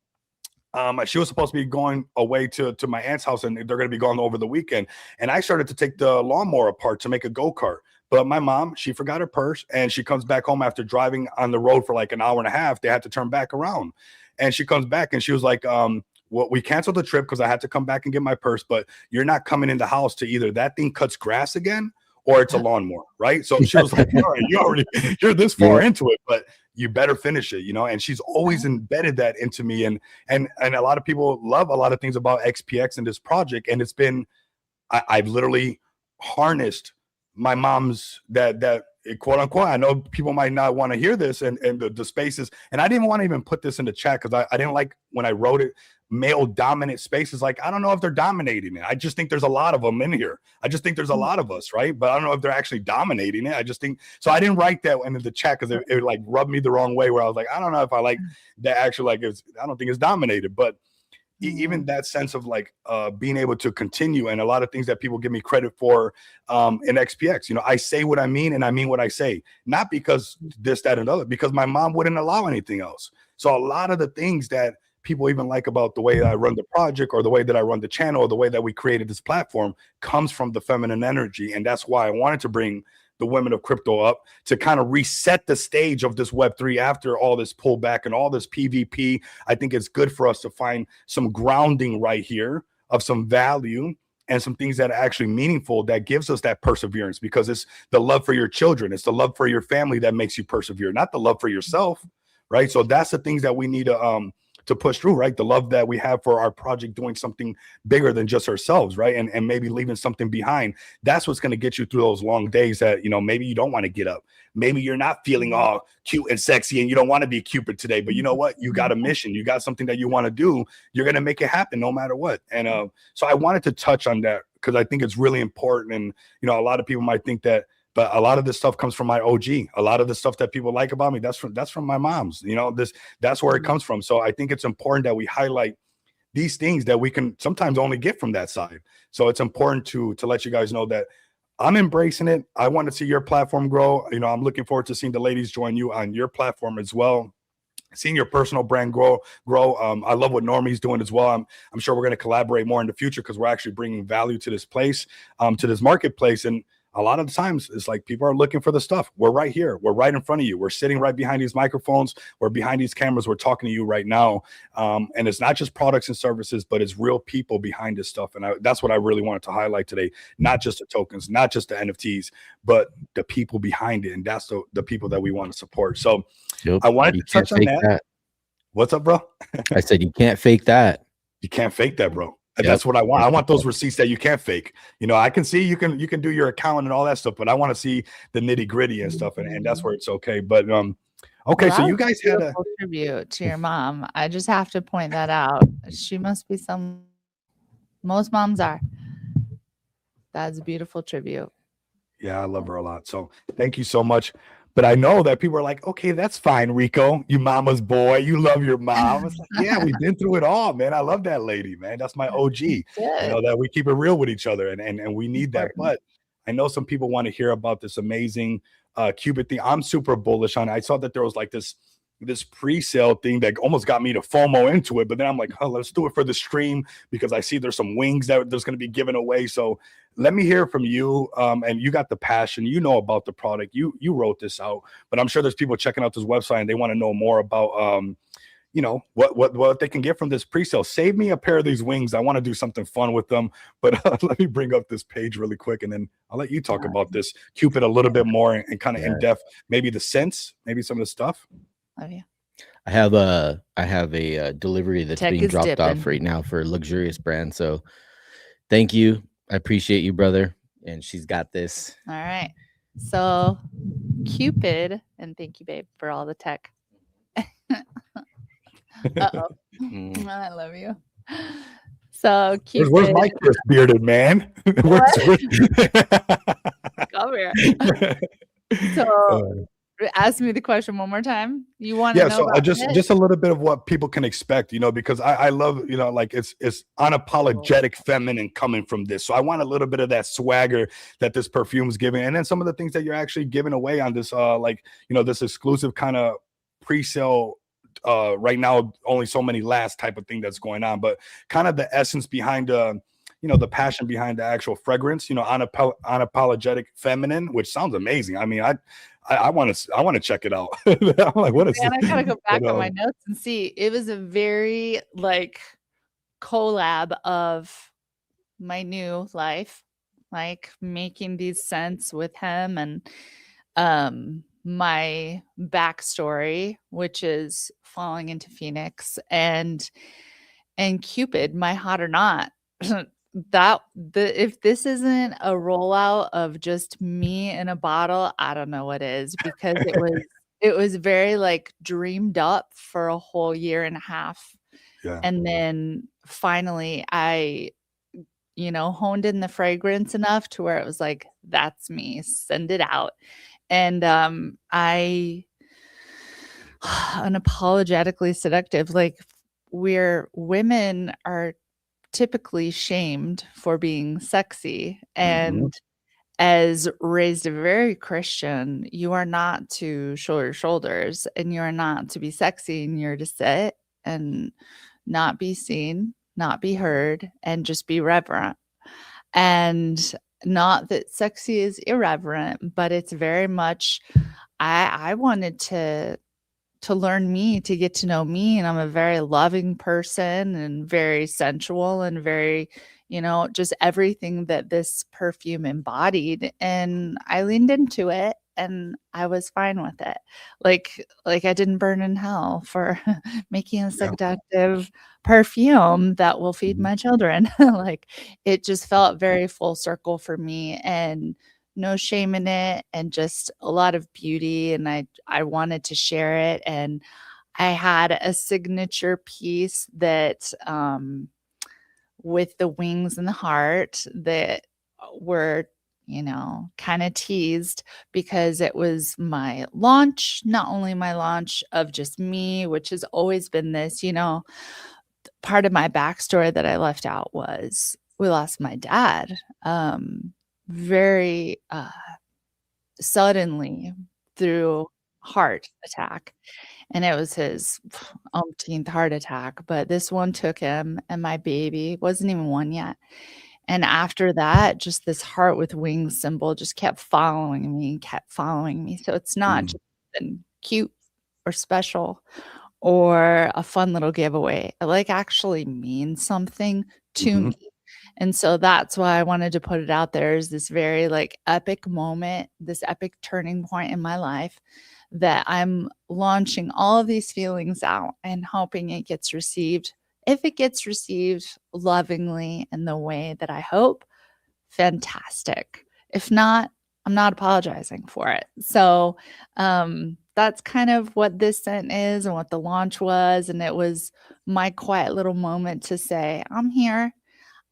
she was supposed to be going away to my aunt's house, and they're going to be gone over the weekend. And I started to take the lawnmower apart to make a go-kart. But my mom, she forgot her purse, and she comes back home after driving on the road for like an hour and a half. They had to turn back around. And she comes back and she was like, well, we canceled the trip because I had to come back and get my purse, but you're not coming in the house to either that thing cuts grass again or it's a lawnmower, right? So she was like, all right, you're this far into it, but you better finish it, and she's always embedded that into me. And a lot of people love a lot of things about XPX and this project. And it's been, I've literally harnessed my mom's that quote unquote, I know people might not want to hear this, and the spaces, and I didn't want to even put this in the chat because I didn't like when I wrote it, male dominant spaces. Like, I don't know if they're dominating it. I just think there's a lot of them in here. I just think there's a lot of us, right? But I don't know if they're actually dominating it. I just think so. I didn't write that into the chat because it like rubbed me the wrong way, where I was like, I don't know if I like that actually, like, I don't think it's dominated. But even that sense of like being able to continue, and a lot of things that people give me credit for in XPX, you know, I say what I mean, and I mean what I say, not because this, that, and other, because my mom wouldn't allow anything else. So a lot of the things that people even like about the way I run the project, or the way that I run the channel, or the way that we created this platform, comes from the feminine energy. And that's why I wanted to bring the women of crypto up, to kind of reset the stage of this Web3 after all this pullback and all this PvP. I think it's good for us to find some grounding right here of some value and some things that are actually meaningful, that gives us that perseverance, because it's the love for your children, it's the love for your family that makes you persevere, not the love for yourself, right? So that's the things that we need to push through, right? The love that we have for our project, doing something bigger than just ourselves, right? And maybe leaving something behind. That's what's going to get you through those long days that, you know, maybe you don't want to get up. Maybe you're not feeling all cute and sexy and you don't want to be Cupid today, but you know what? You got a mission. You got something that you want to do. You're going to make it happen no matter what. And so I wanted to touch on that because I think it's really important. And, you know, a lot of people might think that, but a lot of this stuff comes from my OG. A lot of the stuff that people like about me, that's from my mom's, you know, that's where it comes from. So I think it's important that we highlight these things that we can sometimes only get from that side. So it's important to let you guys know that I'm embracing it. I want to see your platform grow. You know, I'm looking forward to seeing the ladies join you on your platform as well, seeing your personal brand grow. I love what Normie's doing as well. I'm sure we're going to collaborate more in the future, because we're actually bringing value to this place, to this marketplace. And a lot of the times it's like people are looking for the stuff. We're right here. We're right in front of you. We're sitting right behind these microphones. We're behind these cameras. We're talking to you right now. And it's not just products and services, but it's real people behind this stuff. And that's what I really wanted to highlight today. Not just the tokens, not just the NFTs, but the people behind it. And that's the people that we want to support. So I wanted to touch on that. What's up, bro? I said, you can't fake that. You can't fake that, bro. That's what I want. I want those receipts that you can't fake. You know, I can see you can do your account and all that stuff, but I want to see the nitty gritty and stuff, and that's where it's okay. But okay, well, so you guys had a tribute to your mom. I just have to point that out. She must be most moms are. That's a beautiful tribute. Yeah, I love her a lot. So thank you so much. But I know that people are like, okay, that's fine, Rico. You mama's boy. You love your mom. It's like, yeah, we've been through it all, man. I love that lady, man. That's my OG. You know, that we keep it real with each other, and we need that. But I know some people want to hear about this amazing Qubit thing. I'm super bullish on it. I saw that there was like this pre-sale thing that almost got me to FOMO into it, but then I'm like, oh, let's do it for the stream, because I see there's some wings that there's going to be given away. So let me hear from you. And you got the passion, you know about the product, you wrote this out, but I'm sure there's people checking out this website and they want to know more about you know, what they can get from this pre-sale. Save me a pair of these wings. I want to do something fun with them. But let me bring up this page really quick, and then I'll let you talk about this Qubit a little bit more and kind of in depth, maybe the sense, maybe some of the stuff. Love you. I have a delivery that's being dropped off right now for a luxurious brand. So thank you. I appreciate you, brother. And she's got this. All right. So Qubit, and thank you, babe, for all the tech. Uh-oh. I love you. So Qubit. Where's my Chris bearded man? Come here. So ask me the question one more time. You want to know? So just a little bit of what people can expect, you know, because I love, you know, like it's unapologetic feminine coming from this. So I want a little bit of that swagger that this perfume is giving, and then some of the things that you're actually giving away on this, like, you know, this exclusive kind of pre-sale. Right now, only so many last type of thing that's going on, but kind of the essence behind you know, the passion behind the actual fragrance, you know, unapologetic feminine, which sounds amazing. I mean, I want to check it out. I'm like, what is it? I gotta go back on my notes and see. It was a very like collab of my new life, like making these scents with him, and my backstory, which is falling into Phoenix, and Qubit, my hot or not. if this isn't a rollout of just me in a bottle, I don't know what is, because it was very like dreamed up for a whole year and a half. Yeah. And then finally I, honed in the fragrance enough to where it was like, that's me, send it out. And I unapologetically seductive, like women are typically shamed for being sexy. And as raised very Christian, you are not to show your shoulders and you are not to be sexy, and you're to sit and not be seen, not be heard, and just be reverent. And not that sexy is irreverent, but it's very much, I wanted to learn me, to get to know me. And I'm a very loving person and very sensual and very, just everything that this perfume embodied. And I leaned into it and I was fine with it. Like I didn't burn in hell for making a seductive perfume that will feed my children. Like, it just felt very full circle for me, and no shame in it, and just a lot of beauty. And I wanted to share it. And I had a signature piece that with the wings and the heart that were, kind of teased, because it was my launch, not only my launch of just me, which has always been this, part of my backstory that I left out was we lost my dad very suddenly through heart attack. And it was his umpteenth heart attack, but this one took him, and my baby wasn't even one yet. And after that, just this heart with wings symbol just kept following me and kept following me. So it's not just been cute or special or a fun little giveaway. It like actually means something to me. And so that's why I wanted to put it out there, is this very like epic moment, this epic turning point in my life, that I'm launching all of these feelings out and hoping it gets received. If it gets received lovingly in the way that I hope, fantastic. If not, I'm not apologizing for it. So that's kind of what this scent is and what the launch was. And it was my quiet little moment to say, I'm here.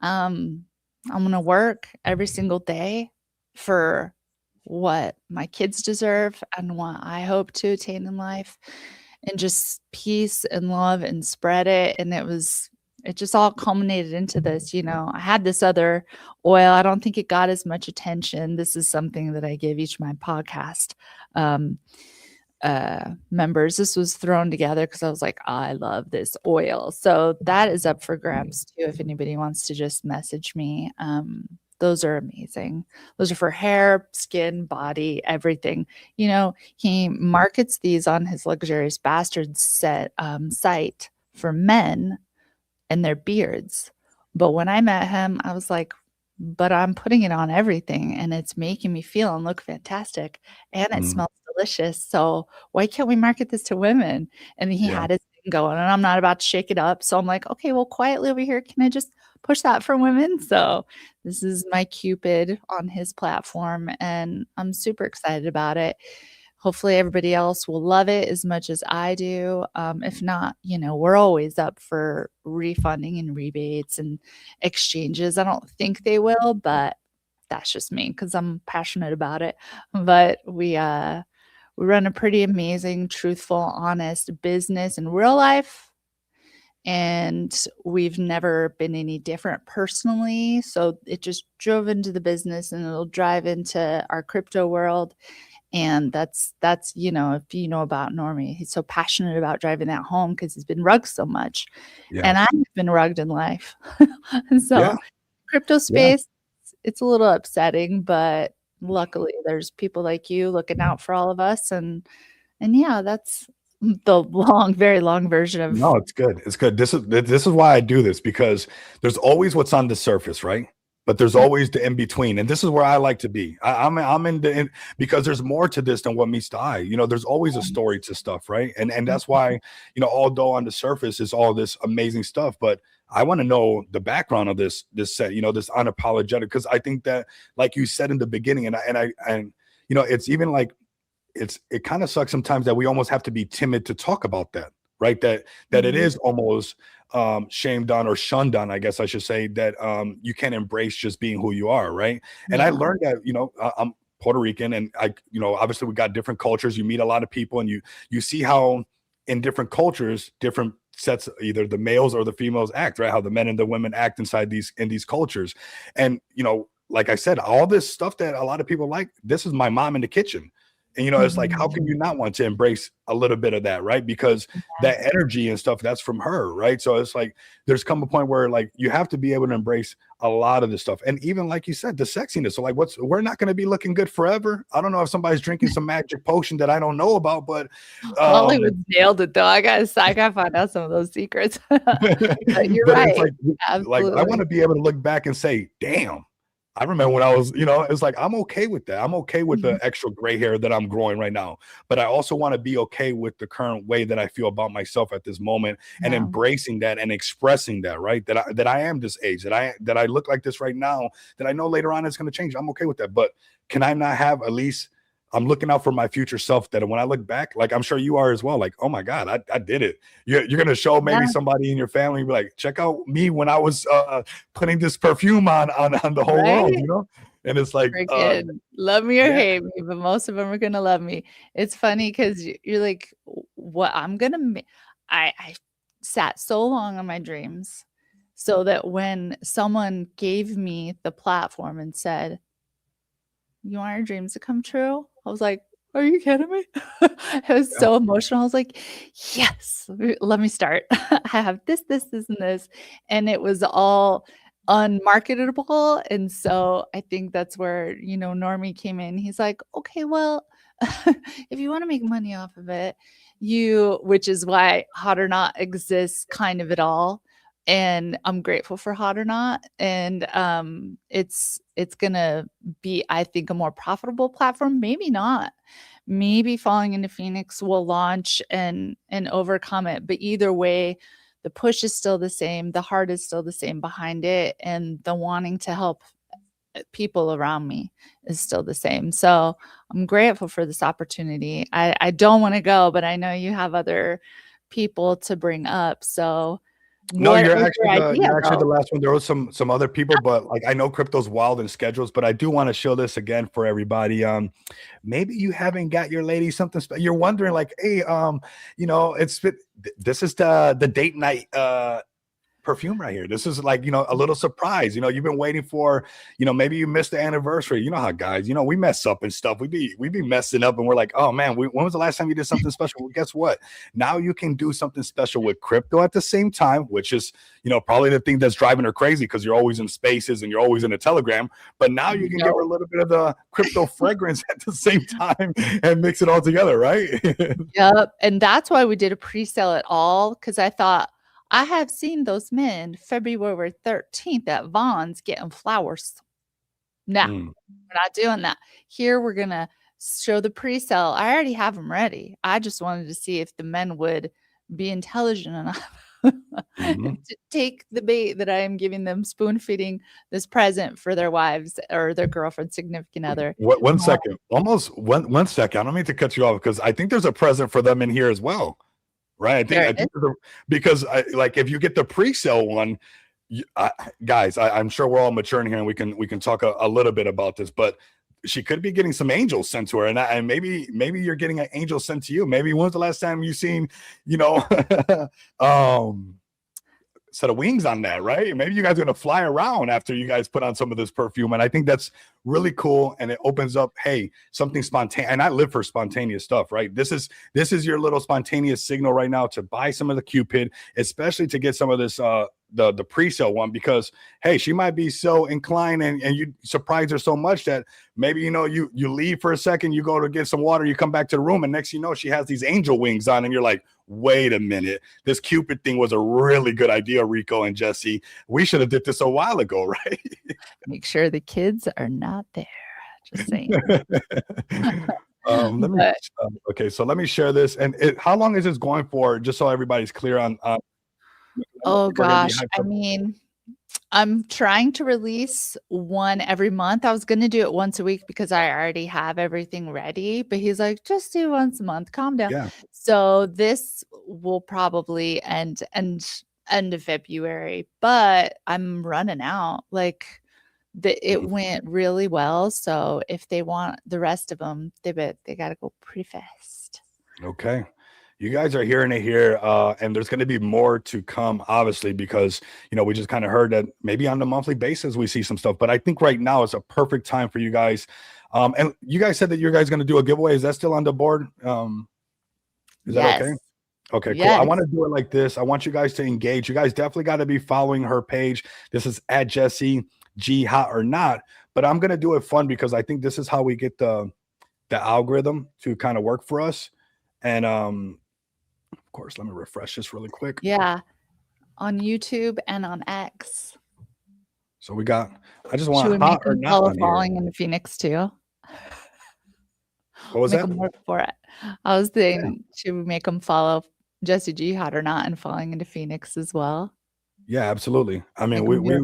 I'm going to work every single day for what my kids deserve and what I hope to attain in life, and just peace and love and spread it. And it just all culminated into this. I had this other oil. I don't think it got as much attention. This is something that I give each of my podcast members. This was thrown together because I was like, I love this oil. So that is up for grabs too, if anybody wants to just message me. Those are amazing. Those are for hair, skin, body, everything. He markets these on his Luxurious Bastards site for men and their beards. But when I met him, I was like, but I'm putting it on everything, and it's making me feel and look fantastic, and it smells delicious. So why can't we market this to women? And he had his thing going, and I'm not about to shake it up. So I'm like, okay, well, quietly over here, can I just push that for women? So this is my Cupid on his platform, and I'm super excited about it. Hopefully everybody else will love it as much as I do. If not, we're always up for refunding and rebates and exchanges. I don't think they will, but that's just me because I'm passionate about it. But we run a pretty amazing, truthful, honest business in real life. And we've never been any different personally. So it just drove into the business, and it'll drive into our crypto world. And that's if you know about Normie, he's so passionate about driving that home because he's been rugged so much. And I've been rugged in life. So crypto space, it's a little upsetting, but luckily there's people like you looking out for all of us. And that's the very long version of. No, it's good. It's good. This is why I do this, because there's always what's on the surface, right? But there's always the in between, and this is where I like to be. I'm in because there's more to this than what meets the eye. There's always a story to stuff, right? And that's why although on the surface is all this amazing stuff, but I want to know the background of this set, you know, this unapologetic, because I think that, like you said in the beginning, and you know, it's even like it kind of sucks sometimes that we almost have to be timid to talk about that, right? That it is almost shamed on or shunned on, I guess I should say, that you can't embrace just being who you are, right? And I learned that, you know, I'm Puerto Rican, and you know, obviously we got different cultures. You meet a lot of people, and you see how in different cultures, different sets, either the males or the females act, right? How the men and the women act inside these cultures. And, you know, like I said, all this stuff that a lot of people like, this is my mom in the kitchen. And, you know, it's like, how can you not want to embrace a little bit of that, right? Because that energy and stuff, that's from her, right? So it's like, there's come a point where like, you have to be able to embrace a lot of this stuff. And even like you said, the sexiness. So like, we're not going to be looking good forever. I don't know if somebody's drinking some magic potion that I don't know about, but Hollywood nailed it though. I gotta find out some of those secrets. But you're right. Like I want to be able to look back and say, damn, I remember when I was, you know, it's like, I'm okay with that. I'm okay with the extra gray hair that I'm growing right now. But I also want to be okay with the current way that I feel about myself at this moment, and embracing that and expressing that, right? That I am this age, that I look like this right now, that I know later on it's going to change. I'm okay with that. But can I not have, at least I'm looking out for my future self, that when I look back, like I'm sure you are as well, like, oh my God, I did it. You're going to show maybe somebody in your family, be like, check out me when I was putting this perfume on the whole world, you know? And it's like, love me or hate me, but most of them are going to love me. It's funny because you're like, what I'm going to I sat so long on my dreams so that when someone gave me the platform and said, you want your dreams to come true? I was like, are you kidding me? I was so emotional. I was like, yes, let me start. I have this, and this. And it was all unmarketable. And so I think that's where, you know, Normie came in. He's like, okay, well, if you want to make money off of it, which is why Hot or Not exists kind of at all. And I'm grateful for Hot or Not. And it's gonna be, I think, a more profitable platform. Maybe not. Maybe Falling into Phoenix will launch and overcome it. But either way, the push is still the same. The heart is still the same behind it. And the wanting to help people around me is still the same. So I'm grateful for this opportunity. I don't want to go, but I know you have other people to bring up. So no, you're actually the last one. There was some other people, but like I know crypto's wild in schedules, but I do want to show this again for everybody. Maybe you haven't got your lady something special. You're wondering like, hey, you know, this is the date night perfume right here. This is like, you know, a little surprise. You know, you've been waiting for, you know, maybe you missed the anniversary. You know how guys, you know, we mess up and stuff. We be messing up and we're like, oh man, when was the last time you did something special? Well, guess what? Now you can do something special with crypto at the same time, which is, you know, probably the thing that's driving her crazy because you're always in spaces and you're always in a Telegram. But now you can give her a little bit of the crypto fragrance at the same time and mix it all together, right? Yep. And that's why we did a pre-sale at all, because I thought, I have seen those men February 13th at Vaughn's getting flowers. No, we're not doing that. Here, we're going to show the pre-sale. I already have them ready. I just wanted to see if the men would be intelligent enough to take the bait that I am giving them, spoon feeding this present for their wives or their girlfriend, significant other. One second. Almost one second. I don't mean to cut you off because I think there's a present for them in here as well. Right. I think because like if you get the pre-sale one, guys, I'm sure we're all maturing here and we can talk a little bit about this, but she could be getting some angels sent to her, and maybe you're getting an angel sent to you. Maybe when's the last time you seen, you know, set of wings on that, right? Maybe you guys are gonna fly around after you guys put on some of this perfume, and I think that's really cool. And it opens up, hey, something spontaneous. And I live for spontaneous stuff, right? This is your little spontaneous signal right now to buy some of the Cupid, especially to get some of this the pre-sale one, because hey, she might be so inclined and you surprise her so much that maybe, you know, you leave for a second, you go to get some water, you come back to the room, and next you know she has these angel wings on, and you're like, wait a minute, this Cupid thing was a really good idea, Rico and Jesse. We should have did this a while ago, right? Make sure the kids are not there. Just saying. Okay, so let me share this. And how long is this going for? Just so everybody's clear on. Oh People are gonna be gosh. hyped I up. mean, I'm trying to release one every month. I was going to do it once a week because I already have everything ready, but he's like, just do once a month. Calm down. Yeah. So this will probably end of February, but I'm running out. Like it Mhm. went really well. So if they want the rest of them, they got to go pretty fast. Okay. You guys are hearing it here, and there's going to be more to come, obviously, because we just kind of heard that maybe on a monthly basis we see some stuff. But I think right now is a perfect time for you guys. And you guys said that you guys going to do a giveaway. Is that still on the board? Is that okay? Yes. Okay, cool. I Yes. want to do it like this. I want you guys to engage. You guys definitely got to be following her page. This is at Jessie G Hot or Not. But I'm going to do it fun because I think this is how we get the algorithm to kind of work for us. And of course, let me refresh this really quick. Yeah. On YouTube and on X. So we got, I just Should want we hot make or them not follow on here. Falling into Phoenix too? What was Make that? them work for it. I was thinking, should we make them follow Jessie G Hot or Not and Falling into Phoenix as well? Yeah, absolutely. I mean, Make 'em do we it.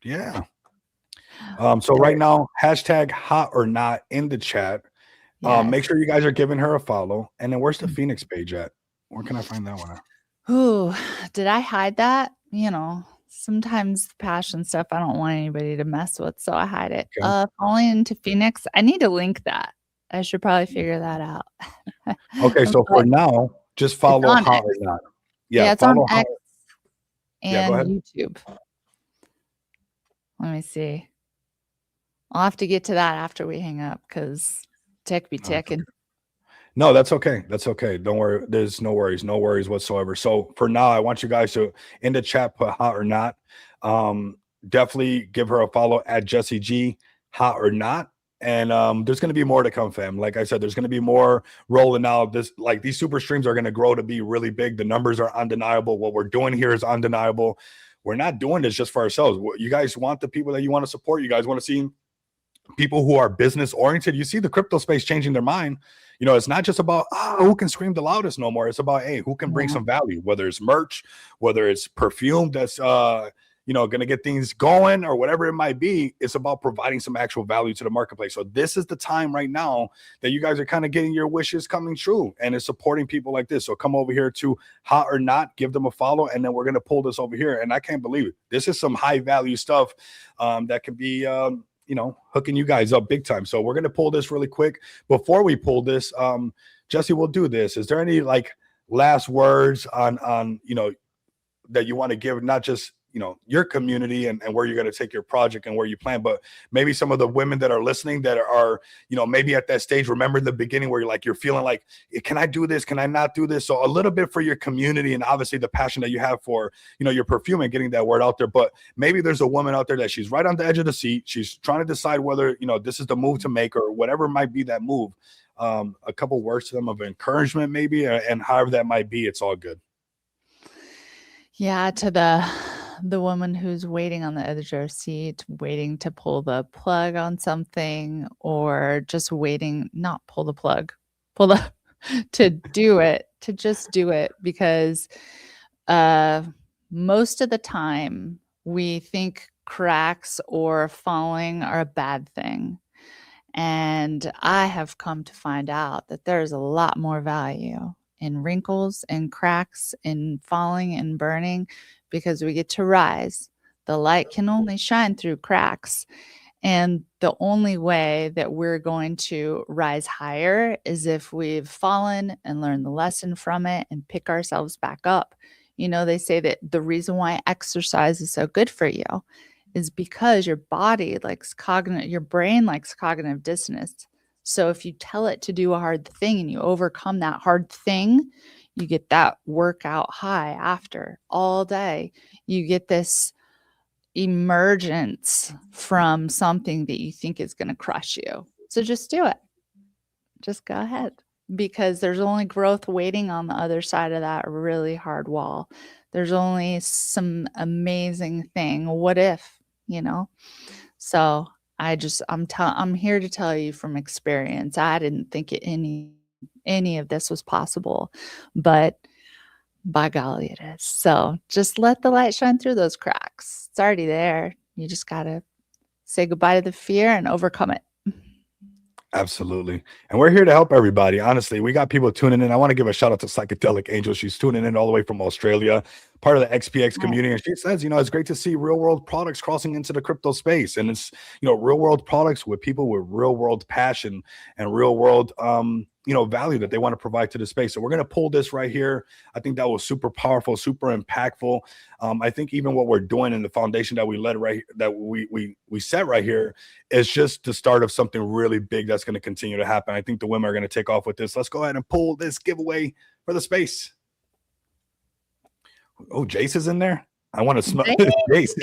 yeah. So right now, hashtag hot or not in the chat. Make Yes. sure you guys are giving her a follow. And then where's the Mm. Phoenix page at? Where can I find that one at? Ooh, did I hide that? Sometimes passion stuff I don't want anybody to mess with, so I hide it. Okay. Falling into Phoenix, I need to link that. I should probably figure that out. Okay, so for But now, just it's follow on hot X. or not. Yeah, Yeah, it's on follow hot. X Yeah, go and ahead. YouTube. Let me see. I'll have to get to that after we hang up because tech be No, that's ticking. No, that's okay. That's okay. Don't worry. There's no worries whatsoever. So for now, I want you guys to in the chat put hot or not. Definitely give her a follow at Jessie G, hot or not. And there's going to be more to come, fam. Like I said, there's going to be more rolling out. These super streams are going to grow to be really big. The numbers are undeniable. What we're doing here is undeniable. We're not doing this just for ourselves. You guys want the people that you want to support. You guys want to see people who are business oriented. You see the crypto space changing their mind. It's not just about who can scream the loudest no more. It's about, hey, who can bring Yeah. some value, whether it's merch, whether it's perfume that's going to get things going or whatever it might be. It's about providing some actual value to the marketplace. So this is the time right now that you guys are kind of getting your wishes coming true, and it's supporting people like this. So come over here to hot or not, give them a follow, and then we're going to pull this over here. And I can't believe it. This is some high value stuff that could be hooking you guys up big time. So we're going to pull this really quick. Before we pull this, Jessie, we'll do this. Is there any last words on that you want to give, not just your community and where you're going to take your project and where you plan, but maybe some of the women that are listening that are maybe at that stage, remember in the beginning where you're feeling like, can I do this? Can I not do this? So a little bit for your community, and obviously the passion that you have for your perfume and getting that word out there. But maybe there's a woman out there that she's right on the edge of the seat. She's trying to decide whether this is the move to make or whatever might be that move. A couple words to them of encouragement maybe, and however that might be, it's all good. Yeah, to the woman who's waiting on the edge of her seat, waiting to pull the plug on something, or just waiting, not pull the plug, to do it, to just do it, because most of the time we think cracks or falling are a bad thing. And I have come to find out that there's a lot more value in wrinkles and cracks and falling and burning, because we get to rise. The light can only shine through cracks. And the only way that we're going to rise higher is if we've fallen and learned the lesson from it and pick ourselves back up. They say that the reason why exercise is so good for you is because your body your brain likes cognitive dissonance. So if you tell it to do a hard thing and you overcome that hard thing, you get that workout high after all day. You get this emergence from something that you think is going to crush you. So just do it. Just go ahead, because there's only growth waiting on the other side of that really hard wall. There's only some amazing thing. What if, So I'm here to tell you from experience. I didn't think any of this was possible, but By golly, it is. So just let the light shine through those cracks. It's already there. You just got to say goodbye to the fear and overcome it. Absolutely. And we're here to help everybody. Honestly, we got people tuning in. I want to give a shout out to Psychedelic Angel. She's tuning in all the way from Australia, part of the XPX community. And she says, it's great to see real world products crossing into the crypto space. And it's, real world products with people with real world passion and real world, value that they want to provide to the space. So we're going to pull this right here. I think that was super powerful, super impactful. I think even what we're doing in the foundation that we set right here is just the start of something really big that's going to continue to happen. I think the women are going to take off with this. Let's go ahead and pull this giveaway for the space. Oh, Jace is in there. I want to smell Jace.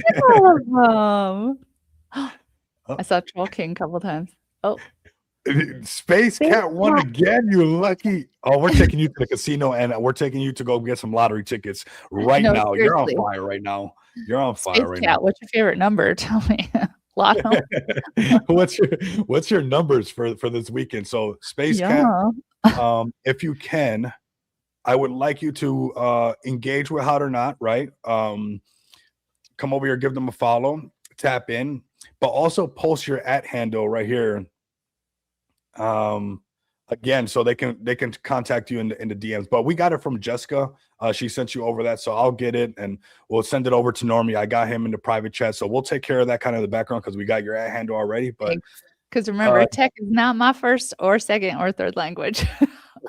I saw Troll King a couple times. Oh. Space Cat won again, you lucky. Oh, we're taking you to the casino and we're taking you to go get some lottery tickets right now. Seriously. You're on fire right now. You're on fire Space right Cat, now. What's your favorite number? Tell me. Lotto. What's your numbers for this weekend? So Space Cat, if you can, I would like you to engage with Hot or Not, right? Come over here, give them a follow, tap in, but also post your @ handle right here. Again, so they can contact you in the DMs, but we got it from Jessica. She sent you over that, so I'll get it and we'll send it over to Normie. I got him in the private chat, so we'll take care of that kind of the background because we got your @ handle already. But because remember, tech is not my first or second or third language.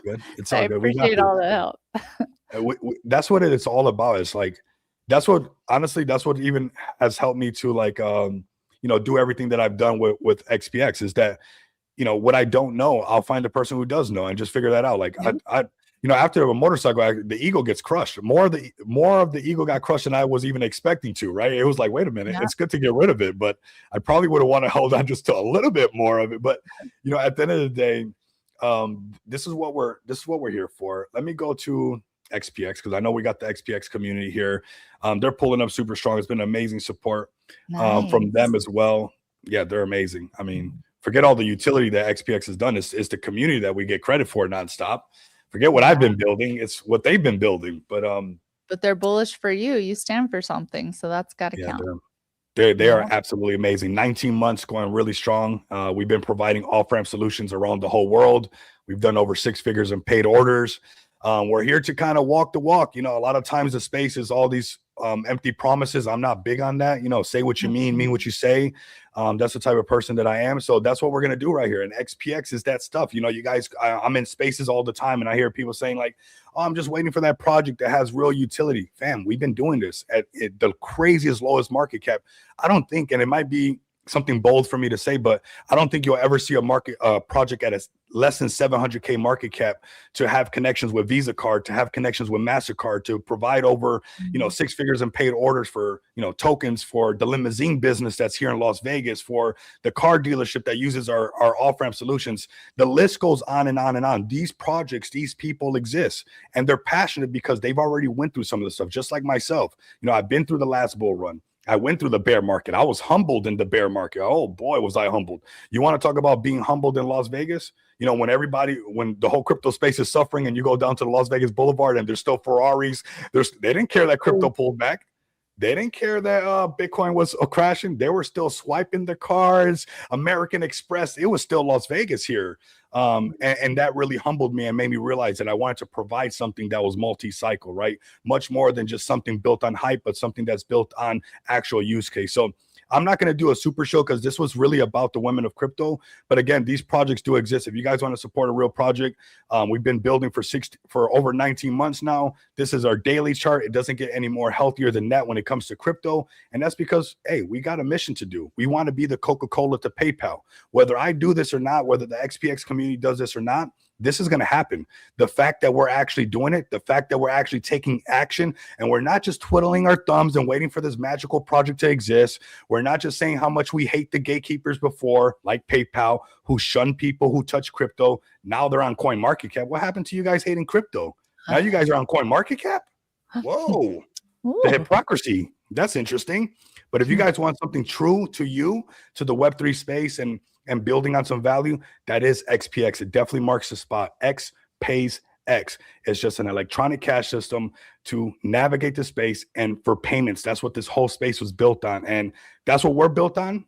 Good. It's all I good. appreciate all the help. That's what it's all about. It's like that's what even has helped me to like do everything that I've done with XPX is that what I don't know, I'll find a person who does know and just figure that out. Like I after a motorcycle, the ego gets crushed. More of the ego got crushed than I was even expecting to. Right? It was like, wait a minute, it's good to get rid of it, but I probably would have wanted to hold on just to a little bit more of it. But at the end of the day, this is what we're here for. Let me go to XPX because I know we got the XPX community here. They're pulling up super strong. It's been amazing support from them as well. Yeah, they're amazing. I mean, forget all the utility that XPX has done. It's the community that we get credit for nonstop. Forget what I've been building. It's what they've been building. But they're bullish for you. You stand for something, so that's got to count. They are absolutely amazing. 19 months going really strong. We've been providing off-ramp solutions around the whole world. We've done over 6 figures in paid orders. We're here to kind of walk the walk. A lot of times the space is all these empty promises. I'm not big on that. Say what you mean what you say. That's the type of person that I am. So that's what we're going to do right here. And XPX is that stuff. You guys, I'm in spaces all the time and I hear people saying like, oh, I'm just waiting for that project that has real utility. Fam, we've been doing this at the craziest, lowest market cap. I don't think, and it might be something bold for me to say, but I don't think you'll ever see a project at a less than 700K market cap to have connections with Visa card, to have connections with MasterCard, to provide over 6 figures in paid orders for tokens for the limousine business that's here in Las Vegas, for the car dealership that uses our off-ramp solutions. The list goes on and on and on. These projects, these people exist, and they're passionate because they've already went through some of the stuff, just like myself. I've been through the last bull run. I went through the bear market. I was humbled in the bear market. Oh boy, was I humbled. You want to talk about being humbled in Las Vegas? When the whole crypto space is suffering and you go down to the Las Vegas Boulevard and there's still Ferraris, they didn't care that crypto pulled back. They didn't care that Bitcoin was crashing. They were still swiping the cards. American Express, it was still Las Vegas here. And that really humbled me and made me realize that I wanted to provide something that was multi-cycle, right? Much more than just something built on hype, but something that's built on actual use case. So I'm not going to do a super show because this was really about the women of crypto. But again, these projects do exist. If you guys want to support a real project, we've been building for over 19 months now. This is our daily chart. It doesn't get any more healthier than that when it comes to crypto. And that's because, hey, we got a mission to do. We want to be the Coca-Cola to PayPal. Whether I do this or not, whether the XPX community does this or not, this is going to happen. The fact that we're actually doing it, the fact that we're actually taking action, and we're not just twiddling our thumbs and waiting for this magical project to exist. We're not just saying how much we hate the gatekeepers before, like PayPal, who shun people who touch crypto. Now they're on CoinMarketCap. What happened to you guys hating crypto? Now you guys are on CoinMarketCap? Whoa, the hypocrisy. That's interesting. But if you guys want something true to you, to the Web3 space and building on some value, that is XPX. It definitely marks the spot. X pays XPX. It's just an electronic cash system to navigate the space and for payments. That's what this whole space was built on. And that's what we're built on.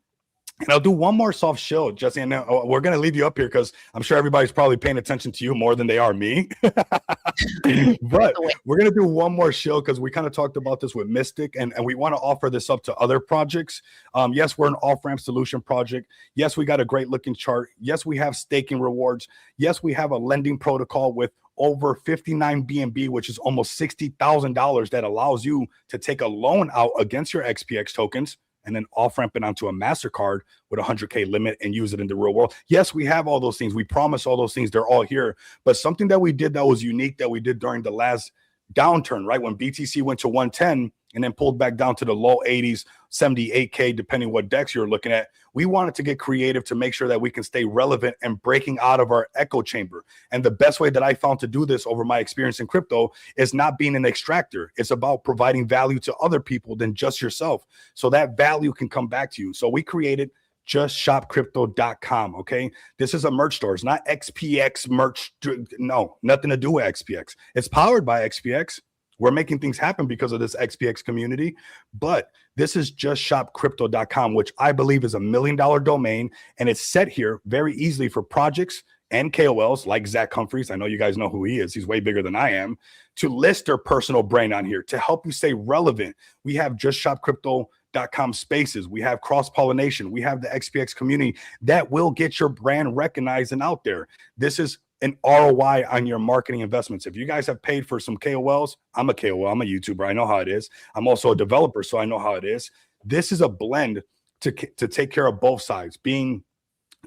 And I'll do one more soft show, Jesse, and we're going to leave you up here because I'm sure everybody's probably paying attention to you more than they are me. But we're going to do one more show because we kind of talked about this with Mystic, and we want to offer this up to other projects. Yes, we're an off-ramp solution project. Yes, we got a great looking chart. Yes, we have staking rewards. Yes, we have a lending protocol with over 59 BNB, which is almost $60,000 that allows you to take a loan out against your XPX tokens and then off-ramp it onto a MasterCard with a 100K limit and use it in the real world. Yes, we have all those things. We promise all those things. They're all here. But something that we did that was unique that we did during the last downturn, right? When BTC went to 110 and then pulled back down to the low 80s, 78K, depending what DEX you're looking at, we wanted to get creative to make sure that we can stay relevant and breaking out of our echo chamber. And the best way that I found to do this over my experience in crypto is not being an extractor. It's about providing value to other people than just yourself, so that value can come back to you. So we created justshopcrypto.com. Okay. This is a merch store. It's not XPX merch. No, nothing to do with XPX. It's powered by XPX. We're making things happen because of this XPX community, but this is justshopcrypto.com, which I believe is $1 million domain. And it's set here very easily for projects and KOLs like Zach Humphreys. I know you guys know who he is. He's way bigger than I am, to list their personal brand on here to help you stay relevant. We have justshopcrypto.com spaces. We have cross-pollination. We have the XPX community that will get your brand recognized and out there. This is an ROI on your marketing investments. If you guys have paid for some KOLs, I'm a KOL, I'm a YouTuber, I know how it is. I'm also a developer, so I know how it is. This is a blend to take care of both sides, being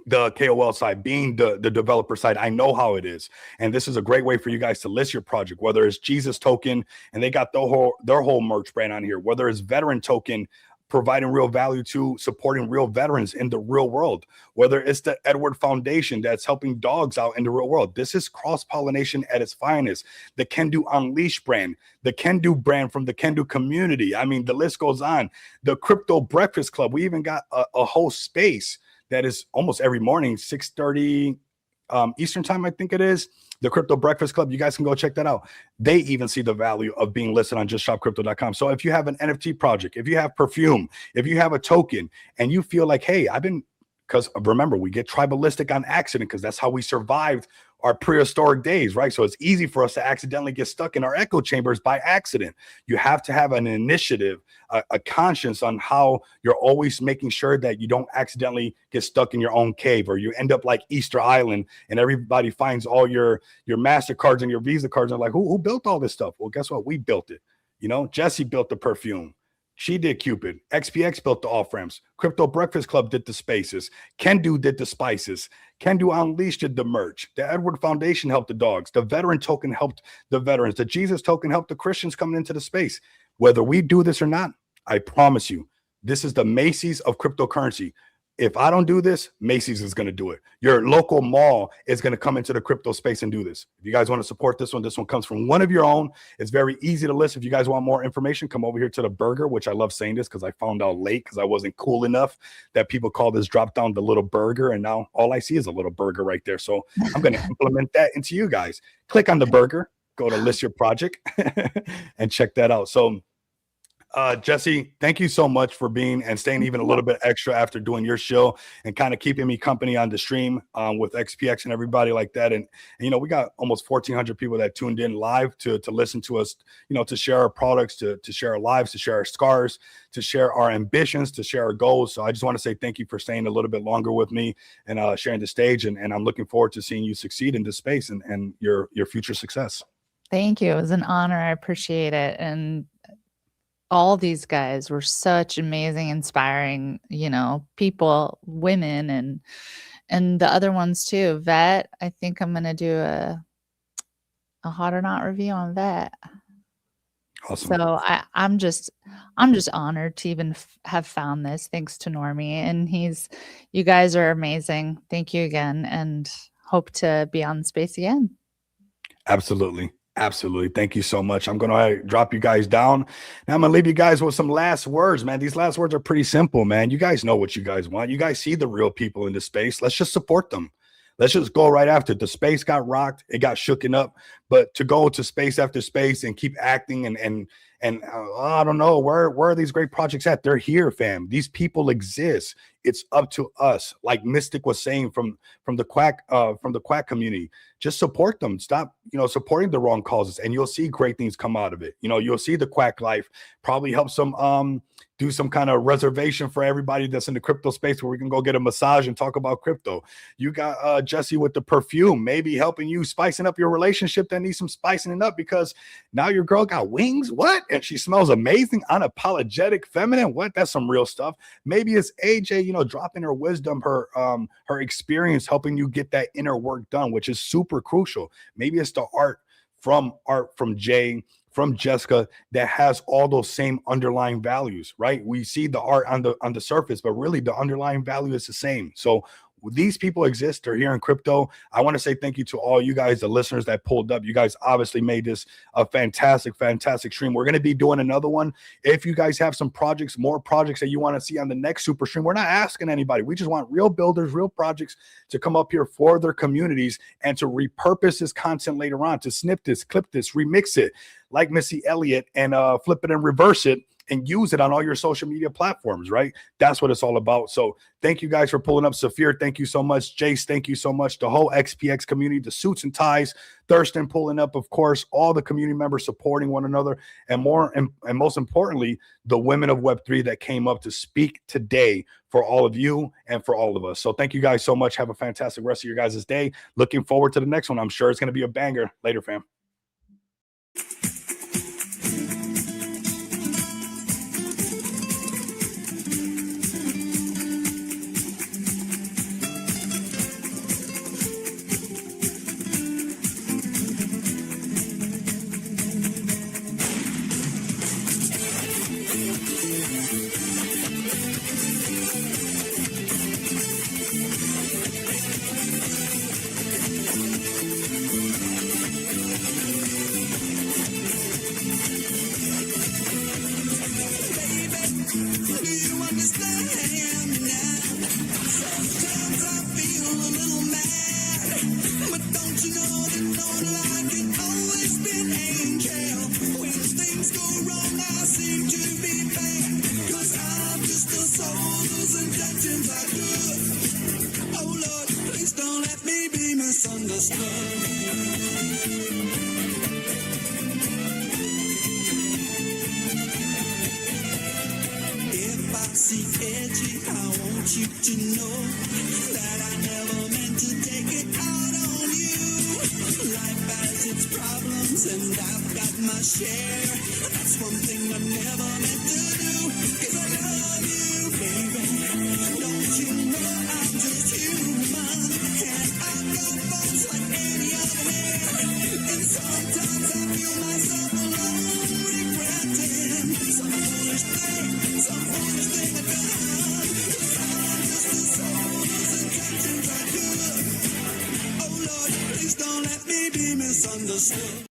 the KOL side, being the developer side. I know how it is. And this is a great way for you guys to list your project, whether it's Jesus Token, and they got their whole merch brand on here, whether it's Veteran Token, providing real value to supporting real veterans in the real world, whether it's the Edward Foundation that's helping dogs out in the real world. This is cross-pollination at its finest. The Can Do Unleashed brand, the Can Do brand from the Can Do community. I mean, the list goes on. The Crypto Breakfast Club. We even got a whole space that is almost every morning, 6:30 Eastern time, I think it is. The Crypto Breakfast Club, you guys can go check that out. They even see the value of being listed on justshopcrypto.com. So if you have an NFT project, if you have perfume, if you have a token, and you feel like, hey, because remember, we get tribalistic on accident because that's how we survived our prehistoric days, right? So it's easy for us to accidentally get stuck in our echo chambers by accident. You have to have an initiative, a conscience on how you're always making sure that you don't accidentally get stuck in your own cave, or you end up like Easter Island and everybody finds all your MasterCards and your Visa cards and like, who built all this stuff? Well, guess what? We built it. You know, Jesse built the perfume. She did Cupid. XPX built the off-ramps. Crypto Breakfast Club did the spaces. Can Do did the spices. Can Do Unleashed did the merch. The Edward Foundation helped the dogs. The Veteran Token helped the veterans. The Jesus Token helped the Christians coming into the space. Whether we do this or not, I promise you, this is the Macy's of cryptocurrency. If I don't do this, Macy's is going to do it. Your local mall is going to come into the crypto space and do this. If you guys want to support this one comes from one of your own. It's very easy to list. If you guys want more information, come over here to the burger, which I love saying this because I found out late because I wasn't cool enough that people call this drop down the little burger. And now all I see is a little burger right there. So I'm going to implement that into you guys. Click on the burger, go to list your project and check that out. So Jesse, thank you so much for being and staying even a little bit extra after doing your show and kind of keeping me company on the stream with XPX and everybody like that. And you know, we got almost 1,400 people that tuned in live to listen to us, you know, to share our products, to share our lives, to share our scars, to share our ambitions, to share our goals. So I just want to say thank you for staying a little bit longer with me and sharing the stage. And I'm looking forward to seeing you succeed in this space and your future success. Thank you. It was an honor. I appreciate it. And all these guys were such amazing, inspiring, you know, people, women, and the other ones too. Vet, I think I'm gonna do a hot or not review on Vet. Awesome. So I'm just honored to even have found this. Thanks to Normie, and you guys are amazing. Thank you again, and hope to be on space again. Absolutely. Absolutely. Thank you so much. I'm going to drop you guys down. Now I'm going to leave you guys with some last words, man. These last words are pretty simple, man. You guys know what you guys want. You guys see the real people in this space. Let's just support them. let's just go right after it. The space got rocked, it got shooken up, but to go to space after space and keep acting and I don't know, where are these great projects at? They're here, fam. These people exist. It's up to us. Like Mystic was saying from the quack community, just support them. Stop, supporting the wrong causes, and you'll see great things come out of it. You'll see the Quack Life probably help some do some kind of reservation for everybody that's in the crypto space where we can go get a massage and talk about crypto. You got Jesse with the perfume, maybe helping you spicing up your relationship that needs some spicing it up because now your girl got wings. What? And she smells amazing, unapologetic, feminine. What? That's some real stuff. Maybe it's AJ, dropping her wisdom, her experience, helping you get that inner work done, which is super crucial. Maybe it's the art from Jay, from Jessica, that has all those same underlying values, right? We see the art on the surface, but really the underlying value is the same. So these people exist. They're here in crypto. I want to say thank you to all you guys, the listeners that pulled up. You guys obviously made this a fantastic stream. We're going to be doing another one. If you guys have some projects, more projects that you want to see on the next super stream, we're not asking anybody. We just want real builders, real projects to come up here for their communities and to repurpose this content later on, to snip this, clip this, remix it like Missy Elliott and flip it and reverse it and use it on all your social media platforms, right? That's what it's all about. So thank you guys for pulling up. Saphir, thank you so much. Jace, thank you so much. The whole XPX community, the suits and ties, Thurston pulling up, of course, all the community members supporting one another, and most importantly, the women of Web3 that came up to speak today for all of you and for all of us. So thank you guys so much. Have a fantastic rest of your guys' day. Looking forward to the next one. I'm sure it's going to be a banger. Later, fam. Misunderstood.